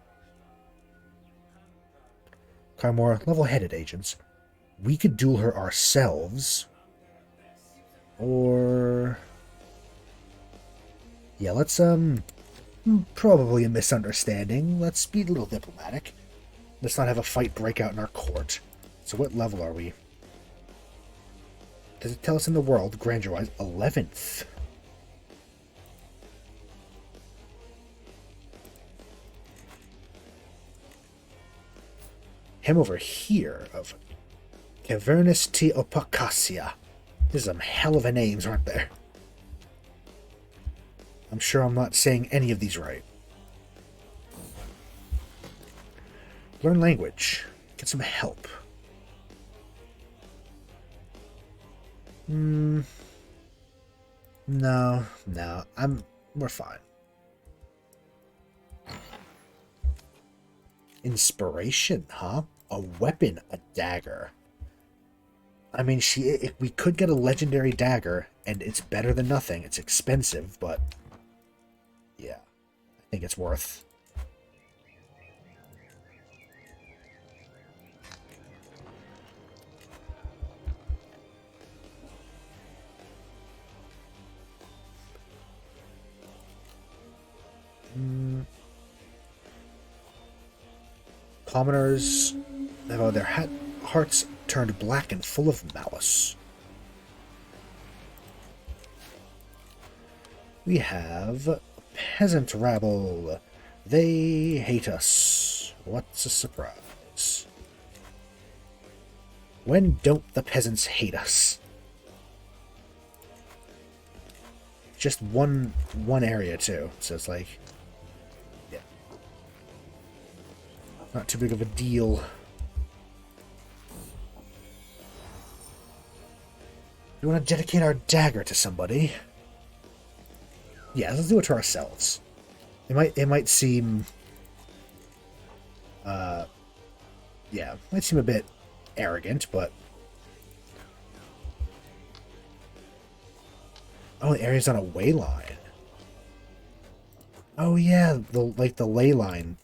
Speaker 1: Carmora, level-headed agents. We could duel her ourselves. Or... yeah, let's, probably a misunderstanding. Let's be a little diplomatic. Let's not have a fight break out in our court. So what level are we? Does it tell us in the world, grandeur-wise, 11th? Him over here of Cavernus T. Opacacia. There's some hell of a names, aren't there? I'm sure I'm not saying any of these right. Learn language. Get some help. No. We're fine. Inspiration, huh? A weapon, a dagger. I mean, we could get a legendary dagger, and it's better than nothing. It's expensive, but yeah, I think it's worth. Commoners have their hearts turned black and full of malice. We have peasant rabble. They hate us. What's a surprise? When don't the peasants hate us? Just one area too, so it's like, yeah, not too big of a deal. We want to dedicate our dagger to somebody. Yeah, let's do it to ourselves. It might seem, yeah, might seem a bit arrogant, but oh, the area's on a way line. Oh yeah, the way line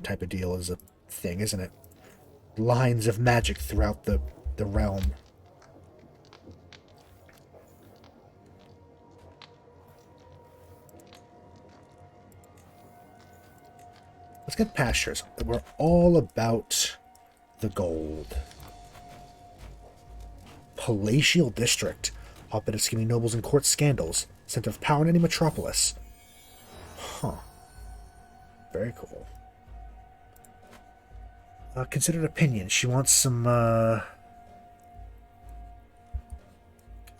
Speaker 1: type of deal is a thing, isn't it? Lines of magic throughout the realm. Let's get pastures. We're all about the gold. Palatial district. Hotbed of scheming nobles and court scandals. Center of power in any metropolis. Huh. Very cool. Considered opinion. She wants some, our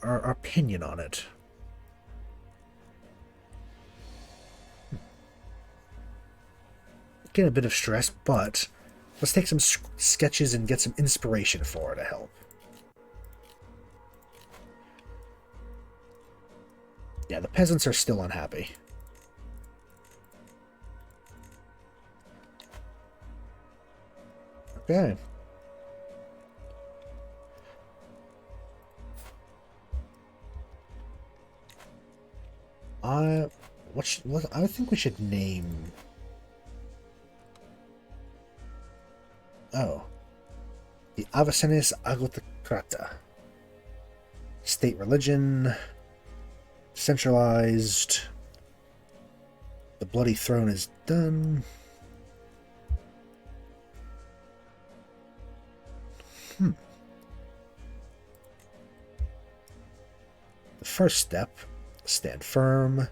Speaker 1: opinion on it. Getting a bit of stress, but let's take some sketches and get some inspiration for her to help. Yeah, the peasants are still unhappy. Okay. What I think we should name. Oh. The Avacenes Agotocrata. State religion. Centralized. The Bloody Throne is done. The first step. Stand firm.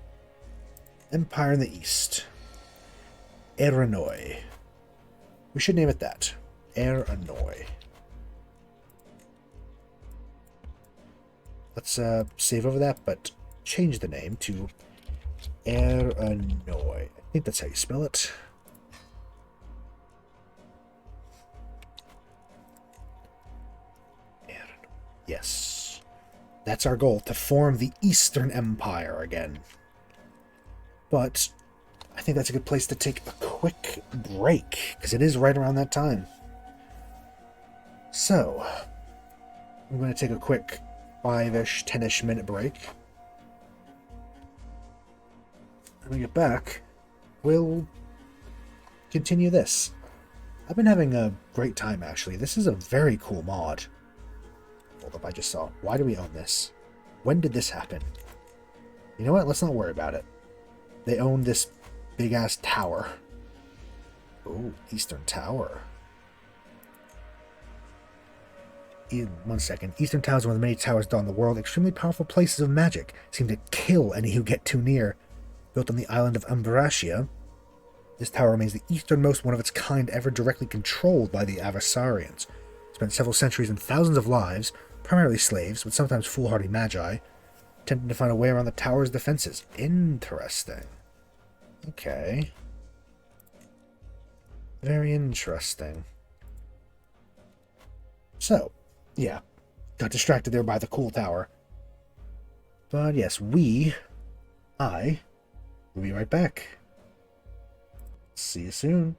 Speaker 1: Empire in the East. Aironoi. We should name it that. Aironoi. Let's save over that, but change the name to Aironoi. I think that's how you spell it. Yes. That's our goal, to form the Eastern Empire again. But I think that's a good place to take a quick break, because it is right around that time. So, I'm going to take a quick 5-ish, 10-ish minute break. When we get back, we'll continue this. I've been having a great time, actually. This is a very cool mod. Hold up, I just saw. Why do we own this? When did this happen? You know what? Let's not worry about it. They own this big-ass tower. Ooh, Eastern Tower. 1 second. Eastern Tower is one of the many towers dotting the world. Extremely powerful places of magic. Seem to kill any who get too near. Built on the island of Ambracia, this tower remains the easternmost one of its kind ever directly controlled by the Avasarians. Spent several centuries and thousands of lives, primarily slaves, but sometimes foolhardy magi, attempting to find a way around the tower's defenses. Interesting. Okay. Very interesting. So, yeah. Got distracted there by the cool tower. But yes, I will be right back. See you soon.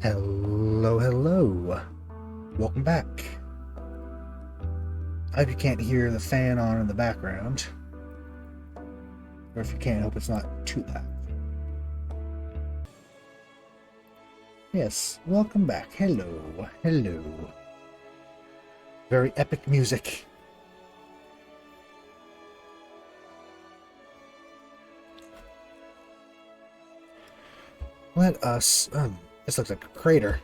Speaker 1: Hello, hello. Welcome back. I hope you can't hear the fan on in the background. Or if you can, I hope it's not too loud. Yes, welcome back. Hello, hello. Very epic music. Let us... this looks like a crater.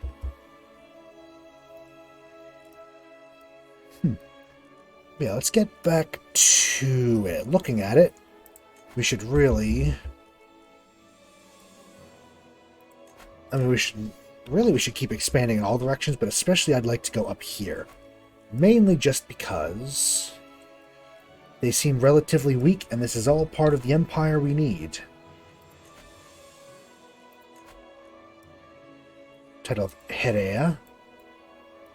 Speaker 1: Yeah, let's get back to it. Looking at it, we should really... we should keep expanding in all directions, but especially I'd like to go up here. Mainly just because they seem relatively weak, and this is all part of the empire we need. Title of Herea.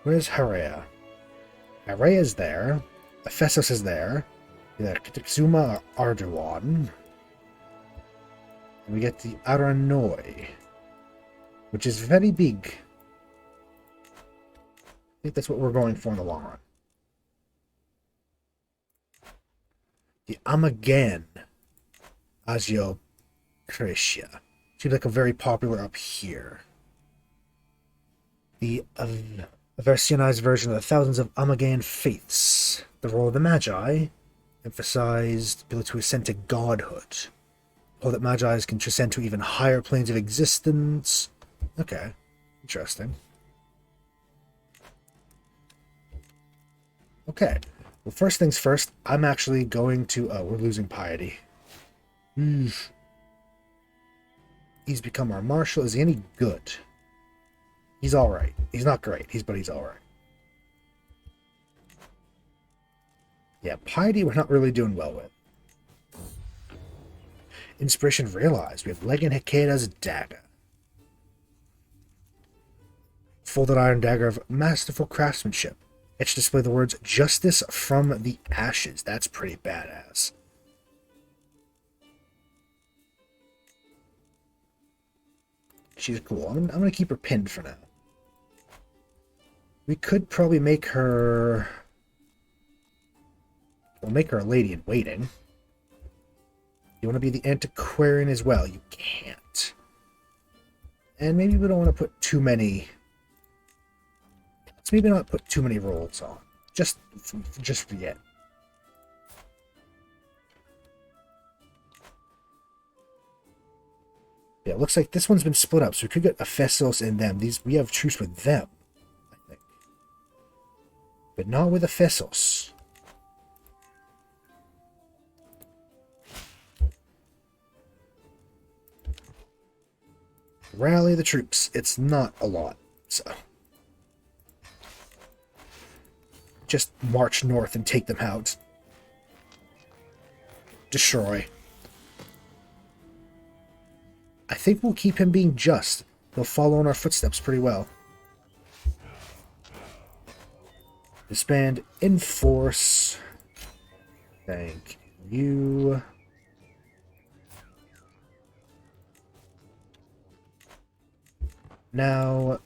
Speaker 1: Where's Herea? Herea is there. Ephesus is there. Either Kitixuma or Arduan. And we get the Aironoi, which is very big. I think that's what we're going for in the long run. The Amagan Agio Crusader. Seems like a very popular up here. The versionized version of the thousands of Amagan faiths. The role of the Magi emphasized the ability to ascend to godhood. Or that Magi can transcend to even higher planes of existence. Okay, interesting. Okay, well, first things first, I'm actually going to... Oh, we're losing piety. He's become our marshal. Is he any good? He's alright. He's not great, but he's alright. Yeah, piety we're not really doing well with. Inspiration realized. We have Legend Hakeda's dagger. Folded iron dagger of masterful craftsmanship. Etched to display the words, Justice from the Ashes. That's pretty badass. She's cool. I'm going to keep her pinned for now. We could probably make her... We'll make her a lady-in-waiting. You want to be the antiquarian as well? You can't. And maybe we don't want to put too many... Let's maybe not put too many roles on. Just forget. Yeah, it looks like this one's been split up, so we could get Ephesus and them. We have truce with them, I think. But not with Ephesus. Rally the troops. It's not a lot, so... Just march north and take them out. Destroy. I think we'll keep him being just. He'll follow in our footsteps pretty well. Disband, enforce. Thank you. Now,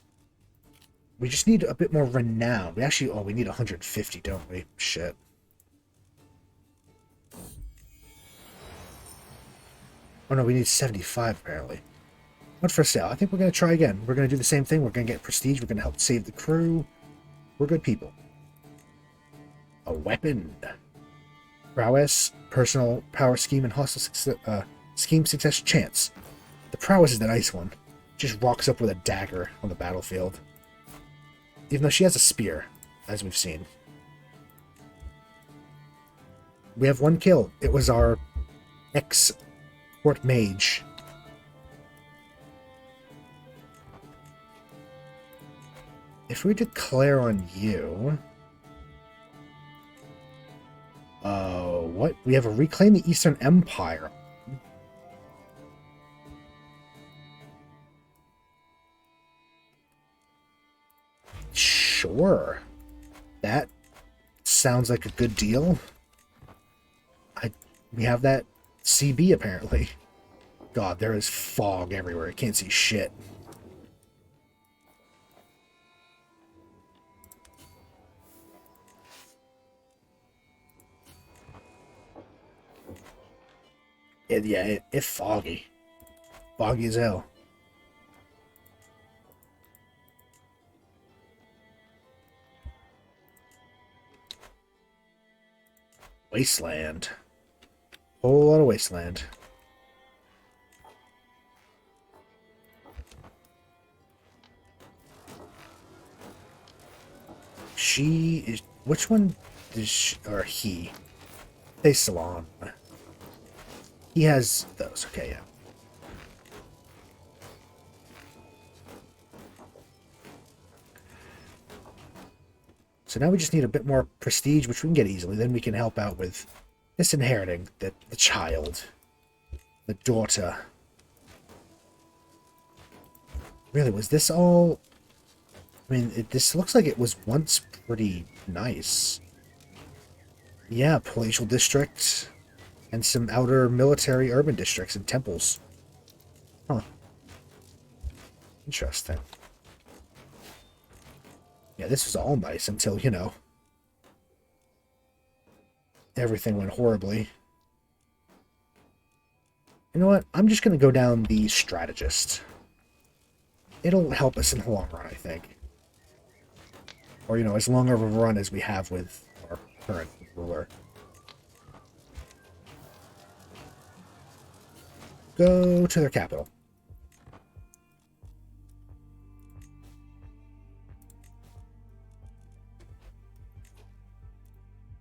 Speaker 1: we just need a bit more renown. We actually, we need 150, don't we? Shit. Oh no, we need 75 apparently. What for sale? I think we're going to try again. We're going to do the same thing. We're going to get prestige. We're going to help save the crew. We're good people. A weapon. Prowess, personal power scheme, and hostile scheme success chance. The prowess is the nice one. Just rocks up with a dagger on the battlefield. Even though she has a spear, as we've seen. We have one kill. It was our ex-court mage. If we declare on you... what? We have a Reclaim the Eastern Empire. Sure. That sounds like a good deal. We have that CB apparently. God, there is fog everywhere. I can't see shit. It's foggy. Foggy as hell. Wasteland. Whole lot of wasteland. She is... Which one is she, or he? Say Salon. He has those. Okay, yeah. So now we just need a bit more prestige, which we can get easily. Then we can help out with disinheriting the child. The daughter. Really, was this all... I mean, this looks like it was once pretty nice. Yeah, palatial district. And some outer military urban districts and temples. Huh. Interesting. Yeah, this was all nice until, you know, everything went horribly. You know what? I'm just going to go down the strategist. It'll help us in the long run, I think. Or, you know, as long of a run as we have with our current ruler. Go to their capital.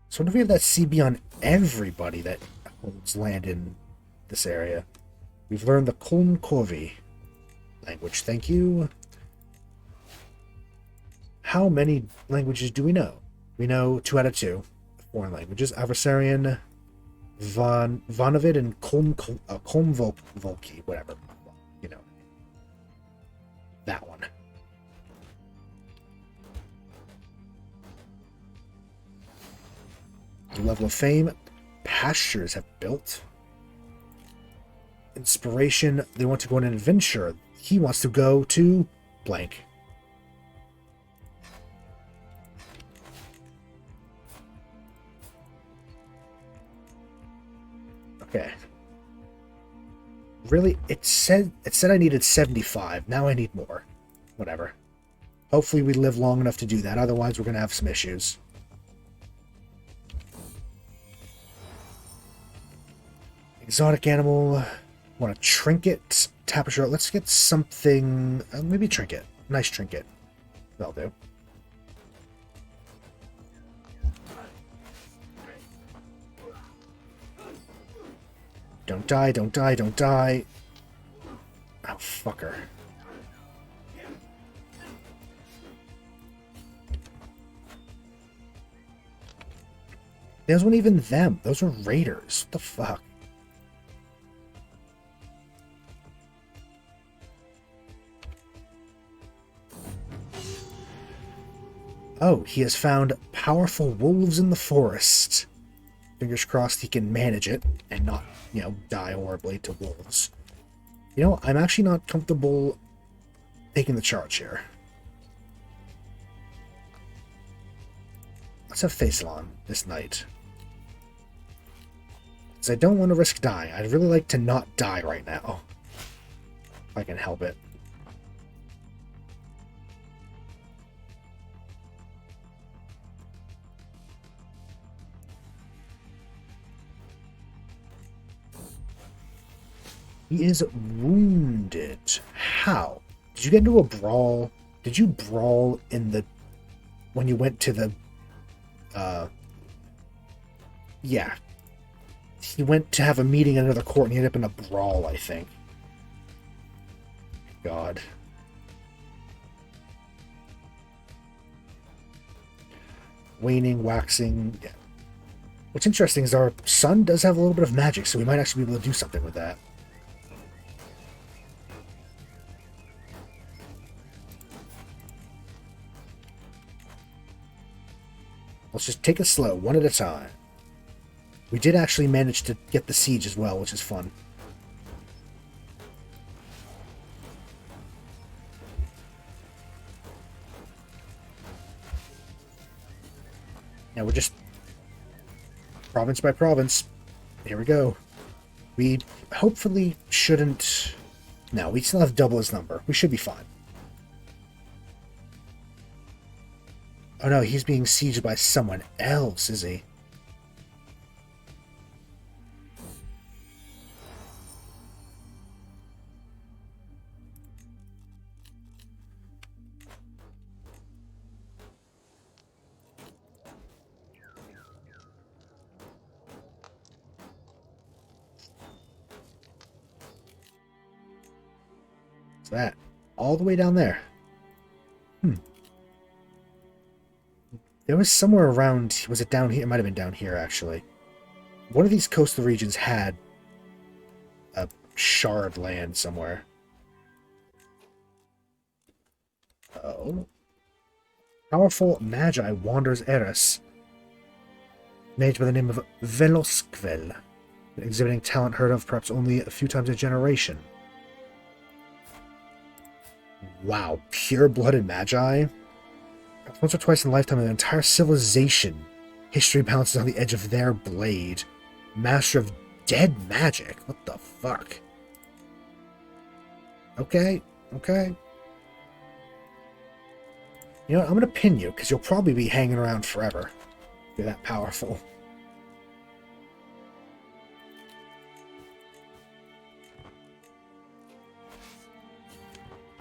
Speaker 1: So what if we have that CB on everybody that holds land in this area? We've learned the Kolnkovi language. Thank you. How many languages do we know? We know 2 out of 2 foreign languages. Adversarian, Vonovid, and Kolmvolki, whatever. You know. That one. Level of fame. Pastures have built. Inspiration. They want to go on an adventure. He wants to go to blank. Okay. Really, it said I needed 75. Now I need more. Whatever. Hopefully we live long enough to do that. Otherwise, we're going to have some issues. Exotic animal. Want a trinket. Tapestry. Let's get something. Maybe trinket. Nice trinket. That'll do. Don't die, don't die, don't die. Oh, fucker. Those weren't even them. Those were raiders. What the fuck? Oh, he has found powerful wolves in the forest. Fingers crossed he can manage it and not, you know, die horribly to wolves. You know, I'm actually not comfortable taking the charge here. Let's have Facelon this night. Because I don't want to risk dying. I'd really like to not die right now. If I can help it. He is wounded. How? Did you get into a brawl? Did you brawl in the... when you went to the... yeah. He went to have a meeting in another court and he ended up in a brawl, I think. God. Waning, waxing... Yeah. What's interesting is our son does have a little bit of magic, so we might actually be able to do something with that. Let's just take it slow, one at a time. We did actually manage to get the siege as well, which is fun. Now we're just province by province. Here we go. We hopefully shouldn't... No, we still have double his number. We should be fine. Oh no, he's being sieged by someone else, is he? What's that? All the way down there. There was somewhere around... Was it down here? It might have been down here, actually. One of these coastal regions had a shard land somewhere. Oh. Powerful Magi wanders Eris. Mage by the name of Veloskvel. Exhibiting talent heard of perhaps only a few times a generation. Wow. Pure-blooded Magi? Once or twice in a lifetime, an entire civilization. History bounces on the edge of their blade. Master of dead magic. What the fuck? Okay. Okay. You know what? I'm gonna pin you, because you'll probably be hanging around forever. You're that powerful.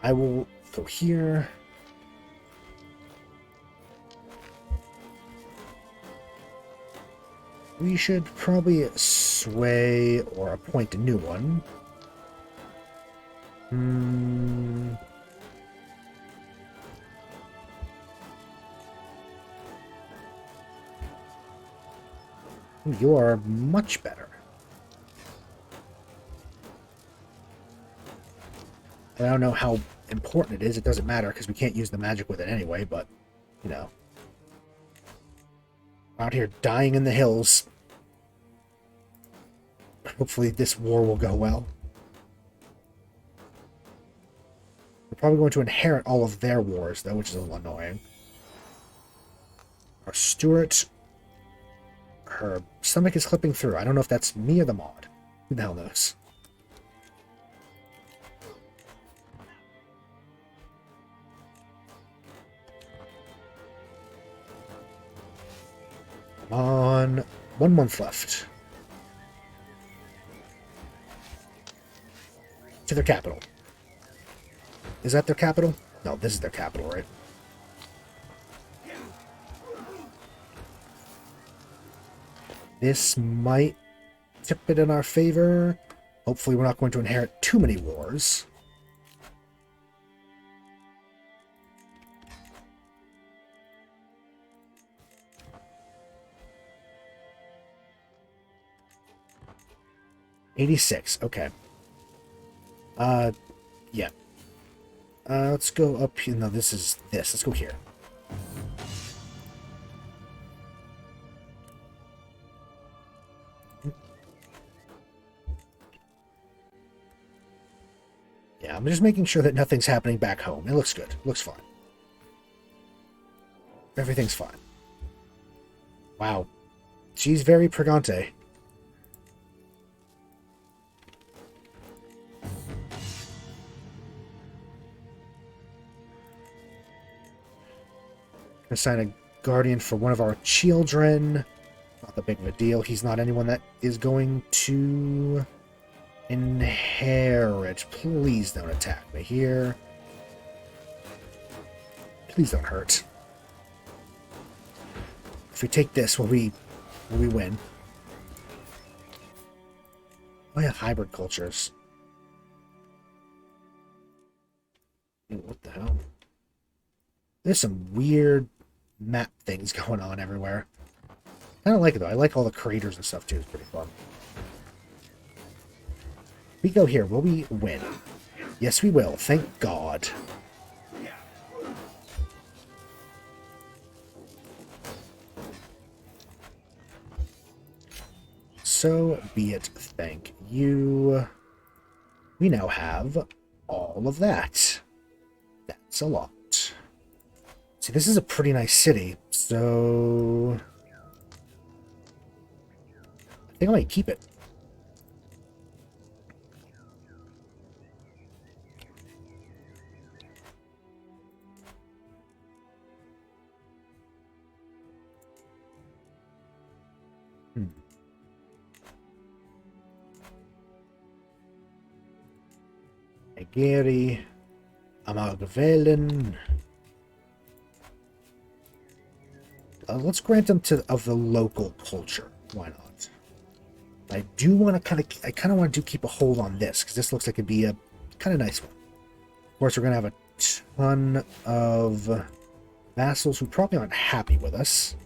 Speaker 1: I will go here. We should probably sway or appoint a new one. You are much better. I don't know how important it is. It doesn't matter because we can't use the magic with it anyway, but, you know. Out here dying in the hills. Hopefully this war will go well. We're probably going to inherit all of their wars, though, which is a little annoying. Our Stuart, her stomach is clipping through. I don't know if that's me or the mod. Who the hell knows? Come on. 1 month left. To their capital. Is that their capital? No, this is their capital, right? This might tip it in our favor. Hopefully we're not going to inherit too many wars. '86, okay. Yeah. Let's go up here. No, this is this. Let's go here. Yeah, I'm just making sure that nothing's happening back home. It looks good. It looks fine. Everything's fine. Wow. She's very pregante. Assign a guardian for one of our children. Not that big of a deal. He's not anyone that is going to inherit. Please don't attack me here. Please don't hurt. If we take this, will we win? Oh yeah, hybrid cultures. What the hell? There's some weird map things going on everywhere. I don't like it though. I like all the craters and stuff too. It's pretty fun. We go here. Will we win? Yes, we will. Thank God. So be it. Thank you. We now have all of that. That's a lot. See, this is a pretty nice city, so I think I might keep it. Egeri, Amalgavelen. Let's grant them of the local culture. Why not? I do want to I kind of want to keep a hold on this, because this looks like it'd be a kind of nice one. Of course, we're going to have a ton of vassals who probably aren't happy with us.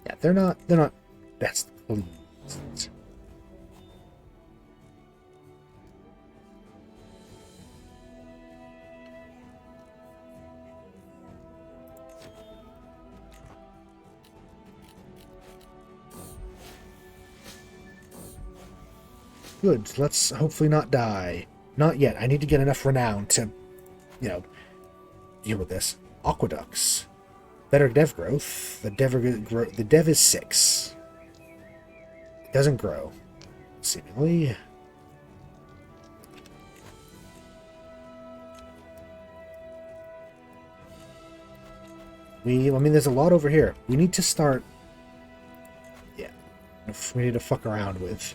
Speaker 1: Yeah, they're not best pleased. Good. Let's hopefully not die. Not yet. I need to get enough renown to, deal with this. Aqueducts. Better dev growth. The dev is 6. It doesn't grow, seemingly. I mean, there's a lot over here. We need to start. Yeah. We need to fuck around with.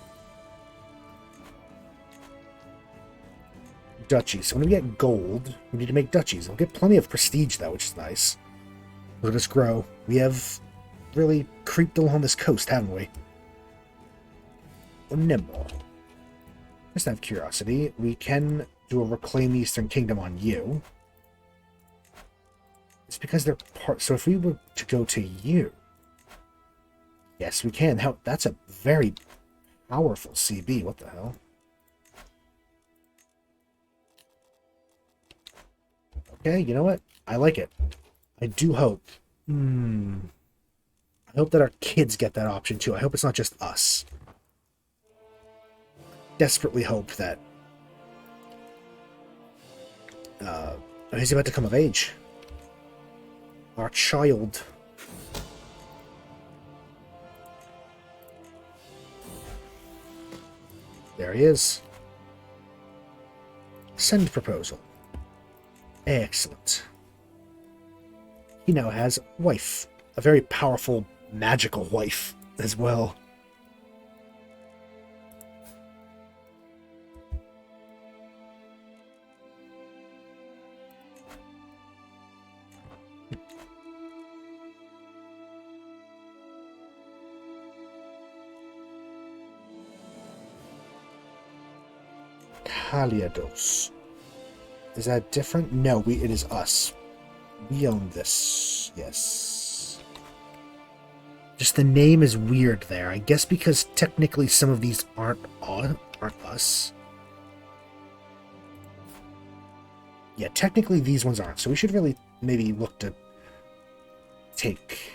Speaker 1: Duchies. So when we get gold, we need to make duchies. We'll get plenty of prestige, though, which is nice. Look at us grow. We have really creeped along this coast, haven't we? Nimble. Just out of curiosity, we can do a Reclaim Eastern Kingdom on you. It's because they're part... So if we were to go to you... Yes, we can. That's a very powerful CB. What the hell? Okay, you know what? I like it. I do hope. I hope that our kids get that option too. I hope it's not just us. Desperately hope that he's about to come of age. Our child. There he is. Send proposal. Excellent. He now has a wife. A very powerful, magical wife as well. Kaliados. Is that different? No, it is us. We own this. Yes. Just the name is weird there. I guess because technically some of these aren't us. Yeah, technically these ones aren't. So we should really maybe look to take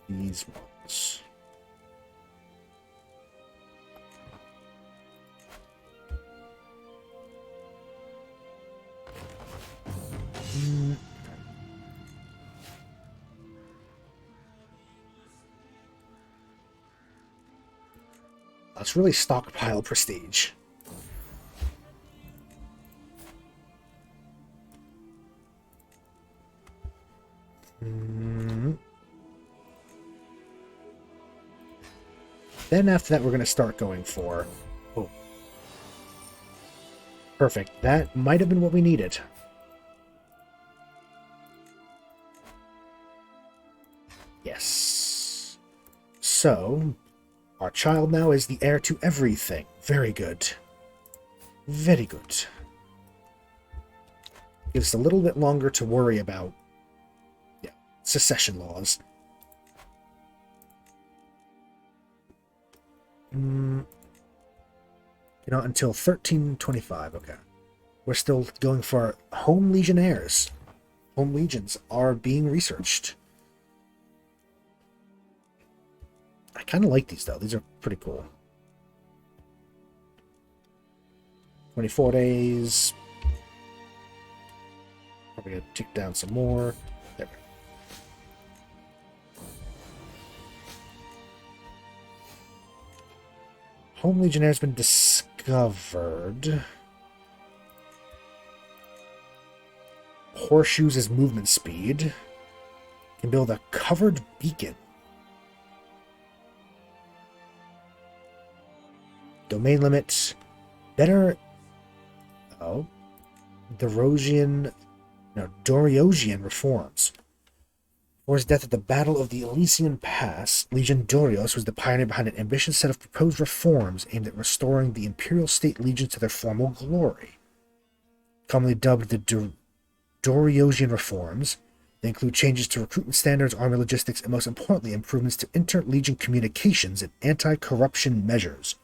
Speaker 1: these ones. Let's really stockpile prestige. Then after that, we're going to start going for... Oh. Perfect. That might have been what we needed. Yes. So, our child now is the heir to everything. Very good. Very good. Gives us a little bit longer to worry about secession laws. Until 1325. Okay. We're still going for home legionnaires. Home legions are being researched. I kind of like these, though. These are pretty cool. 24 days. Probably going to tick down some more. There we go. Home Legionnaire has been discovered. horseshoes as movement speed. Can build a covered beacon. Domain limits. Better... Oh. Doriosian reforms. For his death at the Battle of the Elysian Pass, Legion Dorios was the pioneer behind an ambitious set of proposed reforms aimed at restoring the Imperial State Legions to their former glory. Commonly dubbed the Doriosian reforms, they include changes to recruitment standards, army logistics, and most importantly, improvements to inter-legion communications and anti-corruption measures.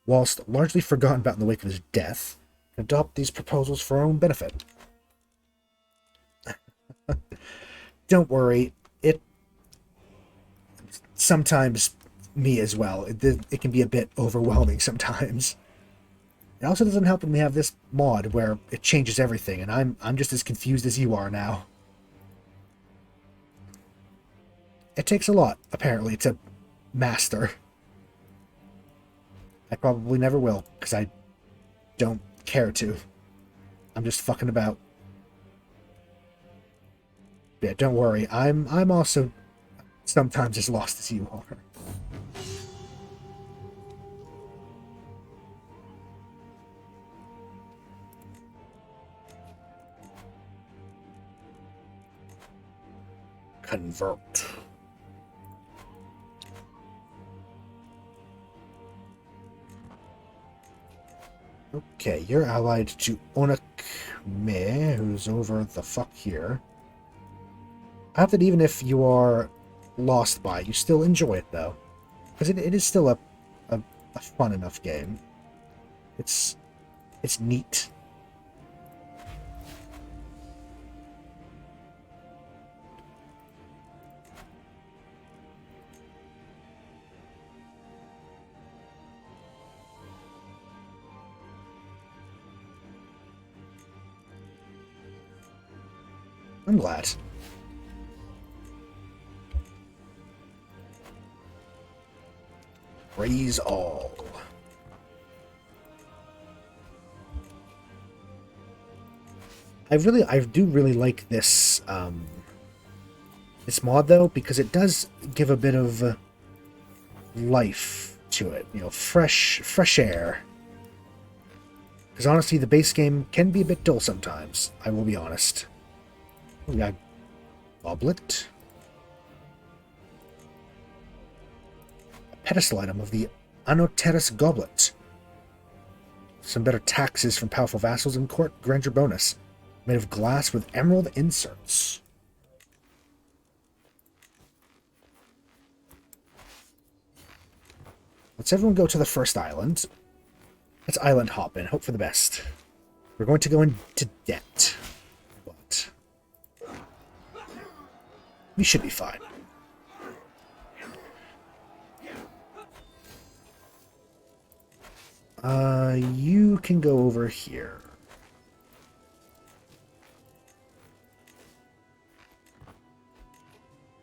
Speaker 1: Whilst largely forgotten about in the wake of his death, adopt these proposals for our own benefit. Don't worry, it sometimes me as well. It can be a bit overwhelming sometimes. It also doesn't help when we have this mod where it changes everything, and I'm just as confused as you are now. It takes a lot, apparently, to master. I probably never will, because I don't care to. I'm just fucking about. Yeah, don't worry. I'm also sometimes as lost as you are. Convert. Okay, you're allied to Onakme, who's over the fuck here. I hope that even if you are lost by it, you still enjoy it, though. Because it is still a fun enough game. It's neat. I'm glad. Raise all. I do really like this this mod though, because it does give a bit of life to it. You know, fresh air. Because honestly, the base game can be a bit dull sometimes. I will be honest. We got goblet. Pedestal item of the Anoteris Goblet. Some better taxes from powerful vassals and court grandeur bonus. Made of glass with emerald inserts. Let's everyone go to the first island. Let's island hop and hope for the best. We're going to go into debt. But we should be fine. You can go over here.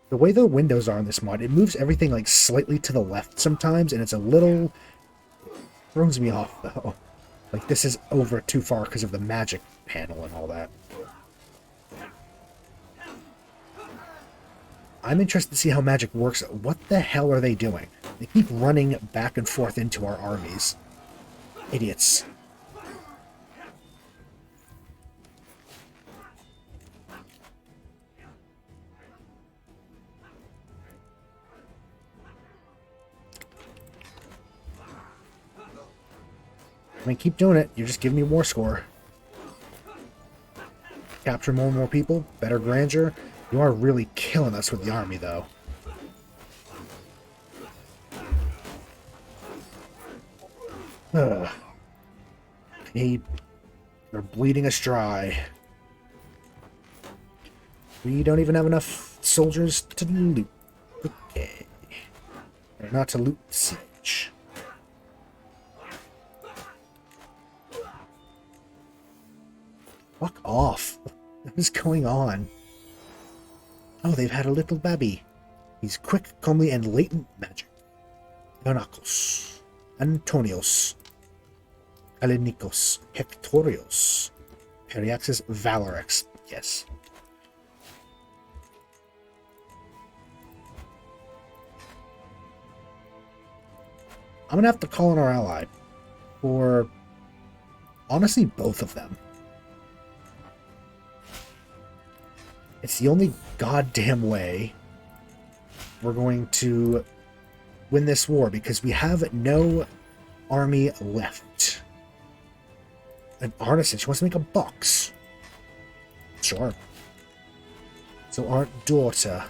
Speaker 1: The way the windows are in this mod, it moves everything like slightly to the left sometimes, and it's a little... throws me off, though. Like, this is over too far because of the magic panel and all that. I'm interested to see how magic works. What the hell are they doing? They keep running back and forth into our armies. Idiots. I mean, keep doing it. You're just giving me war score. Capture more and more people. Better grandeur. You are really killing us with the army, though. Ugh. Hey, you're bleeding us dry. We don't even have enough soldiers to loot. Okay. Or not to loot the siege. Fuck off. What is going on? Oh, they've had a little baby. He's quick, comely, and latent magic. Ianakos. Antonios. Kalinikos. Hectorios. Periaxis Valorex. Yes. I'm gonna have to call on our ally. Or, honestly, both of them. It's the only goddamn way we're going to win this war, because we have no army left. And Arneson, she wants to make a box. Sure. So our daughter,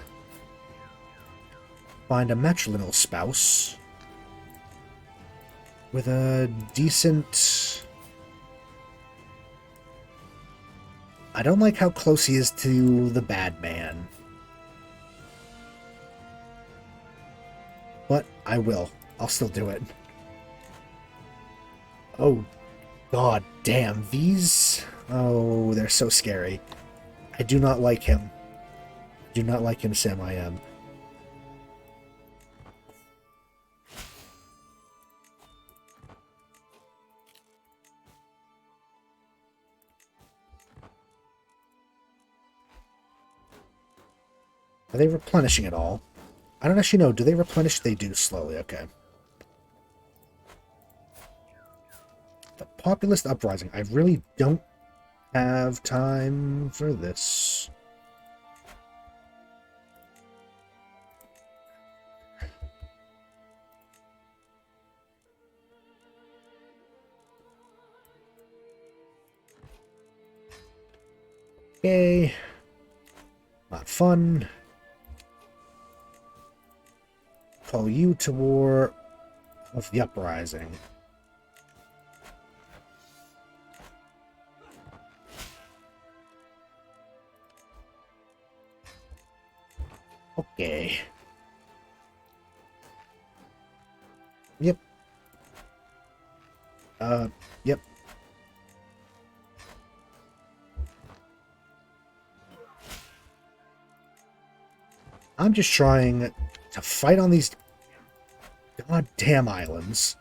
Speaker 1: find a matrilineal spouse with a decent... I don't like how close he is to the bad man. But I will. I'll still do it. Oh, god damn. These... Oh, they're so scary. I do not like him. Do not like him, Sam, I am. Are they replenishing at all? I don't actually know. Do they replenish? They do slowly. Okay. The populist uprising. I really don't have time for this. Okay. Not fun. Call you to war of the uprising. Okay. Yep. Yep. I'm just trying to fight on these goddamn islands.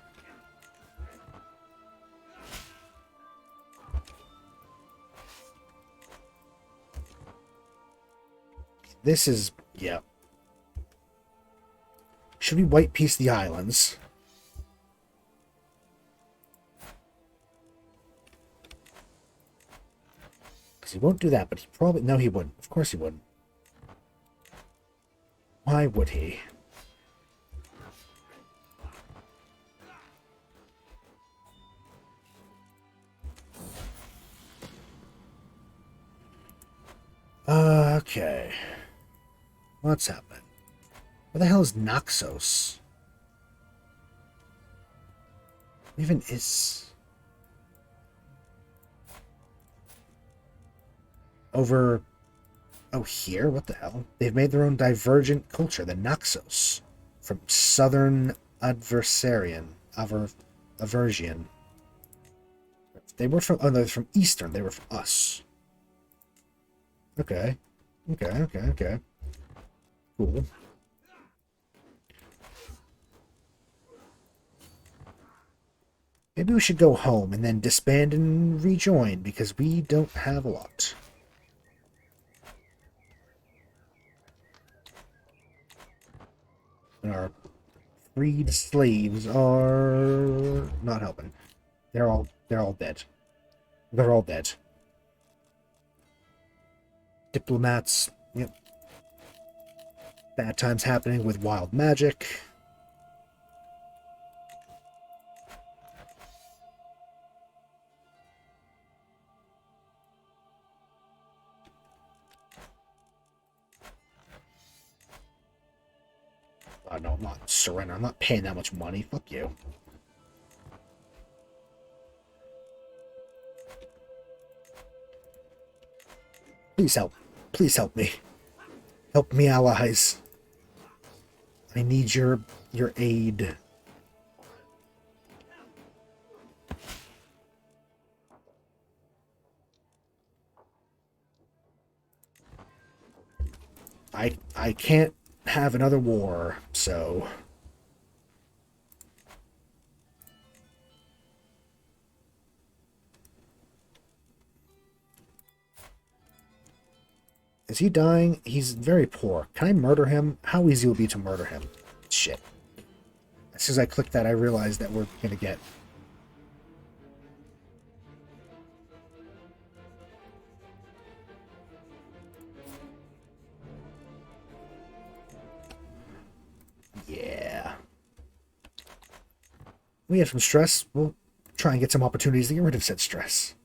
Speaker 1: This is... yeah. Should we white piece the islands? Because he won't do that, but he probably... No, he wouldn't. Of course he wouldn't. Why would he? Okay. What's happening? Where the hell is Naxos? Even is... over... Oh, here? What the hell? They've made their own divergent culture, the Naxos. From Southern Aversian. They were from... Oh, no, they're from Eastern. They were from us. Okay. Okay. Cool. Maybe we should go home and then disband and rejoin, because we don't have a lot. And our freed slaves are not helping. They're all dead. They're all dead. Diplomats, yep. Bad times happening with wild magic. Oh, no, I'm not surrendering. I'm not paying that much money. Fuck you. Please help. Please help me. Help me, allies. I need your aid. I can't have another war, so... Is he dying? He's very poor. Can I murder him? How easy will it be to murder him? Shit. As soon as I clicked that, I realized that we're gonna get... Yeah. We have some stress. We'll try and get some opportunities to get rid of said stress.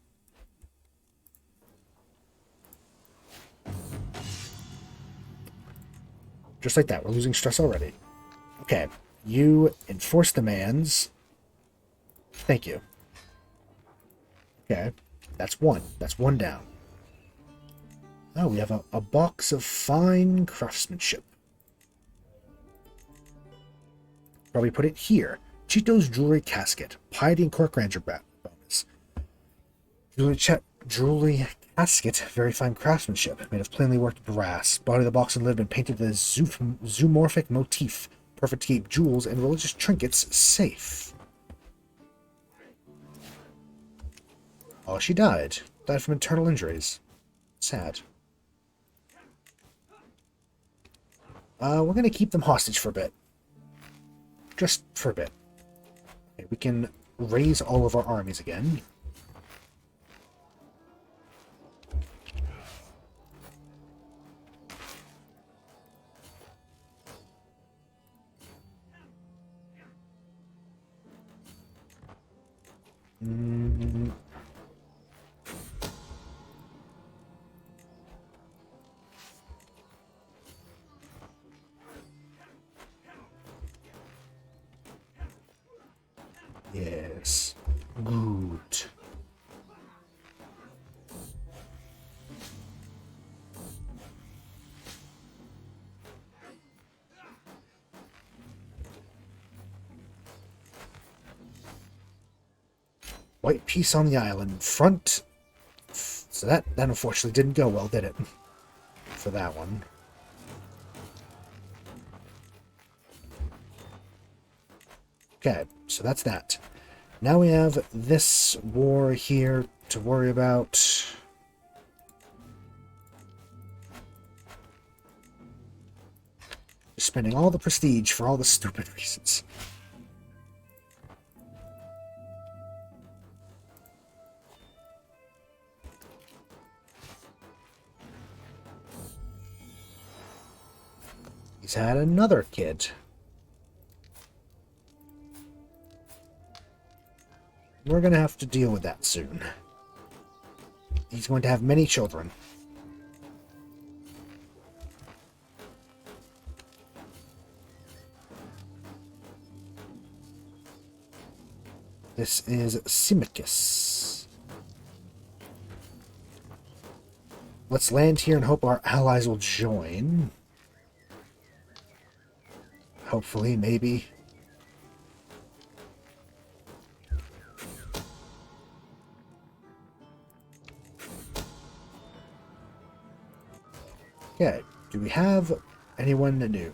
Speaker 1: Just like that, we're losing stress already. Okay, you enforce demands. Thank you. Okay, that's one. That's one down. Oh, we have a box of fine craftsmanship. Probably put it here. Cheeto's Jewelry Casket. Piety and Court Grandeur bonus. Jewelry casket. Very fine craftsmanship. Made of plainly worked brass. Body of the box and lid been painted with a zoomorphic motif. Perfect to keep jewels and religious trinkets safe. Oh, she died. Died from internal injuries. Sad. We're going to keep them hostage for a bit. Just for a bit. Okay, we can raise all of our armies again. Yes. Good. White peace on the island. Front. So that unfortunately didn't go well, did it? For that one. Okay, so that's that. Now we have this war here to worry about. Spending all the prestige for all the stupid reasons. He's had another kid. We're going to have to deal with that soon. He's going to have many children. This is Simicus. Let's land here and hope our allies will join. Hopefully, maybe. Okay, do we have anyone new?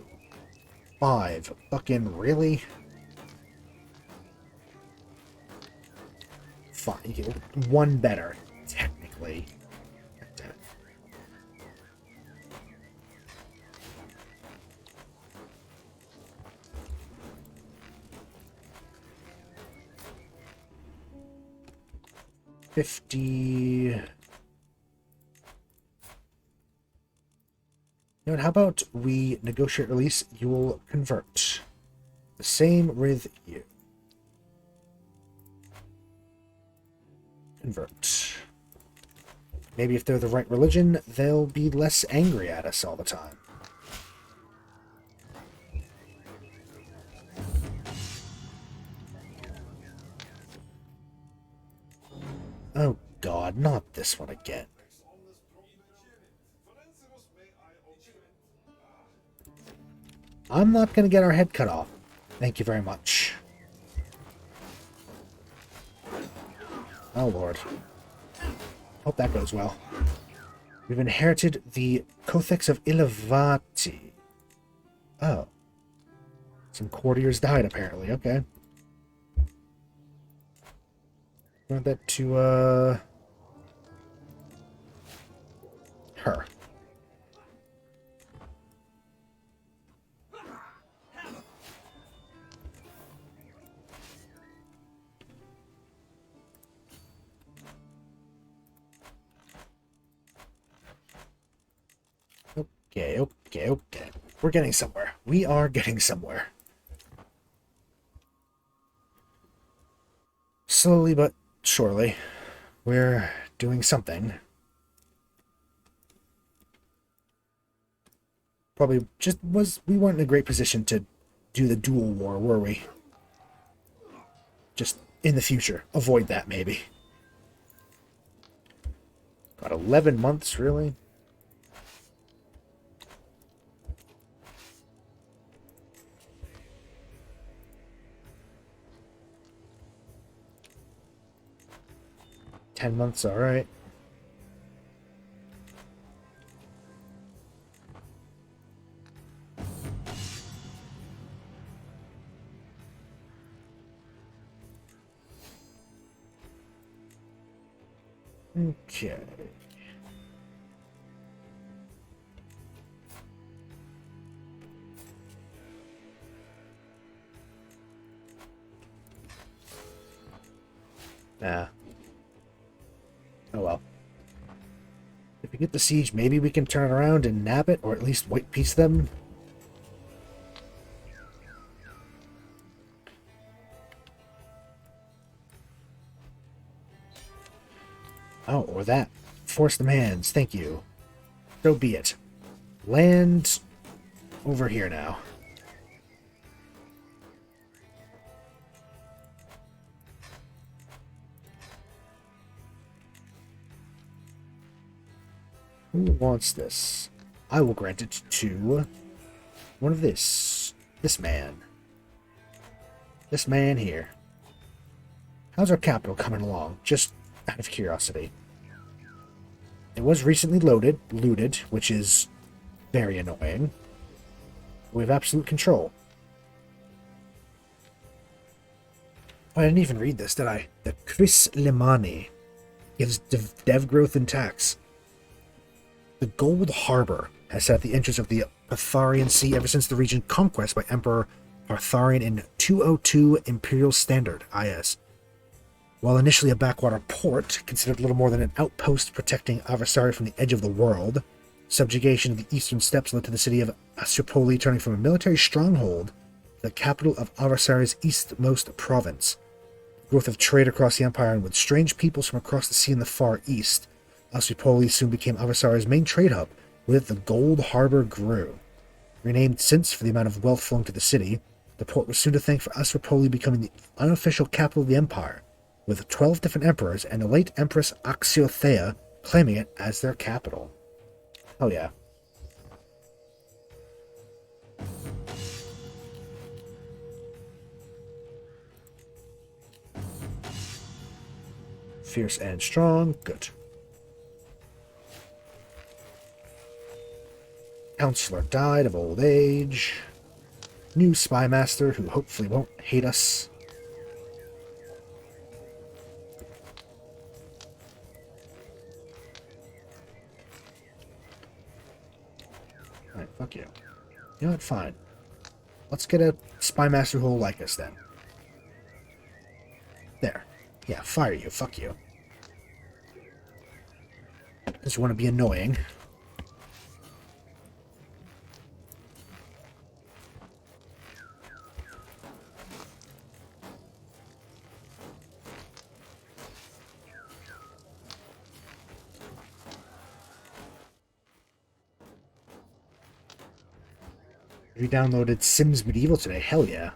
Speaker 1: 5. Fucking really? Fine, you get one better, technically. $50. You know what, how about we negotiate release? You will convert. The same with you. Convert. Maybe if they're the right religion, they'll be less angry at us all the time. Oh god, not this one again. I'm not going to get our head cut off. Thank you very much. Oh lord. Hope that goes well. We've inherited the Codex of Ilivati. Oh. Some courtiers died, apparently. Okay. Want that to, her. Okay, okay, okay. We're getting somewhere. We are getting somewhere. Slowly but surely, we're doing something. Probably just we weren't in a great position to do the dual war, were we? Just in the future. Avoid that, maybe. Got 11 months, really? $10 months, alright. Okay. Nah. Oh well. If we get the siege, maybe we can turn around and nab it, or at least white piece them. Oh, or that. Force demands, thank you. So be it. Land over here now. Who wants this? I will grant it to one of this man. This man here. How's our capital coming along? Just out of curiosity. It was recently looted, which is very annoying. We have absolute control. Oh, I didn't even read this, did I? The Chris Limani gives dev growth and tax. The Gold Harbor has sat at the entrance of the Partharian Sea ever since the region conquest by Emperor Partharian in 202 Imperial Standard, IS. While initially a backwater port, considered little more than an outpost protecting Avarsari from the edge of the world, subjugation of the eastern steppes led to the city of Asupoli turning from a military stronghold to the capital of Avarsari's eastmost province. Growth of trade across the empire and with strange peoples from across the sea in the far east, Asupoli soon became Avarsari's main trade hub. With it, the Gold Harbor grew. Renamed since for the amount of wealth flowing to the city, the port was soon to thank for Asupoli becoming the unofficial capital of the empire, with 12 different emperors and the late Empress Axiothea claiming it as their capital. Oh yeah. Fierce and strong. Good. Counselor died of old age. New spy master who hopefully won't hate us. Alright, fuck you. You know what? Fine. Let's get a spy master who'll like us then. There. Yeah, fire you. Fuck you. Because you want to be annoying. We downloaded Sims Medieval today. Hell yeah.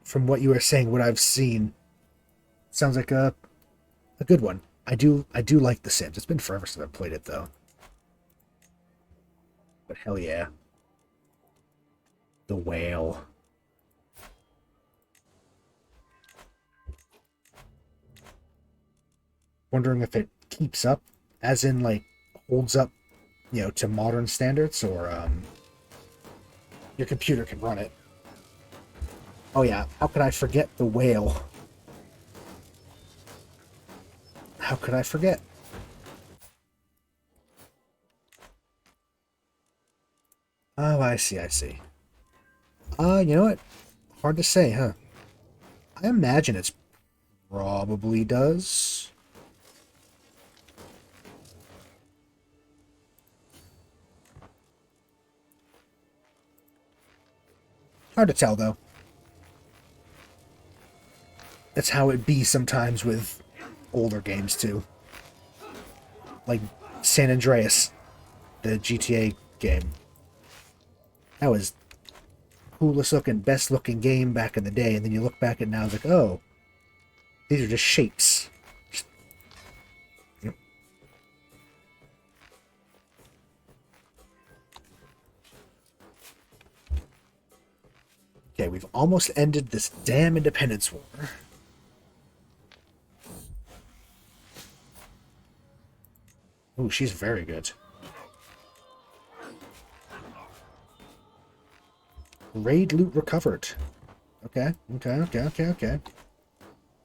Speaker 1: From what you were saying, what I've seen, sounds like a good one. I do like The Sims. It's been forever since I've played it though. But hell yeah. The whale. Wondering if it keeps up, as in like holds up, you know, to modern standards, or your computer can run it. Oh yeah, how could I forget the whale? How could I forget? Oh, I see, I see. You know what? Hard to say, huh? I imagine it's probably does. Hard to tell, though. That's how it be sometimes with older games, too. Like San Andreas, the GTA game. That was coolest looking, best looking game back in the day, and then you look back at it now, it's like, oh, these are just shapes. Okay, we've almost ended this damn independence war. Ooh, she's very good. Raid loot recovered. Okay.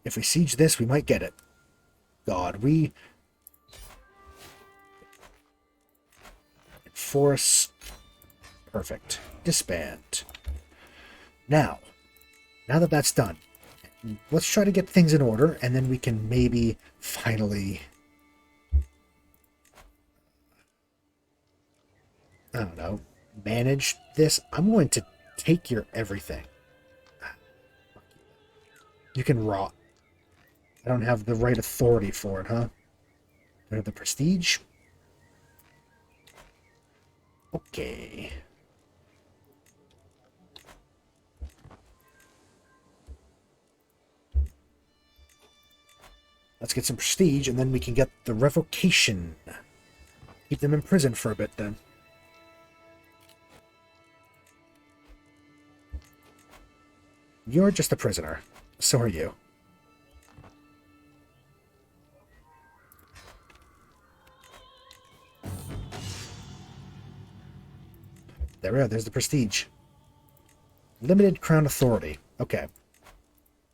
Speaker 1: If we siege this, we might get it. God, we... Enforce. Perfect. Disband. Now that that's done, let's try to get things in order, and then we can maybe finally... I don't know, manage this. I'm going to take your everything. You can rot. I don't have the right authority for it, huh? I have the prestige? Okay. Let's get some prestige, and then we can get the revocation. Keep them in prison for a bit, then. You're just a prisoner. So are you. There we are. There's the prestige. Limited crown authority. Okay.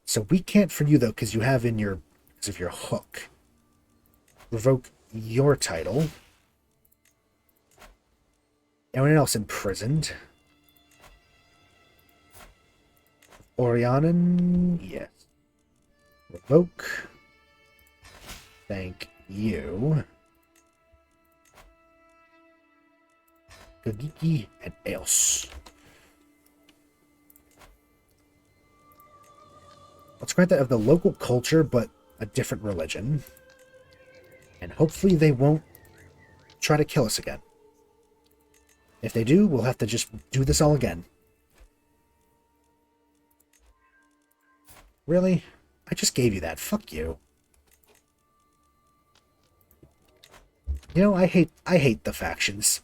Speaker 1: So we can't for you, though, because you have in your... because of your hook. Revoke your title. Anyone else imprisoned? Orianan? Yes. Revoke. Thank you. Gagiki and Eos. Let's grant that of the local culture, but a different religion. And hopefully they won't try to kill us again. If they do, we'll have to just do this all again. Really? I just gave you that. Fuck you. You know, I hate the factions.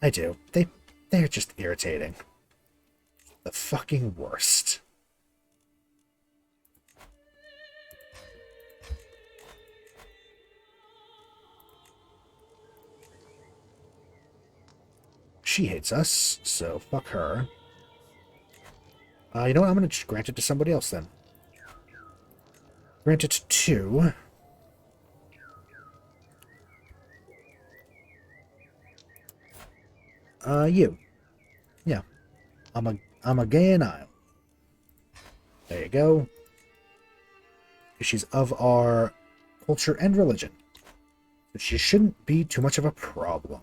Speaker 1: I do. They're just irritating. The fucking worst. She hates us, so fuck her. You know what? I'm going to just grant it to somebody else, then. Grant it to... you. Yeah. I'm a gay and Isle. There you go. She's of our culture and religion. But she shouldn't be too much of a problem.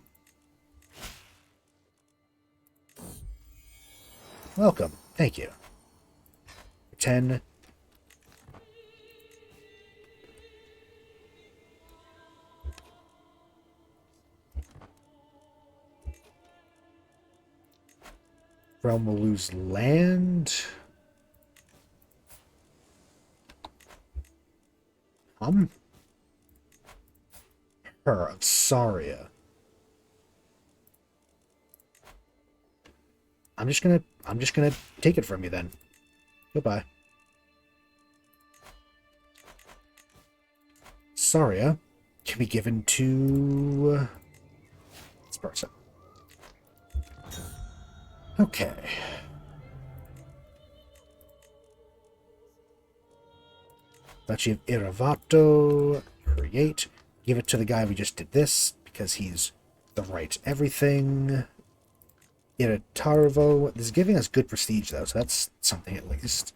Speaker 1: Welcome. Thank you. 10. Realm will lose land. Her of Saria. I'm just gonna take it from you then. Goodbye. Saria can be given to this person. Okay. Duchy of Iravato. Create. Give it to the guy we just did this, because he's the right everything. Iratarvo. This is giving us good prestige, though, so that's something at least.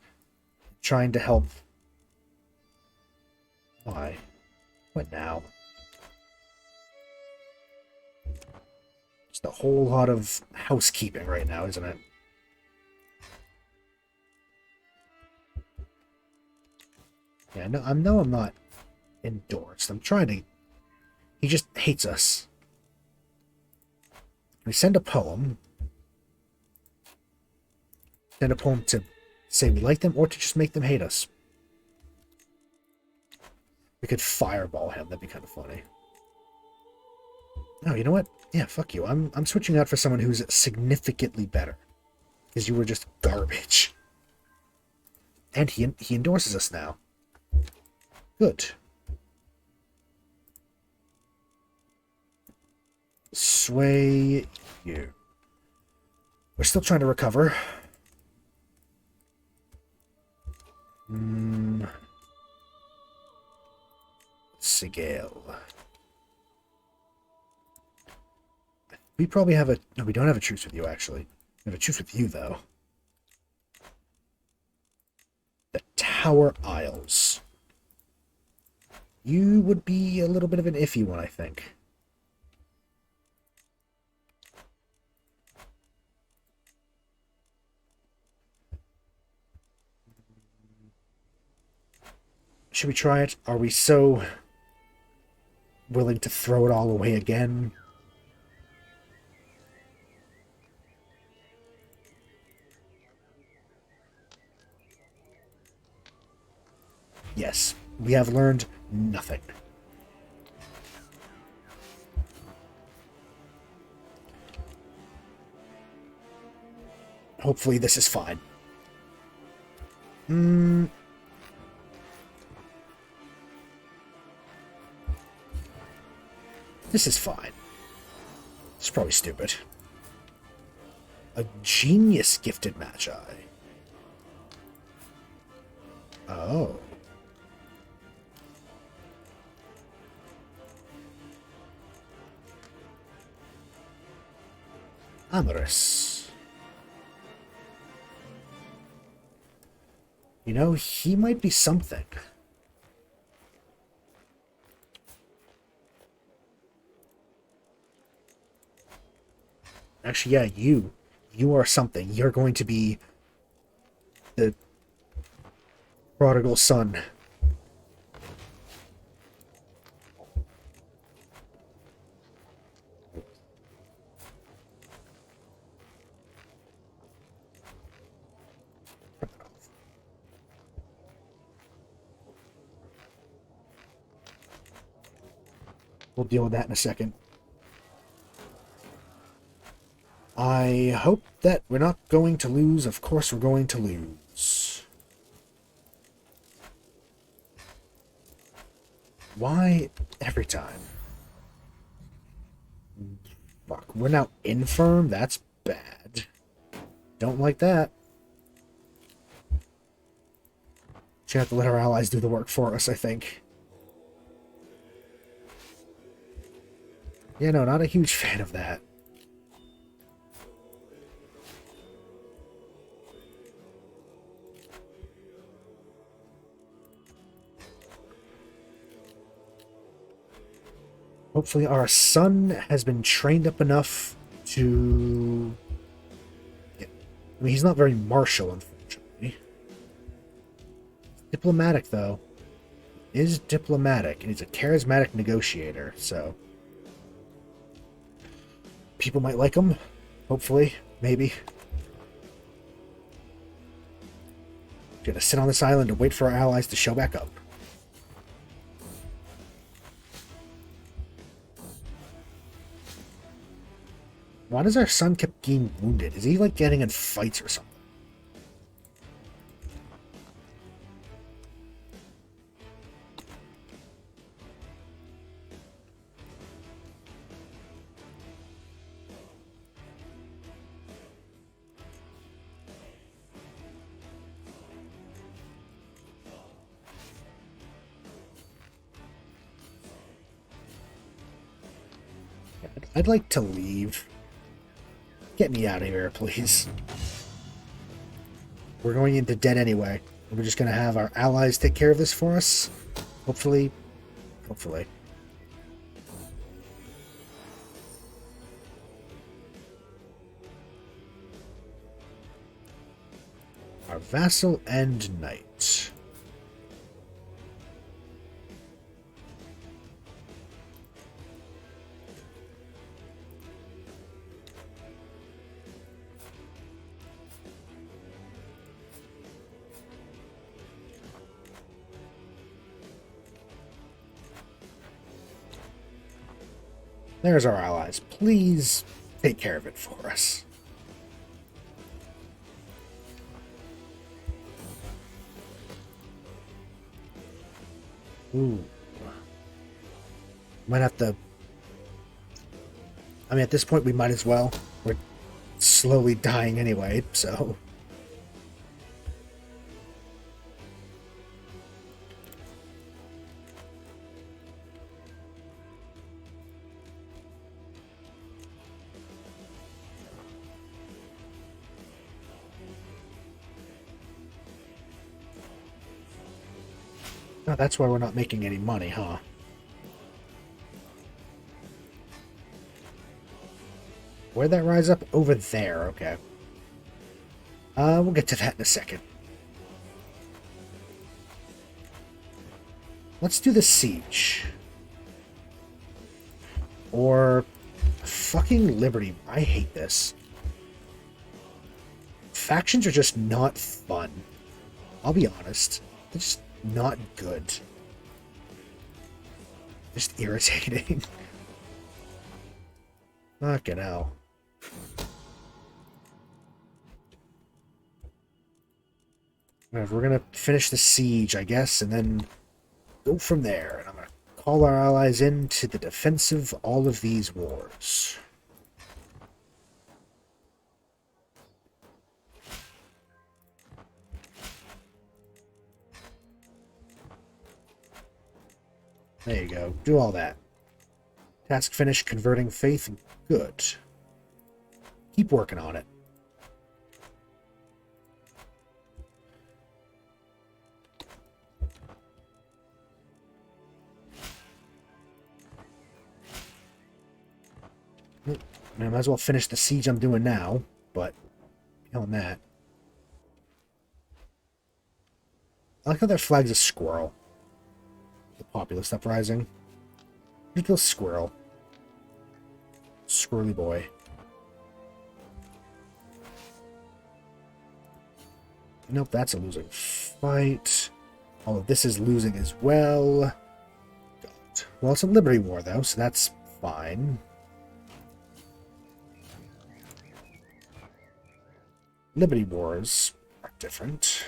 Speaker 1: Trying to help. Why? What now? Just a whole lot of housekeeping right now, isn't it? Yeah, no, I'm not endorsed. I'm trying to... He just hates us. We send a poem. Send a poem to say we like them or to just make them hate us. We could fireball him. That'd be kind of funny. No, you know what? Yeah, fuck you. I'm switching out for someone who's significantly better. Because you were just garbage. And he endorses us now. Good. Sway you. We're still trying to recover. Sigale. We probably have a... No, we don't have a truce with you, actually. We have a truce with you, though. The Tower Isles. You would be a little bit of an iffy one, I think. Should we try it? Are we so willing to throw it all away again? Yes, we have learned nothing. Hopefully this is fine. This is fine. It's probably stupid. A genius gifted magi. Oh. Amorous. You know, he might be something. Actually, yeah, you. You are something. You're going to be the prodigal son. We'll deal with that in a second. I hope that we're not going to lose. Of course we're going to lose. Why every time? Fuck, we're now infirm? That's bad. Don't like that. Should have to let our allies do the work for us, I think. Yeah, no, not a huge fan of that. Hopefully our son has been trained up enough to... I mean, he's not very martial, unfortunately. Diplomatic, though. Is diplomatic, and he's a charismatic negotiator, so... people might like him. Hopefully. Maybe. Gonna sit on this island and wait for our allies to show back up. Why does our son keep getting wounded? Is he, like, getting in fights or something? I'd like to leave. Get me out of here, please. We're going into debt anyway. We're just going to have our allies take care of this for us. Hopefully. Hopefully. Our vassal and knight. There's our allies. Please take care of it for us. Ooh. Might have to... I mean, at this point, we might as well. We're slowly dying anyway, so... Oh, that's why we're not making any money, huh? Where'd that rise up? Over there, okay. We'll get to that in a second. Let's do the siege. Or... fucking Liberty. I hate this. Factions are just not fun. I'll be honest. They're just not good. Just irritating. Fucking hell. We're gonna finish the siege, I guess, and then go from there. And I'm gonna call our allies in to the defense of all of these wars. There you go. Do all that. Task finished, converting faith. Good. Keep working on it. I might as well finish the siege I'm doing now, but beyond that. I like how that flag's a squirrel. The populist uprising. Ridiculous squirrel. Squirrely boy. Nope, that's a losing fight. All of this is losing as well. God. Well, it's a Liberty War, though, so that's fine. Liberty Wars are different.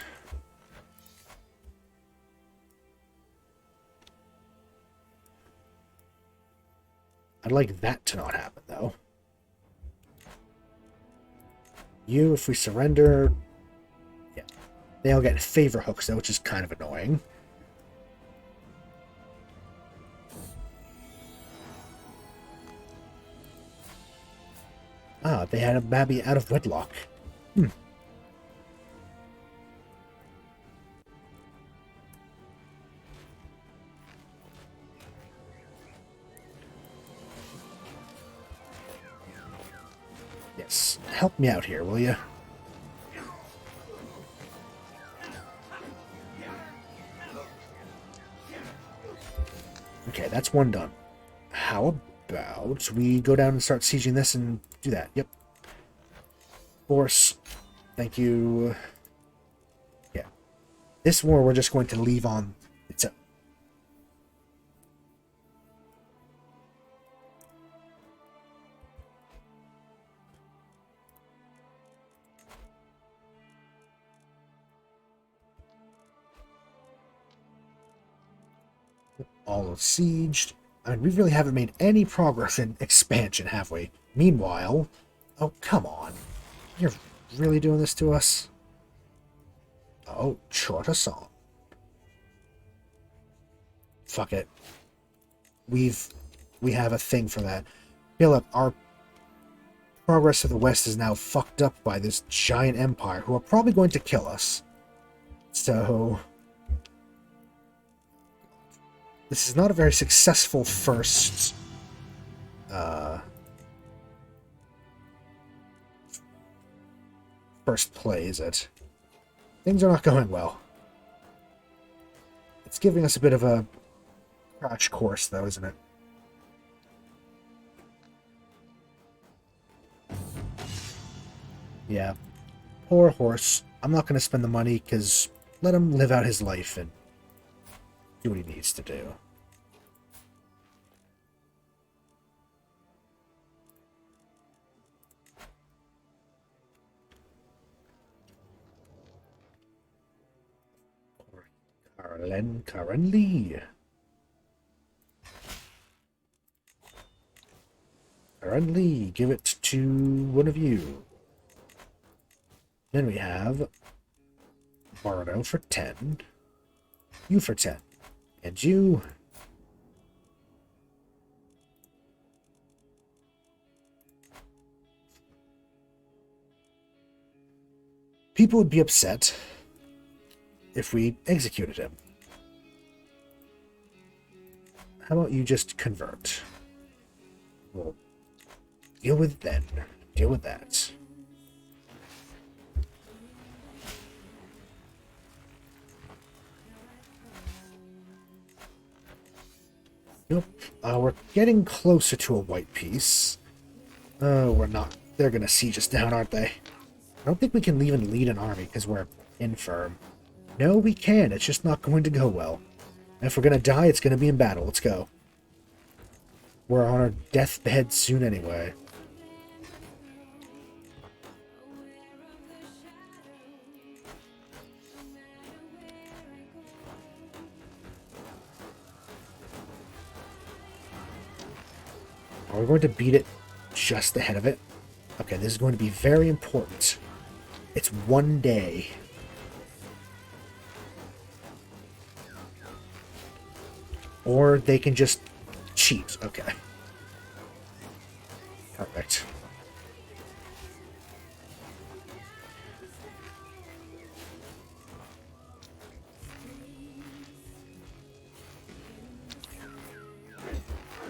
Speaker 1: I'd like that to not happen, though. You, if we surrender... Yeah. They all get favor hooks, though, which is kind of annoying. Ah, they had a baby out of wedlock. Hmm. Yes. Help me out here, will you? Okay, that's one done. How about we go down and start sieging this and do that? Yep. Force. Thank you. Yeah. This war we're just going to leave on its own. All sieged. I mean, we really haven't made any progress in expansion, have we? Meanwhile... Oh, come on. You're really doing this to us? Oh, chart a song. Fuck it. We have a thing for that. Philip, our progress to the west is now fucked up by this giant empire who are probably going to kill us. So... This is not a very successful first play, is it? Things are not going well. It's giving us a bit of a crash course, though, isn't it? Yeah. Poor horse. I'm not going to spend the money, because let him live out his life and do what he needs to do. Then currently. Currently, give it to one of you. Then we have Bardo for 10. You for 10. And you. People would be upset if we executed him. How about you just convert? We'll deal with it then. Deal with that. Nope. We're getting closer to a white piece. We're not. They're gonna siege us down, aren't they? I don't think we can even lead an army because we're infirm. No, we can. It's just not going to go well. And if we're gonna die, it's gonna be in battle. Let's go. We're on our deathbed soon anyway. Are we going to beat it just ahead of it? Okay, this is going to be very important. It's one day. Or they can just cheat. Okay. Perfect.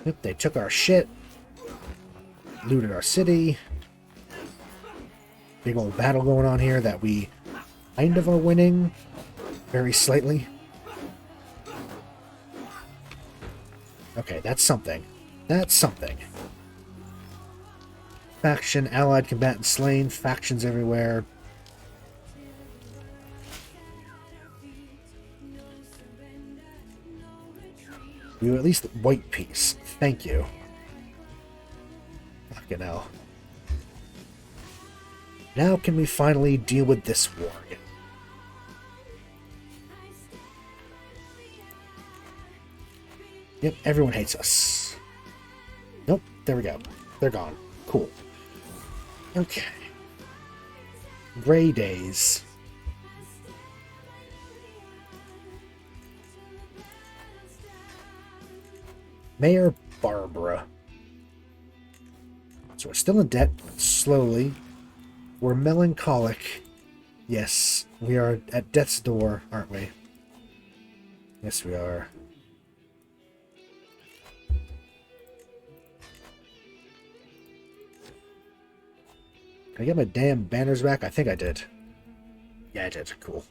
Speaker 1: Yep, they took our shit. Looted our city. Big old battle going on here that we kind of are winning. Very slightly. Okay, that's something. That's something. Faction, allied combatant slain, factions everywhere. We have at least white piece. Thank you. Fucking hell. Now can we finally deal with this war? Yep, everyone hates us. Nope, there we go. They're gone. Cool. Okay. Gray days. Mayor Barbara. So we're still in debt, slowly. We're melancholic. Yes, we are at death's door, aren't we? Yes, we are. Can I get my damn banners back? I think I did. Yeah, I did. Cool.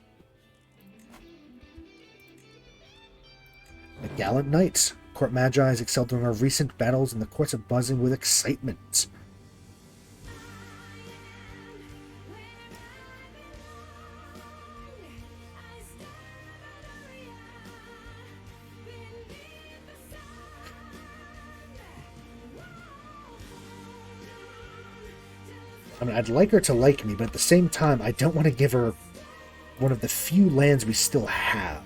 Speaker 1: The gallant knights. Court Magi's excelled during our recent battles, and the courts are buzzing with excitement. I mean, I'd like her to like me, but at the same time, I don't want to give her one of the few lands we still have.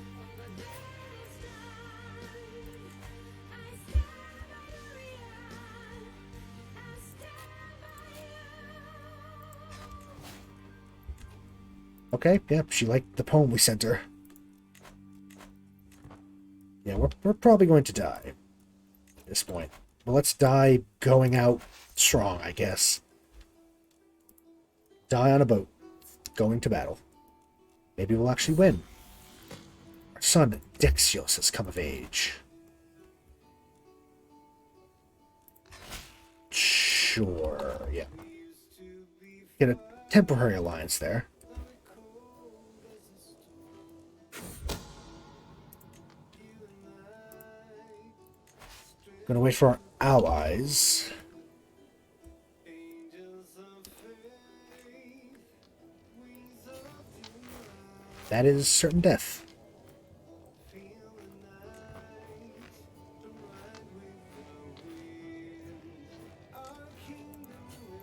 Speaker 1: Okay, yep, she liked the poem we sent her. Yeah, we're probably going to die at this point. But let's die going out strong, I guess. Die on a boat, going to battle. Maybe we'll actually win. Our son, Dexios, has come of age. Sure, yeah. Get a temporary alliance there. Gonna wait for our allies. That is certain death.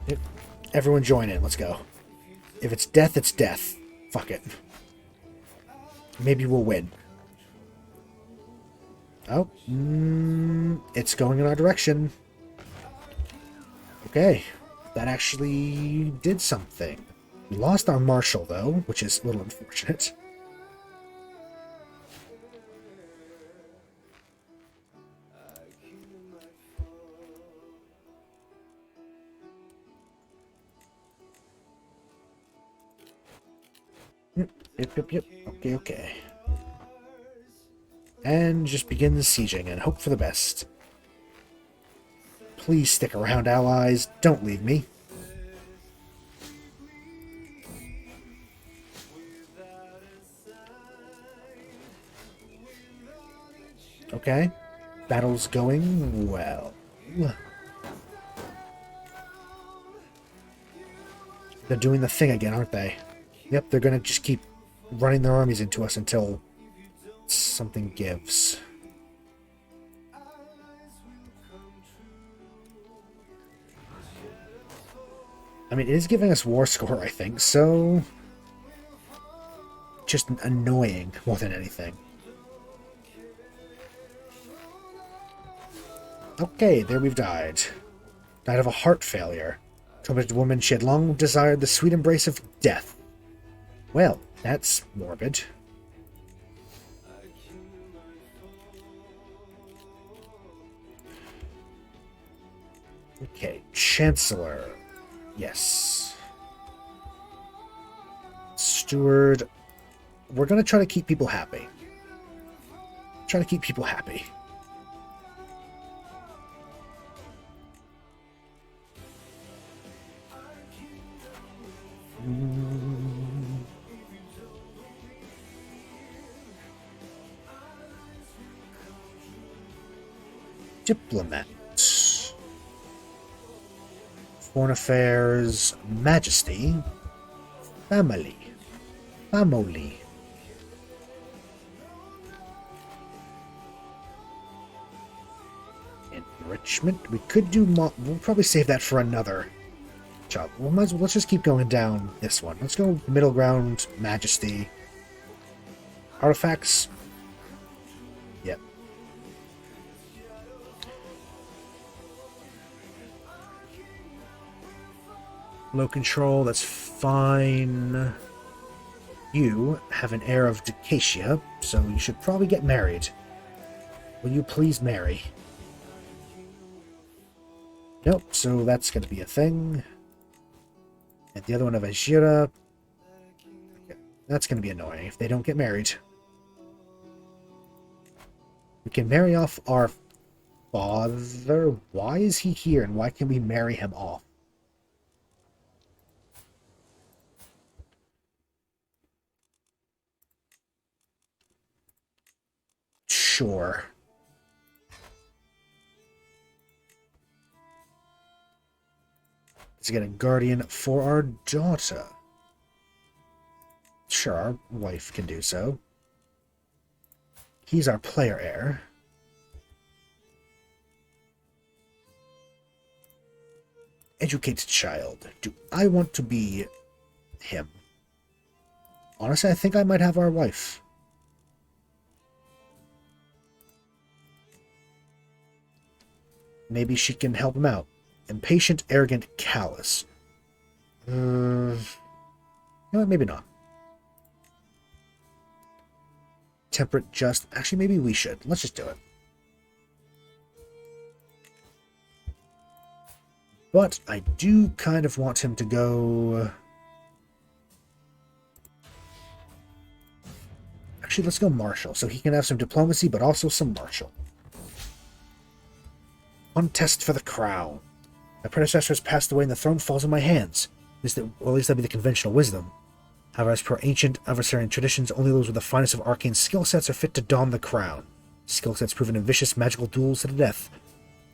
Speaker 1: Yep. Everyone join in. Let's go. If it's death, it's death. Fuck it. Maybe we'll win. Oh, it's going in our direction. Okay, that actually did something. We lost our marshal, though, which is a little unfortunate. Yep. Okay, okay. And just begin the sieging and hope for the best. Please stick around, allies. Don't leave me. Okay. Battle's going well. They're doing the thing again, aren't they? Yep, they're gonna just keep running their armies into us until something gives. I mean, it is giving us war score, I think, so... just annoying more than anything. Okay, there we've died. Died of a heart failure. Tormented woman, she had long desired the sweet embrace of death. Well, that's morbid. Okay, Chancellor. Yes. Steward. We're going to try to keep people happy. Try to keep people happy. Diplomat. Foreign Affairs, Majesty, Family. Enrichment. We could do. We'll probably save that for another job. We might as well. Let's just keep going down this one. Let's go middle ground, Majesty. Artifacts. Yep. Low control, that's fine. You have an heir of Decacia, so you should probably get married. Will you please marry? Nope, so that's going to be a thing. And the other one of Ajira. That's going to be annoying if they don't get married. We can marry off our father. Why is he here, and why can we marry him off? Sure. Let's get a guardian for our daughter. Sure, our wife can do so. He's our player heir. Educated child. Do I want to be him? Honestly, I think I might have our wife. Maybe she can help him out. Impatient, arrogant, callous. You know what? Maybe not. Temperate, just. Actually, maybe we should. Let's just do it. But I do kind of want him to go... Actually, let's go martial, so he can have some diplomacy, but also some martial. Contest for the crown. My predecessor has passed away and the throne falls in my hands. At least that'd be the conventional wisdom. However, as per ancient adversarian traditions, only those with the finest of arcane skill sets are fit to don the crown. Skill sets proven in vicious magical duels to the death.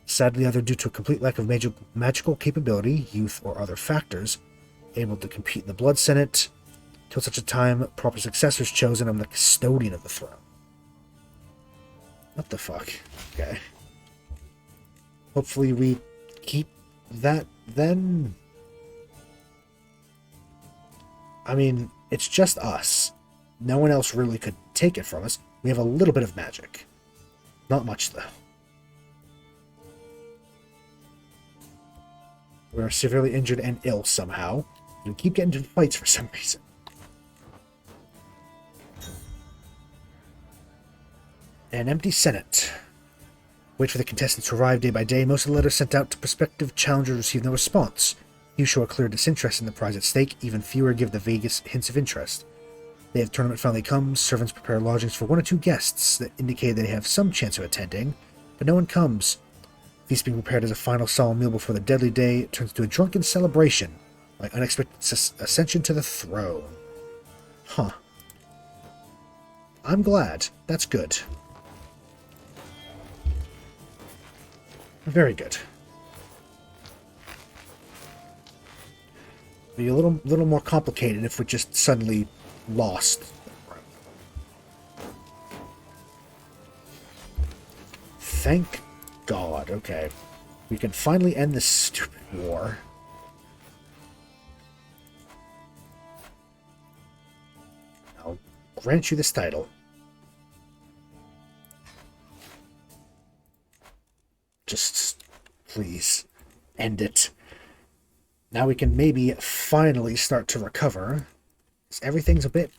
Speaker 1: Sadly, either due to a complete lack of magical capability, youth, or other factors, able to compete in the Blood Senate, till such a time proper successor is chosen, I'm the custodian of the throne. What the fuck? Okay. Hopefully we keep that then. I mean, it's just us. No one else really could take it from us. We have a little bit of magic. Not much, though. We're severely injured and ill somehow. We keep getting into fights for some reason. An empty Senate. Wait for the contestants to arrive day by day. Most of the letters sent out to prospective challengers receive no response. Few show a clear disinterest in the prize at stake. Even fewer give the vaguest hints of interest. The day of the tournament finally comes. Servants prepare lodgings for 1 or 2 guests that indicate they have some chance of attending, but no one comes. Feast being prepared as a final solemn meal before the deadly day turns into a drunken celebration, like unexpected ascension to the throne. Huh. I'm glad. That's good. Very good. Be a little more complicated if we just suddenly lost. Thank God. Okay. We can finally end this stupid war. I'll grant you this title. Just, please, end it. Now we can maybe finally start to recover. Everything's a bit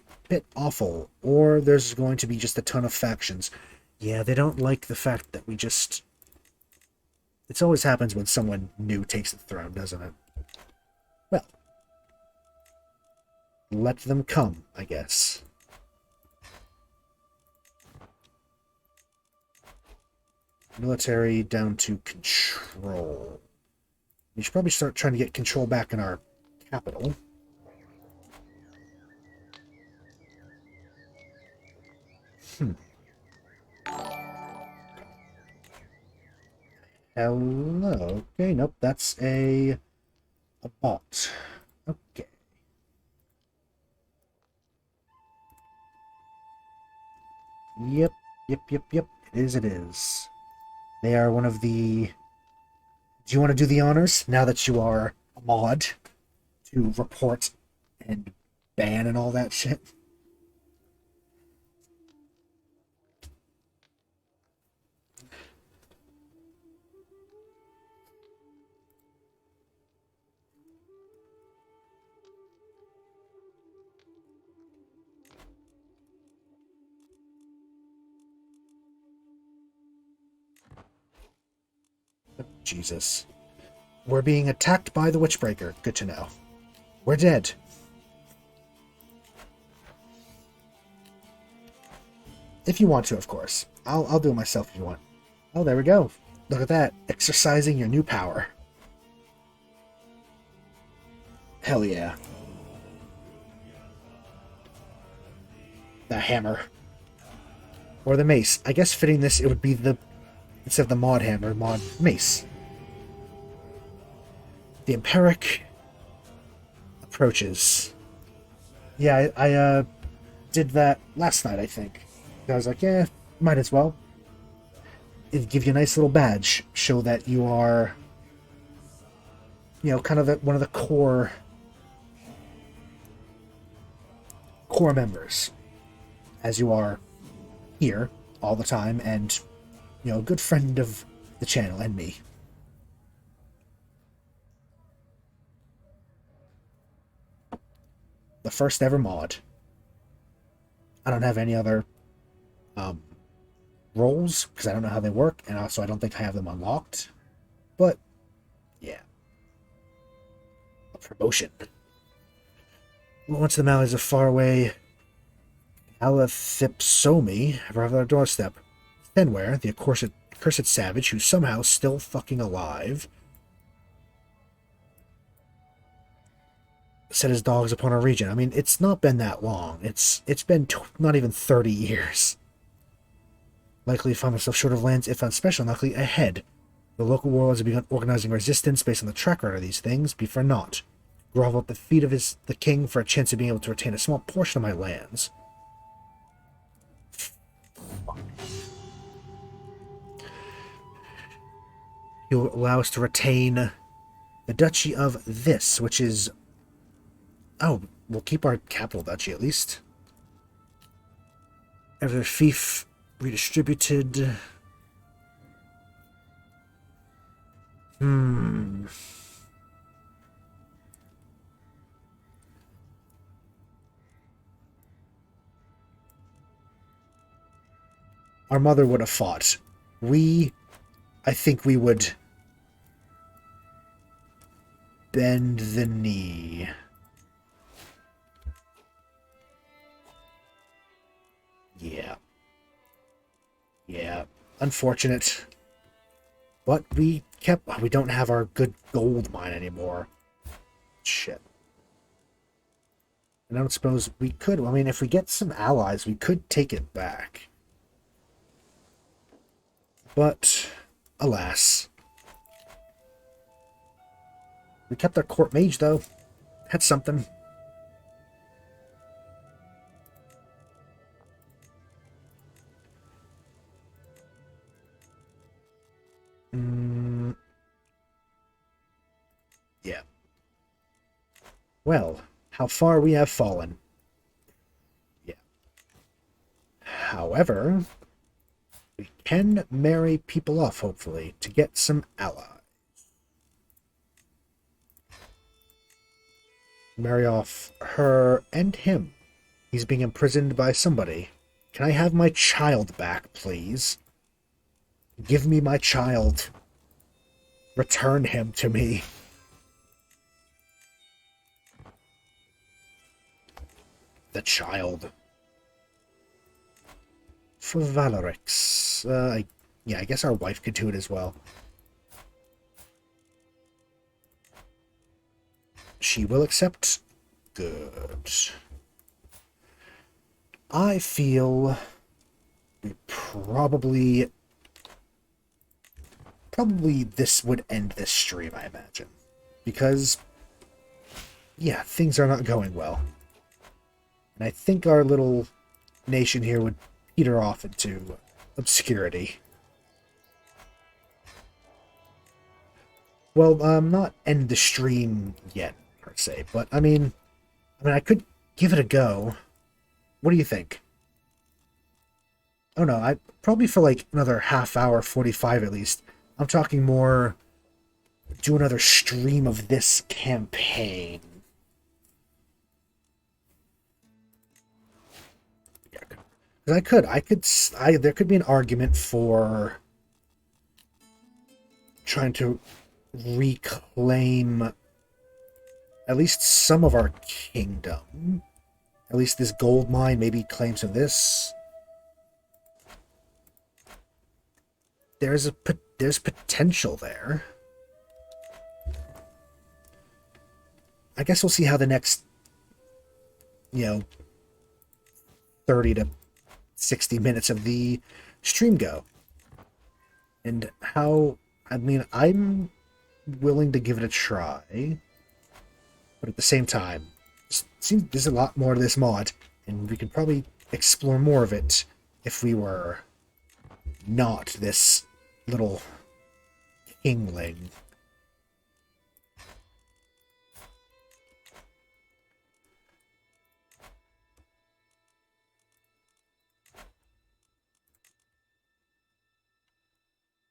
Speaker 1: awful. Or there's going to be just a ton of factions. Yeah, they don't like the fact that we just... It always happens when someone new takes the throne, doesn't it? Well, let them come, I guess. Military down to control. We should probably start trying to get control back in our capital. Hello. Okay, nope, that's a bot. Okay. Yep. It is. They are one of the... Do you want to do the honors, now that you are a mod, to report and ban and all that shit? Jesus. We're being attacked by the Witchbreaker. Good to know. We're dead. If you want to, of course. I'll do it myself if you want. Oh, there we go. Look at that. Exercising your new power. Hell yeah. The hammer. Or the mace. I guess fitting this, it would be the... Instead of the mod hammer, mod mace. The Empiric approaches. Yeah, I did that last night, I think. I was like, yeah, might as well. It'd give you a nice little badge. Show that you are, you know, kind of one of the core members. As you are here all the time and, you know, a good friend of the channel and me. The first ever mod. I don't have any other roles because I don't know how they work, and also I don't think I have them unlocked. But yeah, a promotion. Once the Malays are far away, Alathipsomi have arrived at our doorstep. Fenware, the accursed savage who's somehow still fucking alive, set his dogs upon our region. I mean, it's not been that long. It's been not even 30 years. Likely find myself short of lands, if not special, luckily ahead. The local warlords have begun organizing resistance based on the track record of these things. Be for naught. Grovel at the feet of the king for a chance of being able to retain a small portion of my lands. He'll allow us to retain the Duchy of this, which is... Oh, we'll keep our capital duchy at least. Every fief redistributed. Hmm. Our mother would have fought. I think we would bend the knee. Yeah. Yeah. Unfortunate. But we don't have our good gold mine anymore. Shit. And I don't suppose we could. I mean, if we get some allies, we could take it back. But, alas. We kept our court mage, though. That's something. Yeah. Well, how far we have fallen. Yeah. However, we can marry people off, hopefully, to get some allies. Marry off her and him. He's being imprisoned by somebody. Can I have my child back, please? Give me my child. Return him to me. The child. For Valorix. Yeah, I guess our wife could do it as well. She will accept. Good. I feel we probably this would end this stream, I imagine. Because, yeah, things are not going well. And I think our little nation here would peter off into obscurity. Well, not end the stream yet, per se, but I mean, I could give it a go. What do you think? Oh no, I probably for like another half hour, 45 at least. I'm talking more do another stream of this campaign. Yeah, because there could be an argument for trying to reclaim at least some of our kingdom. At least this gold mine maybe claims of this. There's potential there. I guess we'll see how the next, 30 to 60 minutes of the stream go. And how, I'm willing to give it a try. But at the same time, seems there's a lot more to this mod, and we could probably explore more of it if we were not this little kingling.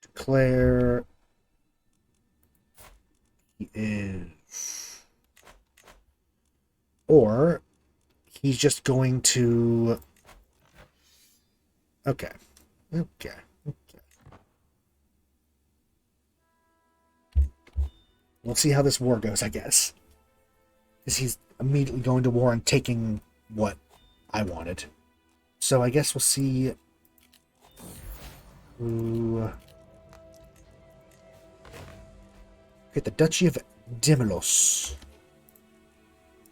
Speaker 1: Declare he is, or he's just going to. Okay. We'll see how this war goes, I guess. Because he's immediately going to war and taking what I wanted. So I guess we'll see who... Okay, the Duchy of Dimilos.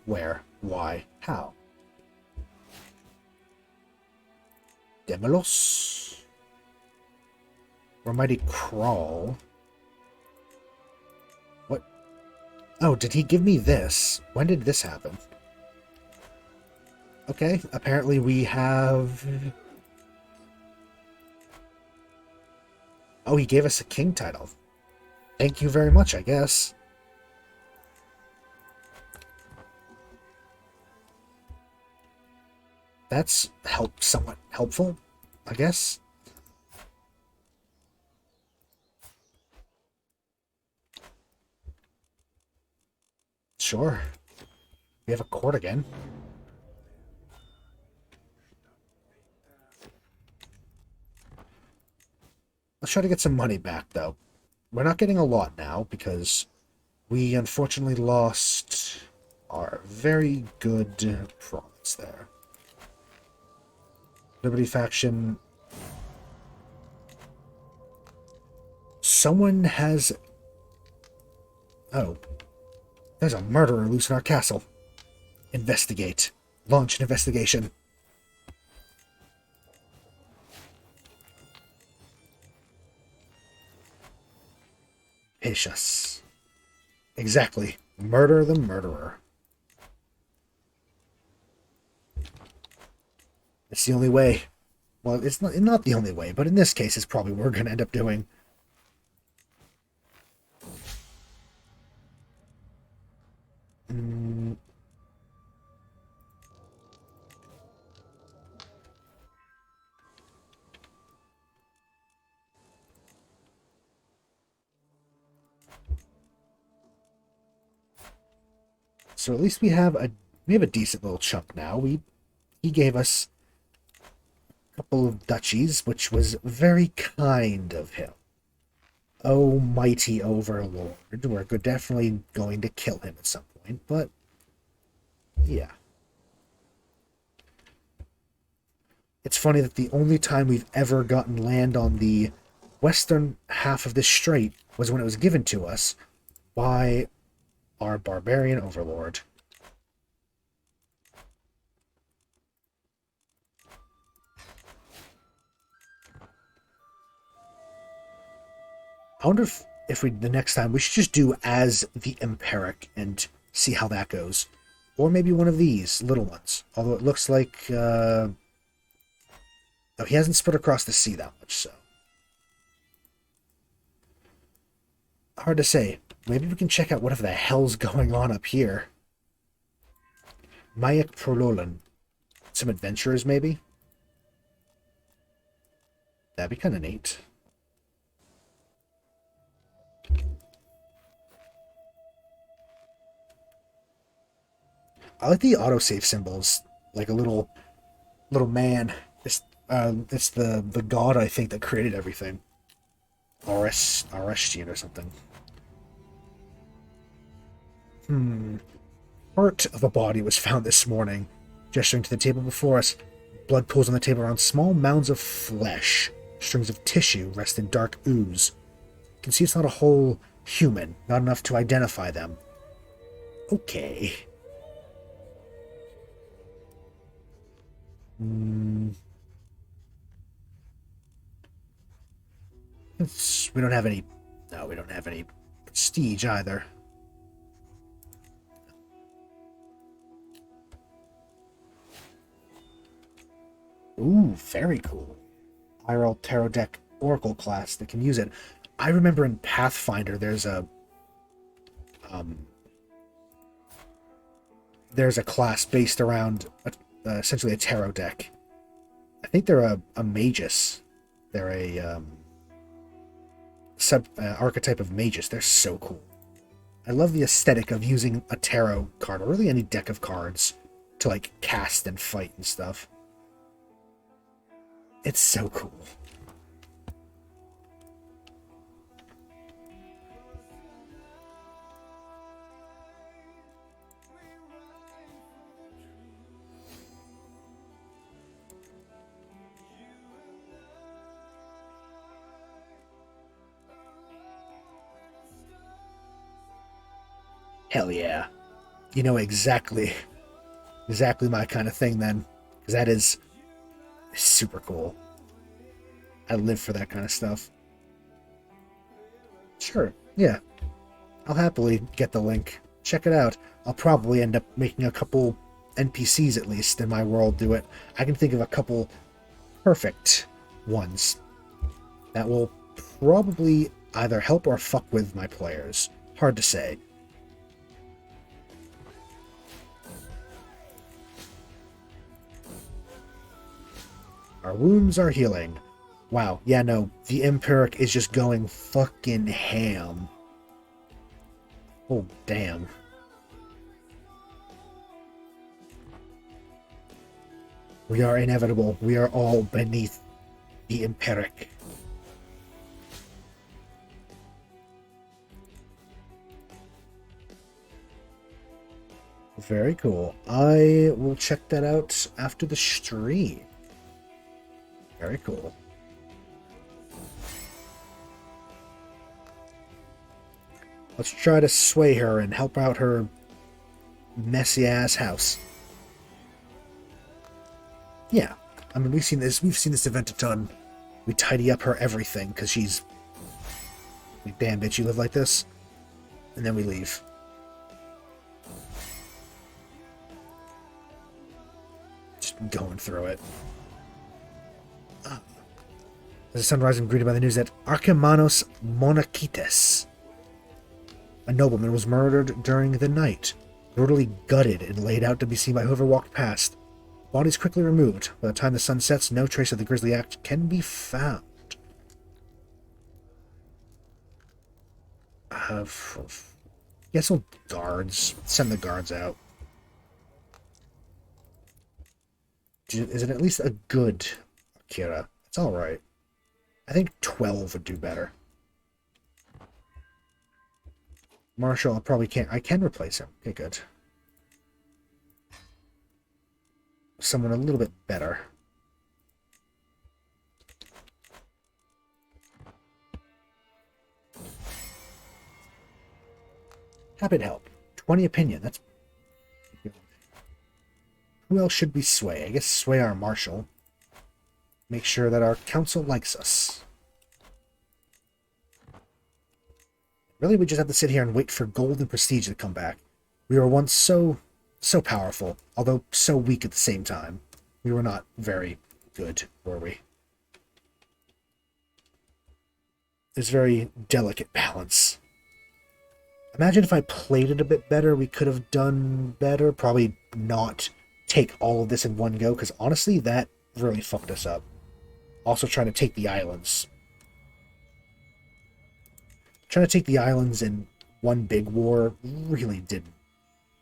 Speaker 1: Where? Why? How? Dimilos? Or Mighty Crawl? What? Oh, did he give me this? When did this happen? Okay, apparently we have... Oh, he gave us a king title. Thank you very much, I guess. That's somewhat helpful, I guess. Sure. We have a court again. Let's try to get some money back, though. We're not getting a lot now, because we unfortunately lost our very good province there. Liberty faction. Someone has... Oh. There's a murderer loose in our castle. Investigate. Launch an investigation. Patius. Exactly. Murder the murderer. It's the only way. Well, it's not the only way, but in this case, it's probably what we're going to end up doing. So at least we have a decent little chunk now. He gave us a couple of duchies, which was very kind of him. Oh, mighty overlord. We're definitely going to kill him at some point, but yeah. It's funny that the only time we've ever gotten land on the western half of this strait was when it was given to us by our barbarian overlord. I wonder if we, the next time, we should just do as the Empiric and see how that goes. Or maybe one of these little ones. Although it looks like, oh, he hasn't spread across the sea that much, so. Hard to say. Maybe we can check out whatever the hell's going on up here. Mayak Prololan. Some adventurers, maybe? That'd be kind of neat. I like the autosave symbols, like a little man. It's the god, I think, that created everything. Arestian or something. Part of a body was found this morning. Gesturing to the table before us, blood pools on the table around small mounds of flesh. Strings of tissue rest in dark ooze. You can see it's not a whole human, not enough to identify them. Okay. We don't have any... No, we don't have any prestige either. Ooh, very cool. Aironoi Tarot Deck Oracle class that can use it. I remember in Pathfinder there's a class based around essentially a tarot deck. I think they're a magus. They're a archetype of magus. They're so cool. I love the aesthetic of using a tarot card, or really any deck of cards, to like cast and fight and stuff. It's so cool. Hell yeah. You know exactly my kind of thing then. Because that is super cool. I live for that kind of stuff. Sure, yeah. I'll happily get the link. Check it out. I'll probably end up making a couple NPCs at least in my world do it. I can think of a couple perfect ones that will probably either help or fuck with my players. Hard to say. Our wounds are healing. Wow, yeah, no, the Empiric is just going fucking ham. Oh, damn. We are inevitable. We are all beneath the Empiric. Very cool. I will check that out after the stream. Very cool. Let's try to sway her and help out her messy-ass house. Yeah. I mean, we've seen this event a ton. We tidy up her everything, because she's... like, damn, bitch, you live like this? And then we leave. Just going through it. As the sunrise, I'm greeted by the news that Archimanos Monachites, a nobleman, was murdered during the night, brutally gutted and laid out to be seen by whoever walked past. Bodies quickly removed. By the time the sun sets, no trace of the grisly act can be found. Guess we'll guards. Send the guards out. Is it at least a good Akira? It's alright. I think 12 would do better. Marshall, I probably can't. I can replace him. Okay, good. Someone a little bit better. Happy to help. 20 opinion. That's... Who else should we sway? I guess sway our marshal. Make sure that our council likes us. Really, we just have to sit here and wait for gold and prestige to come back. We were once so powerful, although so weak at the same time. We were not very good, were we? There's very delicate balance. Imagine if I played it a bit better, we could have done better. Probably not take all of this in one go, because honestly, that really fucked us up. Also trying to take the islands. Trying to take the islands in one big war really didn't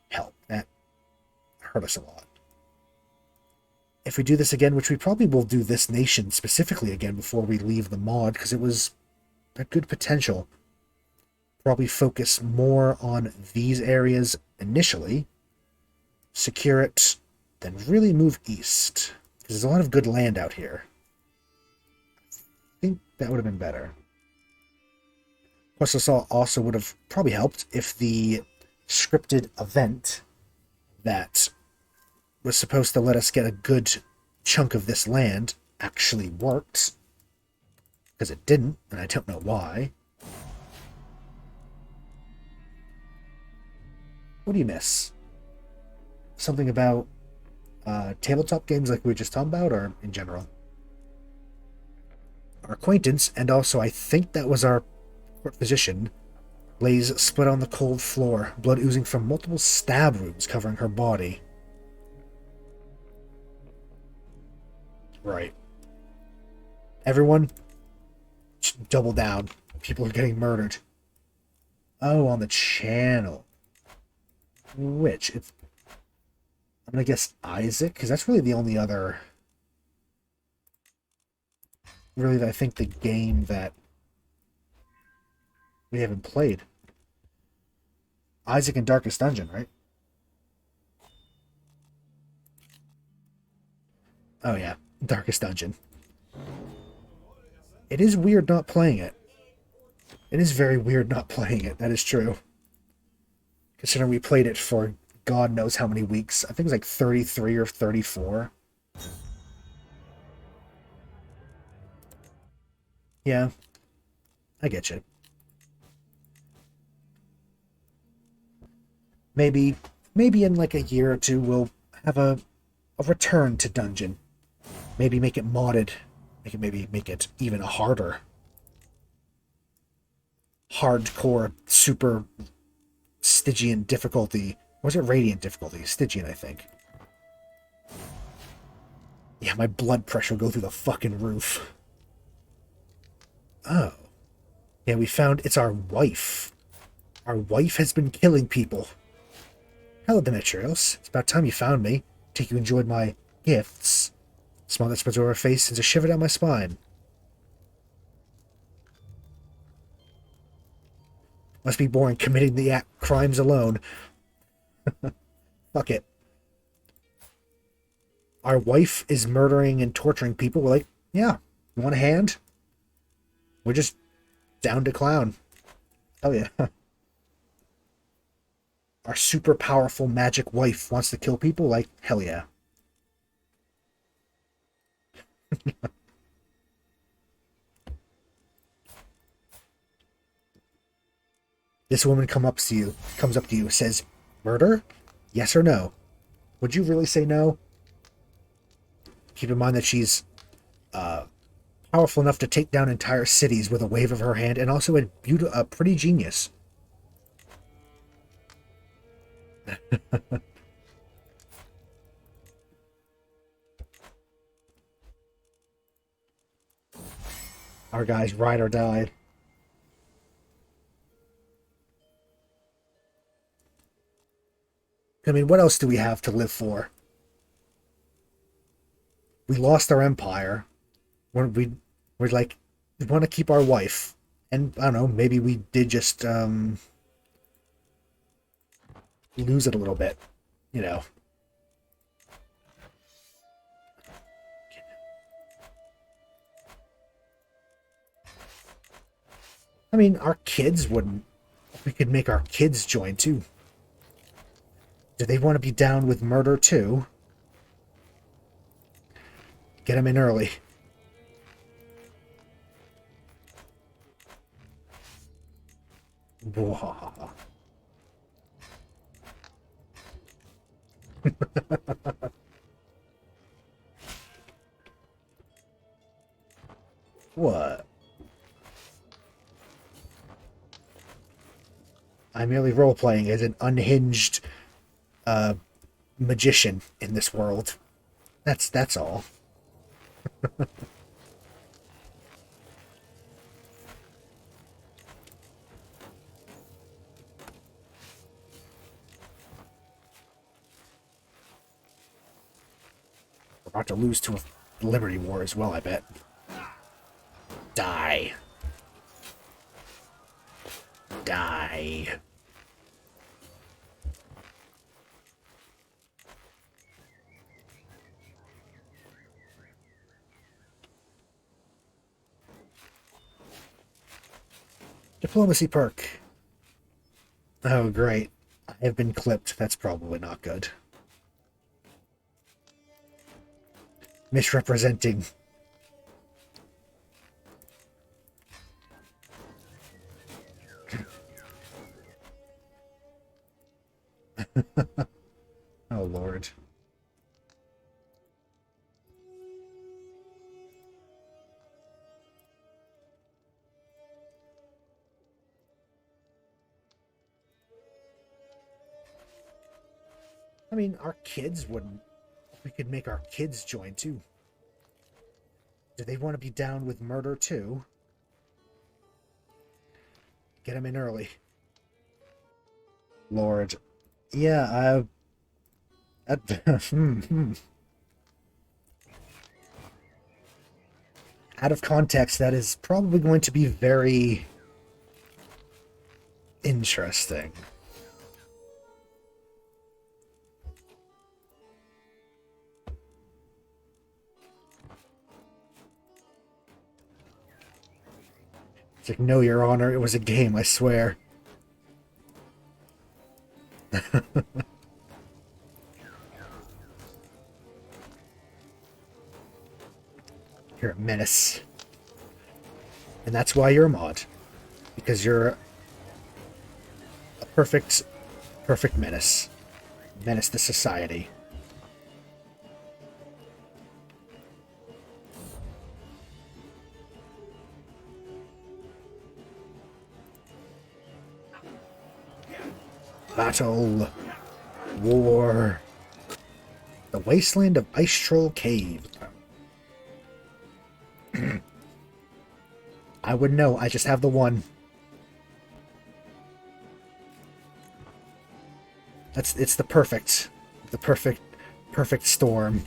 Speaker 1: help. That hurt us a lot. If we do this again, which we probably will do this nation specifically again before we leave the mod, because it was a good potential. Probably focus more on these areas initially, secure it, then really move east. Because there's a lot of good land out here. I think that would have been better. Plus, this also would have probably helped if the scripted event that was supposed to let us get a good chunk of this land actually worked. Because it didn't, and I don't know why. What do you miss? Something about tabletop games like we were just talking about, or in general? Our acquaintance, and also I think that was our court physician, lays split on the cold floor, blood oozing from multiple stab wounds covering her body. Right. Everyone, double down. People are getting murdered. Oh, on the channel. Which? I'm gonna guess Isaac, because that's really the only other... really, I think, the game that we haven't played. Isaac and Darkest Dungeon, right? Oh yeah, Darkest Dungeon. It is weird not playing it. It is very weird not playing it, that is true. Considering we played it for God knows how many weeks. I think it was like 33 or 34. Yeah, I get you. Maybe in like a year or two we'll have a return to Dungeon. Maybe make it modded. Maybe make it even harder. Hardcore, super Stygian difficulty. Or was it Radiant difficulty? Stygian, I think. Yeah, my blood pressure will go through the fucking roof. Oh. Yeah, we found it's our wife. Our wife has been killing people. Hello, Demetrios. It's about time you found me. Take you enjoyed my gifts. Smell that spreads over her face sends a shiver down my spine. Must be boring committing the crimes alone. Fuck it. Our wife is murdering and torturing people. We're like, yeah, you want a hand? We're just down to clown. Oh yeah. Our super powerful magic wife wants to kill people. Like, hell yeah. This woman comes up to you, says, murder? Yes or no? Would you really say no? Keep in mind that she's powerful enough to take down entire cities with a wave of her hand, and also a pretty genius. Our guy's ride or die. I mean, what else do we have to live for? We lost our empire. We're like, we want to keep our wife. And, I don't know, maybe we did just, lose it a little bit. You know. I mean, our kids wouldn't. We could make our kids join, too. Do they want to be down with murder, too? Get them in early. What? I'm merely role-playing as an unhinged magician in this world. That's all. We're about to lose to a Liberty War as well, I bet. Die. Die. Diplomacy perk. Oh, great. I have been clipped. That's probably not good. Misrepresenting. Oh, Lord. I mean, our kids wouldn't. We could make our kids join, too. Do they want to be down with murder, too? Get them in early. Lord. Yeah, out of context, that is probably going to be very interesting. It's like, no, Your Honor, it was a game, I swear. You're a menace. And that's why you're a mod. Because you're a perfect menace. Menace to society. Battle. War. The wasteland of Ice Troll Cave. I wouldn't know, I just have the one. It's the perfect storm.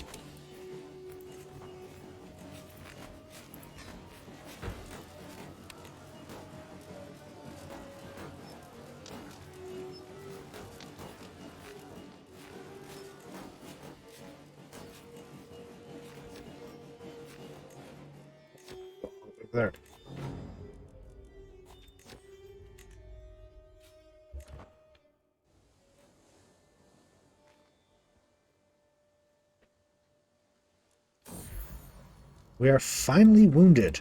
Speaker 1: We are finally wounded.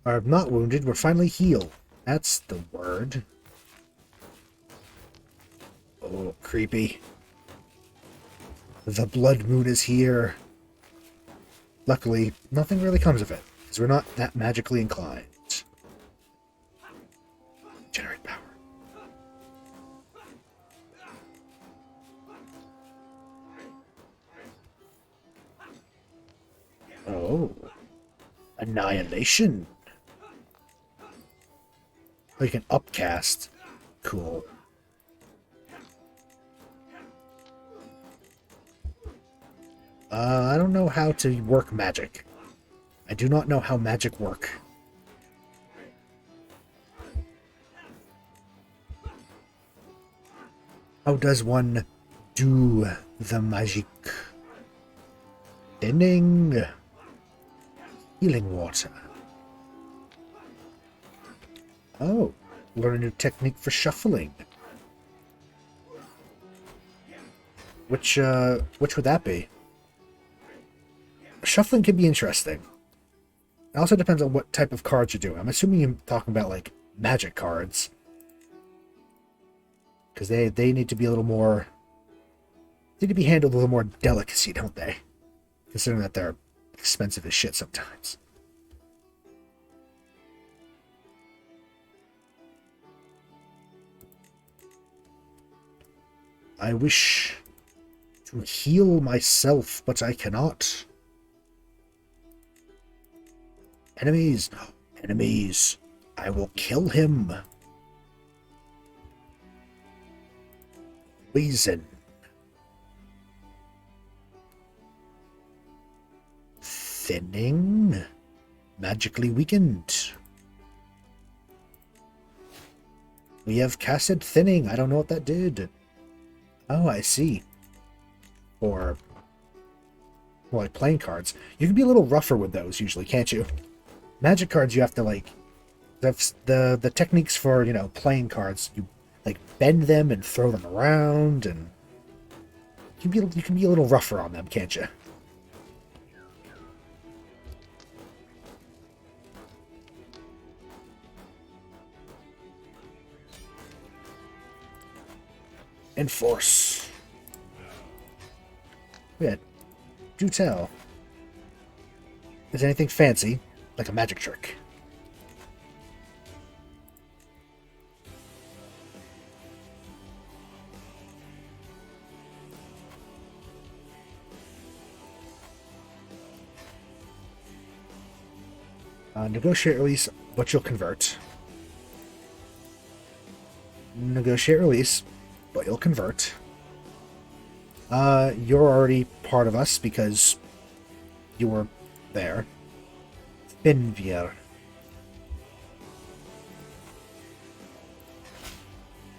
Speaker 1: Or not wounded, we're finally healed. That's the word. Oh, creepy. The blood moon is here. Luckily, nothing really comes of it, because we're not that magically inclined. Generate power. Oh. Annihilation. Oh, you can upcast. Cool. I don't know how to work magic. I do not know how magic work. How does one do the magic? Thinning. Healing water. Oh, learn a new technique for shuffling. Which would that be? Shuffling can be interesting. It also depends on what type of cards you're doing. I'm assuming you're talking about, like, magic cards. Because they need to be a little more... They need to be handled with a little more delicacy, don't they? Considering that they're expensive as shit sometimes. I wish to heal myself, but I cannot. Enemies! Enemies! I will kill him! Poison. Thinning. Magically weakened. We have casted thinning. I don't know what that did. Oh, I see. Or, well, like playing cards. You can be a little rougher with those usually, can't you? Magic cards, you have to, like, the techniques for, you know, playing cards, you, like, bend them and throw them around, and you can be a little rougher on them, can't you? Enforce. Yeah, do tell. Is anything fancy, like a magic trick? Negotiate release, but you'll convert. Negotiate release, but you'll convert. You're already part of us because you were there. Finvier.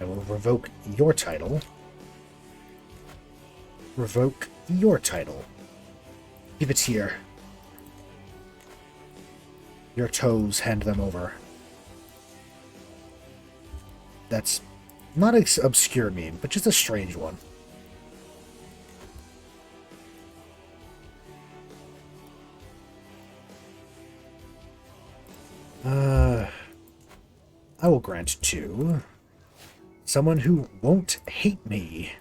Speaker 1: I will revoke your title. Revoke your title. Give it here. Your toes, hand them over. That's not an obscure meme, but just a strange one. I will grant to someone who won't hate me.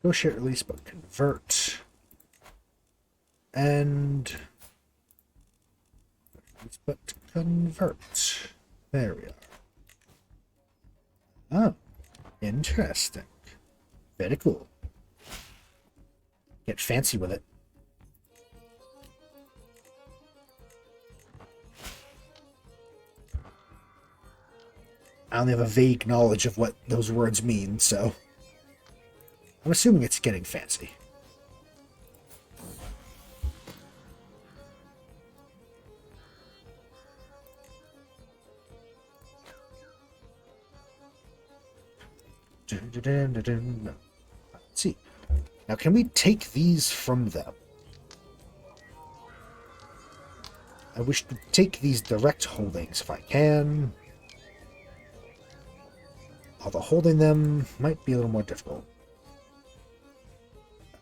Speaker 1: Negotiate release, but convert. And... but convert. There we are. Oh, interesting. Very cool. Get fancy with it. I only have a vague knowledge of what those words mean, so I'm assuming it's getting fancy. Let's see. Now, can we take these from them? I wish to take these direct holdings if I can. Although holding them might be a little more difficult.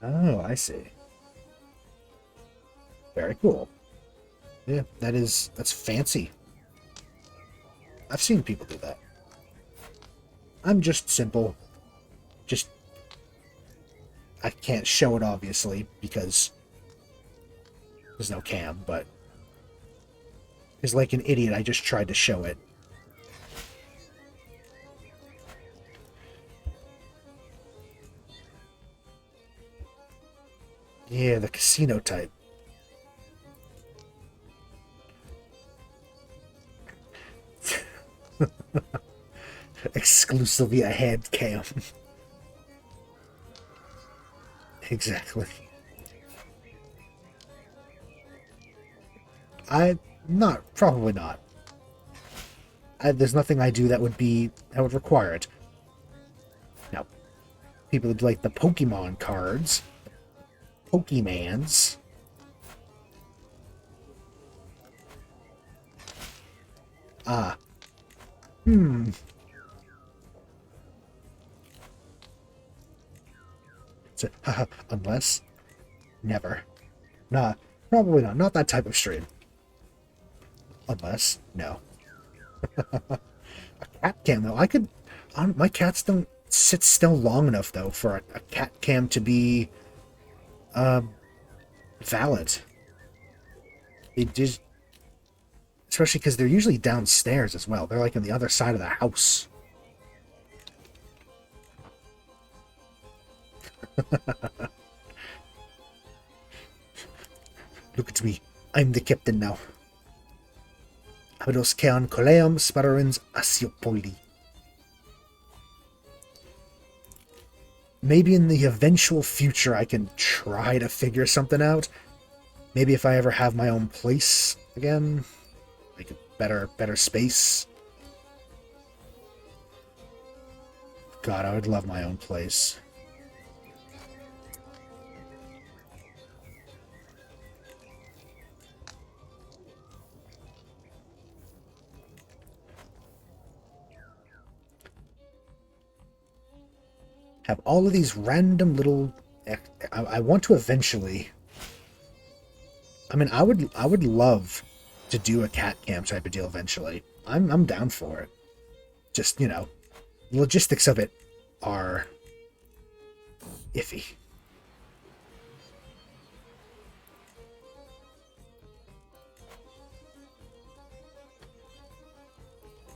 Speaker 1: Oh, I see. Very cool. Yeah, that's fancy. I've seen people do that. I'm just simple. Just, I can't show it obviously because there's no cam, but because like an idiot, I just tried to show it. Yeah, the casino type. Exclusively a hand cam. Exactly. Probably not. There's nothing I do that would require it. Now, people would like the Pokemon cards. Pokemans. Ah. So, unless? Never. Nah, probably not. Not that type of stream. Unless? No. A cat cam, though. I could... my cats don't sit still long enough, though, for a cat cam to be... valid. They just... Especially because they're usually downstairs as well. They're like on the other side of the house. Look at me. I'm the captain now. Abedos kean coleam sparrens asiopoli. Maybe in the eventual future I can try to figure something out. Maybe if I ever have my own place again. Like a better space. God, I would love my own place. Have all of these random little... I want to eventually... I mean, I would love to do a cat cam type of deal eventually. I'm down for it. Just, you know, the logistics of it are iffy.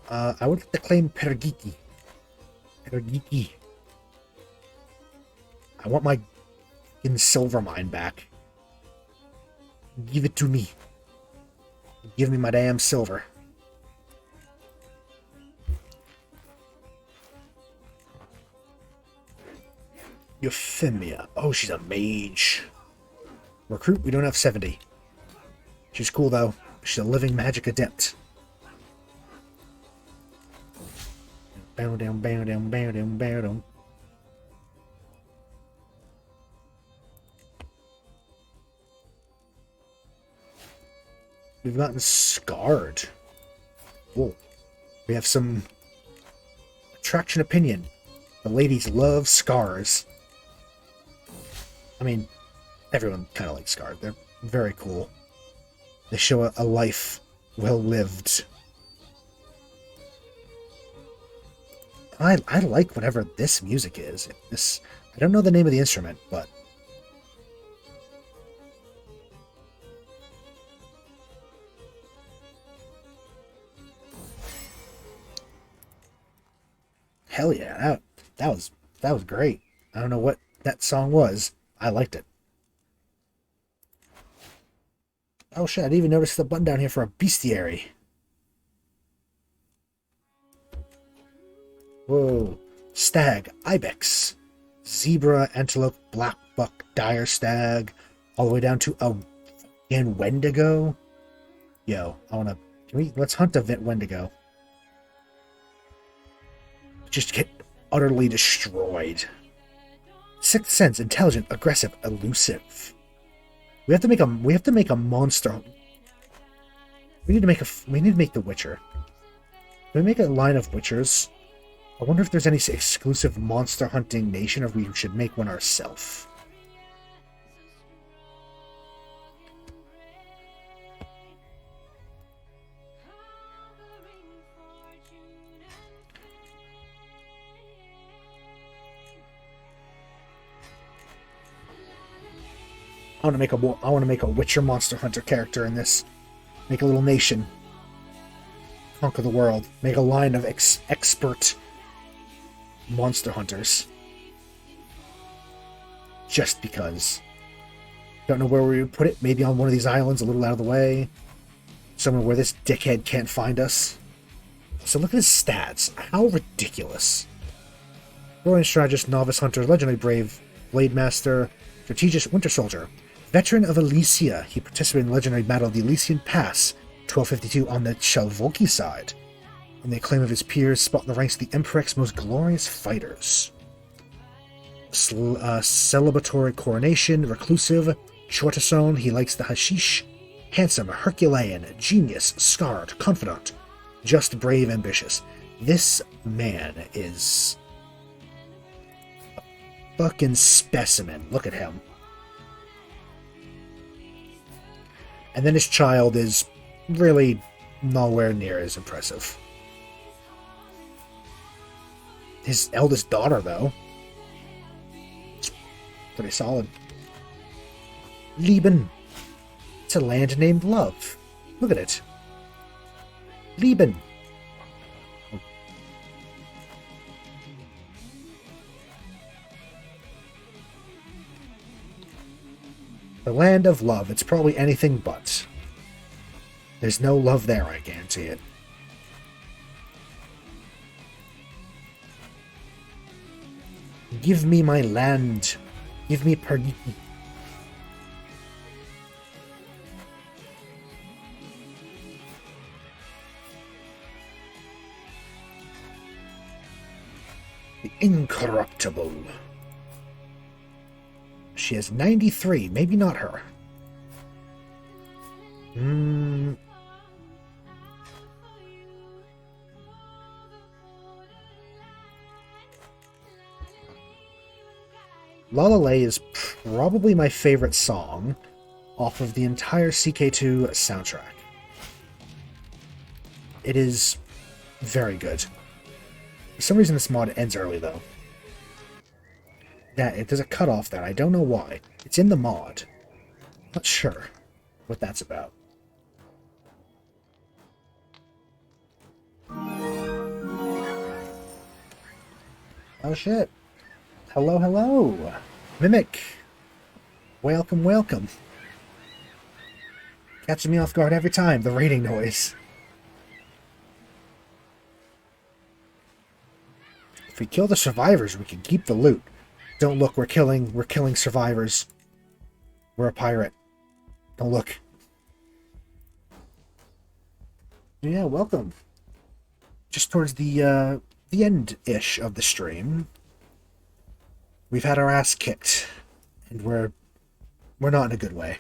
Speaker 1: I would like to claim Pergiki. Pergiki. I want my silver mine back. Give it to me. Give me my damn silver. Euphemia. Oh, she's a mage. Recruit, we don't have 70. She's cool, though. She's a living magic adept. Bow down, bow down, bow down, bow down. We've gotten scarred. Whoa. We have some attraction opinion. The ladies love scars. I mean, everyone kind of likes scars. They're very cool. They show a life well lived. I like whatever this music is. I don't know the name of the instrument, but hell yeah, that was great. I don't know what that song was. I liked it. Oh shit, I didn't even notice the button down here for a bestiary. Whoa. Stag, ibex, zebra, antelope, black buck, dire stag, all the way down to a Wendigo. Yo, let's hunt a Wendigo. Just get utterly destroyed. Sixth sense, intelligent, aggressive, elusive. We have to make a monster. We need to make the Witcher. Can we make a line of Witchers? I wonder if there's any exclusive monster hunting nation, or we should make one ourselves. I want to make a Witcher monster hunter character in this. Make a little nation. Conquer the world. Make a line of expert monster hunters. Just because. Don't know where we would put it. Maybe on one of these islands a little out of the way. Somewhere where this dickhead can't find us. So look at his stats. How ridiculous. Warrior Strategist, Novice Hunter, Legendary Brave, Blade Master, Strategist Winter Soldier. Veteran of Elysia, he participated in the legendary battle of the Elysian Pass, 1252 on the Shalvoki side. On the acclaim of his peers, spot in the ranks of the Emperek's most glorious fighters. Celebratory coronation, reclusive, Shortasone, he likes the hashish, handsome, Herculean, genius, scarred, confidant, just brave, ambitious. This man is a fucking specimen. Look at him. And then his child is really nowhere near as impressive. His eldest daughter, though, it's pretty solid. Lieben. It's a land named Love. Look at it. Lieben. The land of love. It's probably anything but. There's no love there, I guarantee it. Give me my land. Give me Perditi. The Incorruptible. She has 93. Maybe not her. La La Lay is probably my favorite song off of the entire CK2 soundtrack. It is very good. For some reason this mod ends early, though. There's a cutoff there. I don't know why. It's in the mod. Not sure what that's about. Oh shit. Hello, hello. Mimic. Welcome, welcome. Catching me off guard every time, the raiding noise. If we kill the survivors, we can keep the loot. Don't look, we're killing survivors. We're a pirate. Don't look. Yeah, welcome. Just towards the end-ish of the stream. We've had our ass kicked. And we're not in a good way.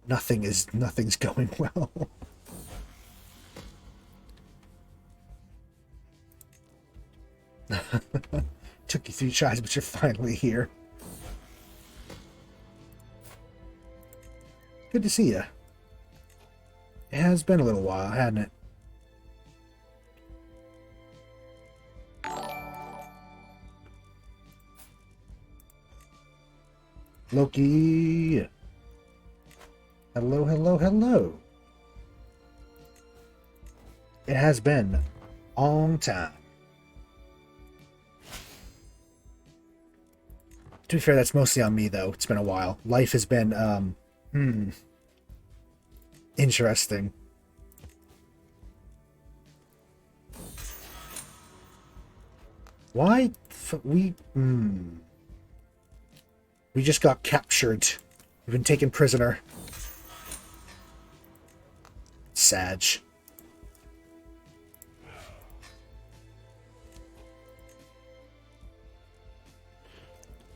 Speaker 1: Nothing's going well. Took you 3 tries, but you're finally here. Good to see you. It has been a little while, hasn't it? Loki. Hello, hello, hello. It has been a long time. To be fair, that's mostly on me, though. It's been a while. Life has been, interesting. Why? We just got captured. We've been taken prisoner. Sag.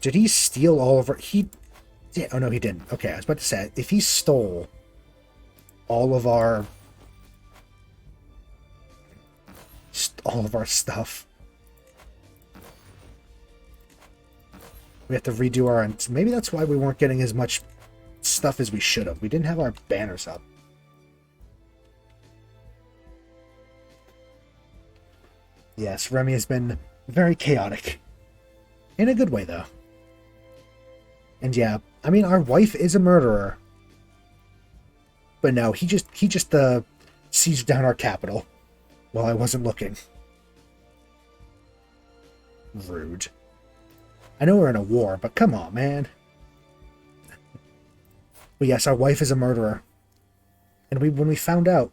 Speaker 1: Did he steal all of our... He did. Oh, no, he didn't. Okay, I was about to say, if he stole all of our stuff. We have to redo our... Maybe that's why we weren't getting as much stuff as we should have. We didn't have our banners up. Yes, Remy has been very chaotic. In a good way, though. And yeah, I mean, our wife is a murderer. But no, he just sieged down our capital while I wasn't looking. Rude. I know we're in a war, but come on, man. But yes, our wife is a murderer. And when we found out,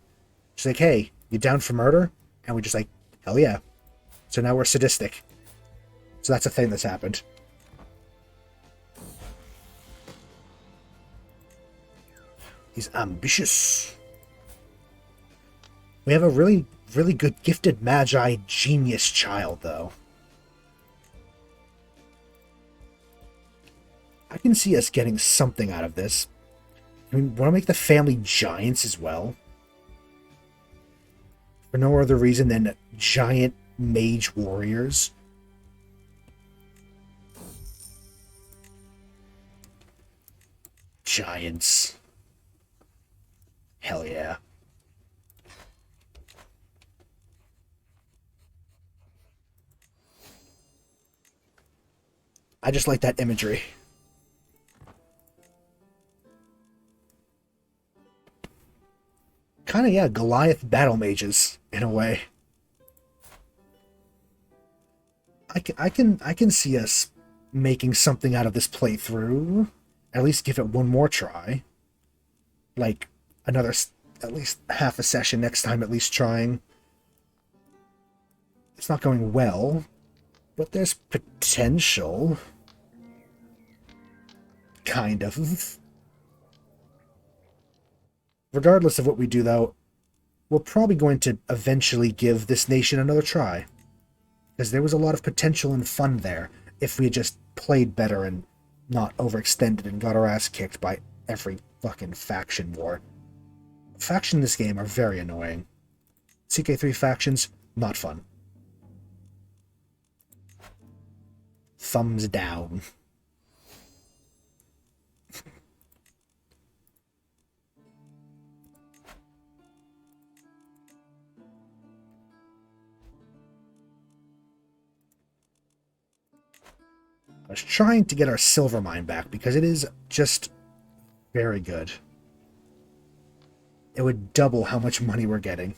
Speaker 1: she's like, hey, you down for murder? And we just like, hell yeah. So now we're sadistic. So that's a thing that's happened. He's ambitious. We have a really, really good gifted magi genius child, though. I can see us getting something out of this. I mean, want to make the family giants as well. For no other reason than giant mage warriors. Giants. Hell yeah. I just like that imagery. Kind of, yeah, Goliath battle mages, in a way. I can see us making something out of this playthrough. At least give it one more try. Like, another, at least half a session next time, at least trying. It's not going well, but there's potential. Kind of. Regardless of what we do, though, we're probably going to eventually give this nation another try. Because there was a lot of potential and fun there if we had just played better and not overextended and got our ass kicked by every fucking faction war. Factions in this game are very annoying. CK3 factions, not fun. Thumbs down. I was trying to get our silver mine back because it is just very good. It would double how much money we're getting.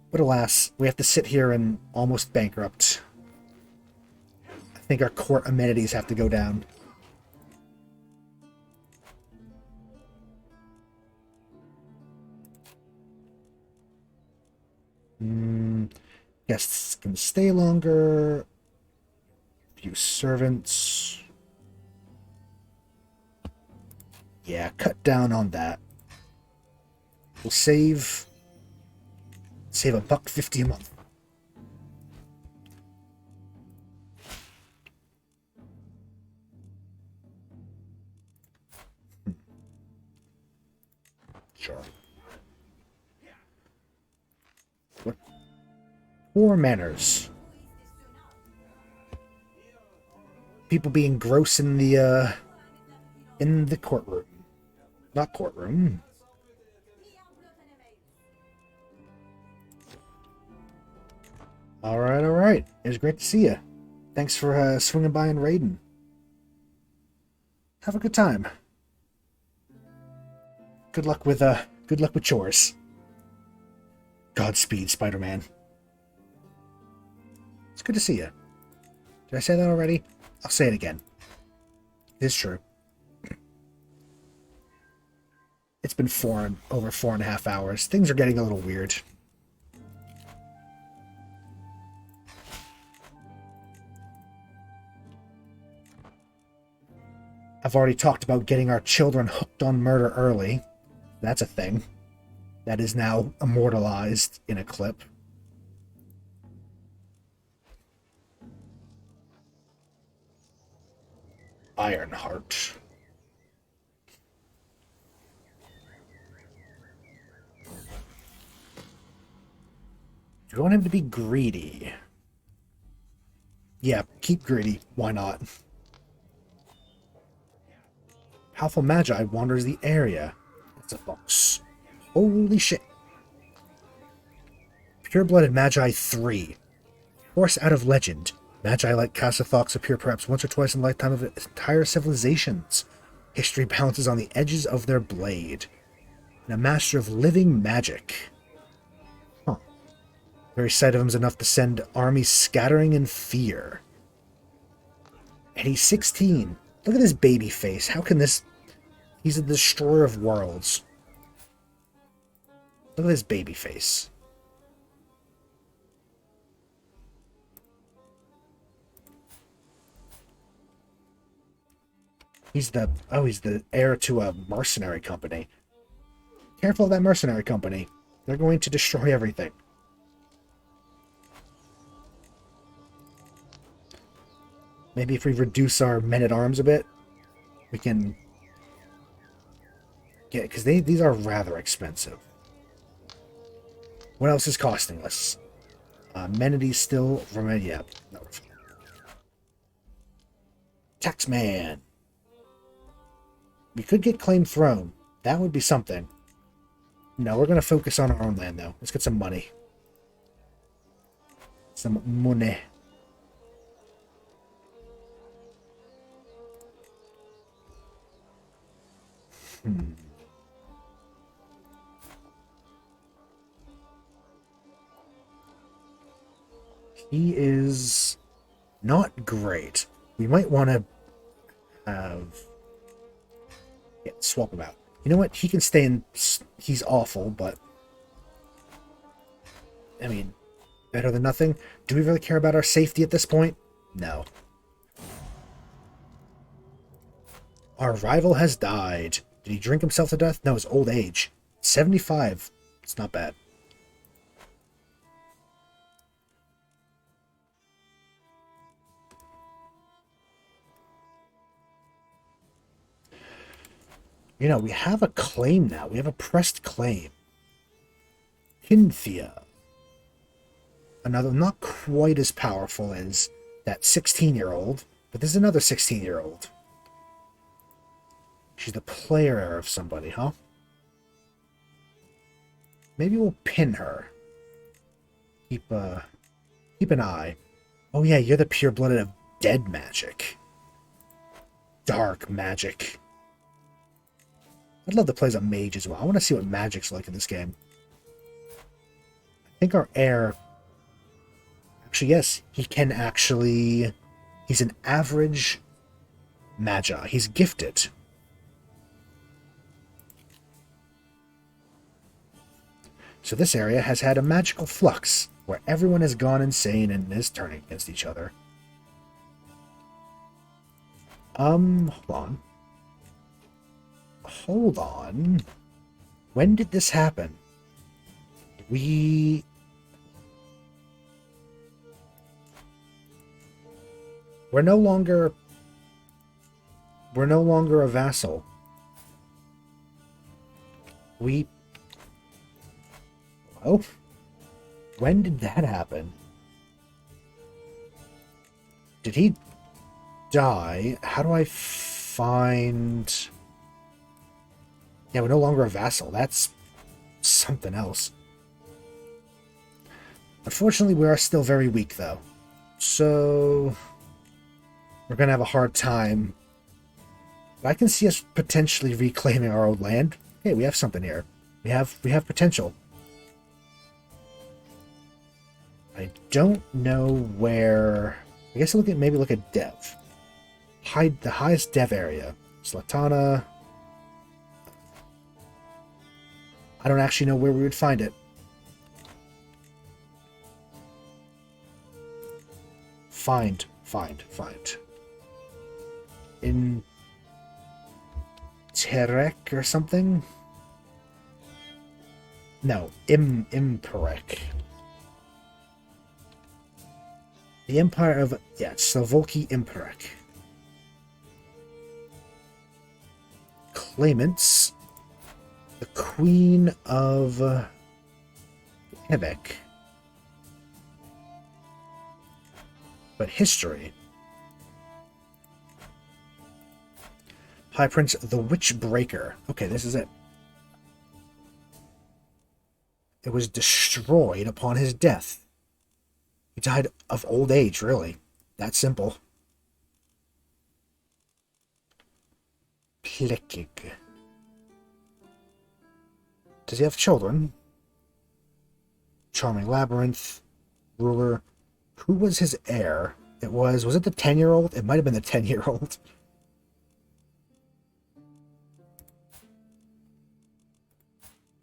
Speaker 1: But alas, we have to sit here and almost bankrupt. I think our court amenities have to go down. Guests can stay longer. Few servants. Yeah, cut down on that. We'll save $1.50 a month. Sure. What? Poor manners. People being gross in the courtroom. Not courtroom. Alright. It was great to see you. Thanks for swinging by and raiding. Have a good time. Good luck with chores. Godspeed, Spider-Man. It's good to see you. Did I say that already? I'll say it again. It is true. It's been over 4.5 hours. Things are getting a little weird. I've already talked about getting our children hooked on murder early. That's a thing. That is now immortalized in a clip. Ironheart. Do you want him to be greedy? Yeah, keep greedy. Why not? Powerful Magi wanders the area. It's a box. Holy shit. Pure-blooded Magi 3. Force out of legend. Magi like Casathox appear perhaps once or twice in the lifetime of entire civilizations. History balances on the edges of their blade. And a master of living magic. Huh. The very sight of him is enough to send armies scattering in fear. And he's 16. Look at his baby face. How can this... He's a destroyer of worlds. Look at his baby face. He's the... Oh, he's the heir to a mercenary company. Careful of that mercenary company. They're going to destroy everything. Maybe if we reduce our men-at-arms a bit, we can get... Because these are rather expensive. What else is costing us? Amenities still... Yeah. No. Taxman. We could get Claim Throne. That would be something. No, we're going to focus on our own land, though. Let's get some money. Some money. He is not great. We might want to have... Yeah, swap him out. You know what? He can stay in... He's awful, but... I mean, better than nothing. Do we really care about our safety at this point? No. Our rival has died. Did he drink himself to death? No, it's old age. 75. It's not bad. You know, we have a claim now. We have a pressed claim. Hinthia. Another, not quite as powerful as that 16-year-old, but there's another 16-year-old. She's the player heir of somebody, huh? Maybe we'll pin her. Keep an eye. Oh yeah, you're the pure-blooded of dead magic. Dark magic. I'd love to play as a mage as well. I want to see what magic's like in this game. I think our heir... Actually, yes, he can actually... He's an average magi. He's gifted. So this area has had a magical flux, where everyone has gone insane and is turning against each other. Hold on. Hold on. When did this happen? We're no longer a vassal. Oh, when did that happen? Did he die? How do I find... Yeah, we're no longer a vassal. That's something else. Unfortunately, we are still very weak, though. So... we're going to have a hard time. But I can see us potentially reclaiming our old land. Hey, we have something here. We have potential. I don't know where... I guess maybe look at dev. Hide the highest dev area. Slatana. I don't actually know where we would find it. Find. In Terek or something? No, Imperek. The Empire of... Yeah, Slovolki Imperek. Claimants. The Queen of Quebec. But history. High Prince the Witch Breaker. Okay, this is it. It was destroyed upon his death. He died of old age, really. That simple. Plekig. Does he have children? Charming Labyrinth. Ruler. Who was his heir? Was it the 10-year-old? It might have been the 10-year-old.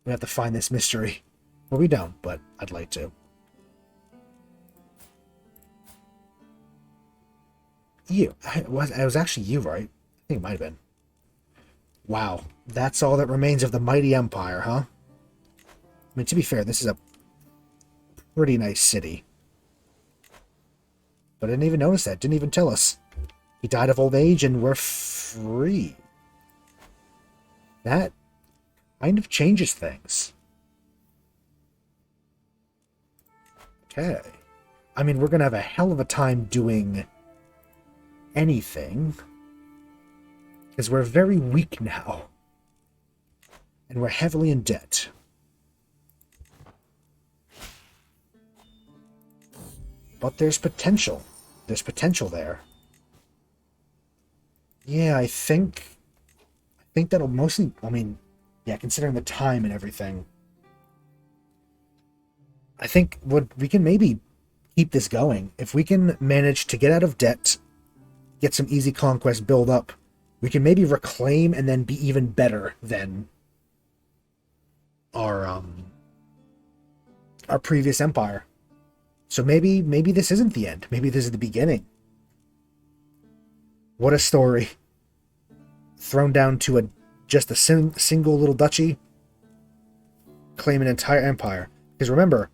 Speaker 1: We have to find this mystery. Well, we don't, but I'd like to. You. It was actually you, right? I think it might have been. Wow. That's all that remains of the mighty empire, huh? I mean, to be fair, this is a pretty nice city. But I didn't even notice that. Didn't even tell us. He died of old age and we're free. That kind of changes things. Okay. I mean, we're going to have a hell of a time doing anything. Because we're very weak now. And we're heavily in debt. But there's potential. There's potential there. Yeah, I think that'll mostly, I mean, yeah, considering the time and everything. I think we can maybe keep this going. If we can manage to get out of debt, get some easy conquest build up, we can maybe reclaim and then be even better than our previous empire. So maybe this isn't the end. Maybe this is the beginning. What a story. Thrown down to just a single little duchy. Claim an entire empire. Because remember,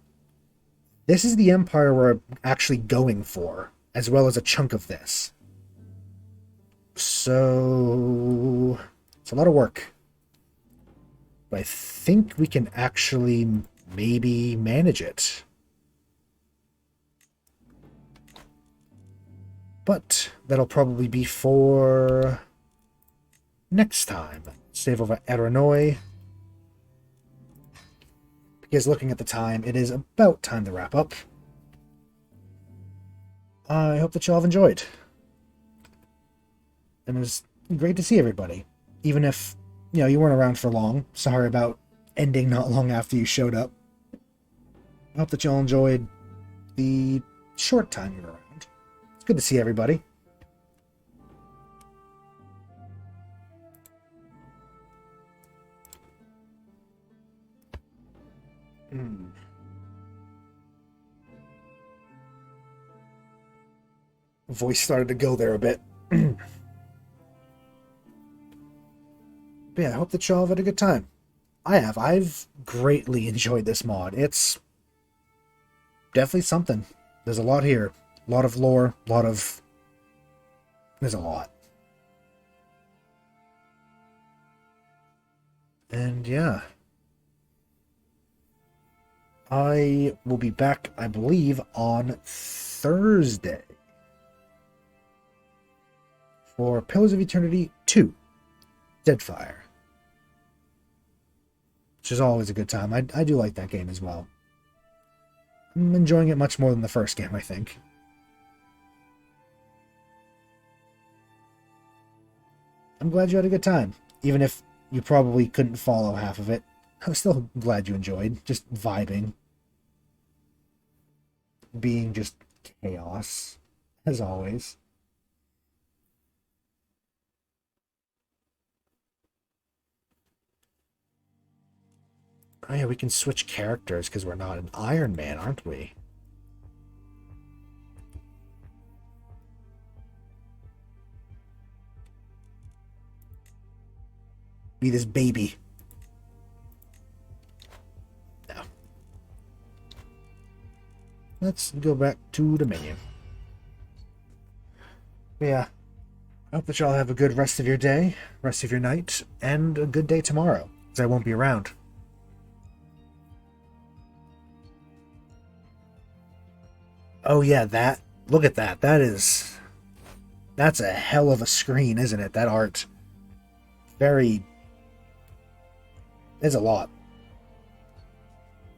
Speaker 1: this is the empire we're actually going for, as well as a chunk of this. So it's a lot of work. But I think we can actually maybe manage it. But that'll probably be for next time. Save over Aironoi. Because looking at the time, it is about time to wrap up. I hope that you all have enjoyed. And it was great to see everybody. Even if, you weren't around for long. Sorry about ending not long after you showed up. I hope that you all enjoyed the short time you were around. It's good to see everybody. Voice started to go there a bit. But yeah, I hope that y'all have had a good time. I have. I've greatly enjoyed this mod. It's definitely something. There's a lot here. A lot of lore. There's a lot. And yeah. I will be back, I believe, on Thursday. For Pillars of Eternity 2. Deadfire. Which is always a good time. I do like that game as well. I'm enjoying it much more than the first game, I think. I'm glad you had a good time. Even if you probably couldn't follow half of it. I'm still glad you enjoyed. Just vibing. Being just chaos. As always. Oh yeah, we can switch characters because we're not an Iron Man, aren't we? Be this baby. No. Let's go back to the menu. Yeah. I hope that y'all have a good rest of your day, rest of your night, and a good day tomorrow, because I won't be around. Oh yeah, that Look at that. That's a hell of a screen, isn't it? That art. Very... There's a lot.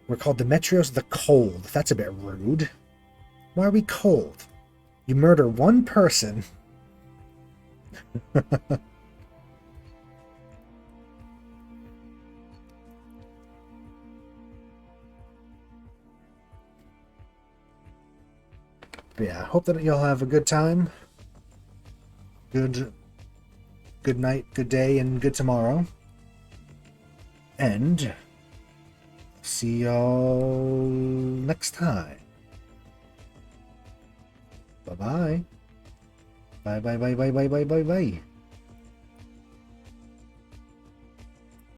Speaker 1: We're called Demetrios the Cold. That's a bit rude. Why are we cold? You murder one person. But yeah, hope that y'all have a good time. Good night, good day, and good tomorrow. And see y'all next time. Bye-bye. Bye.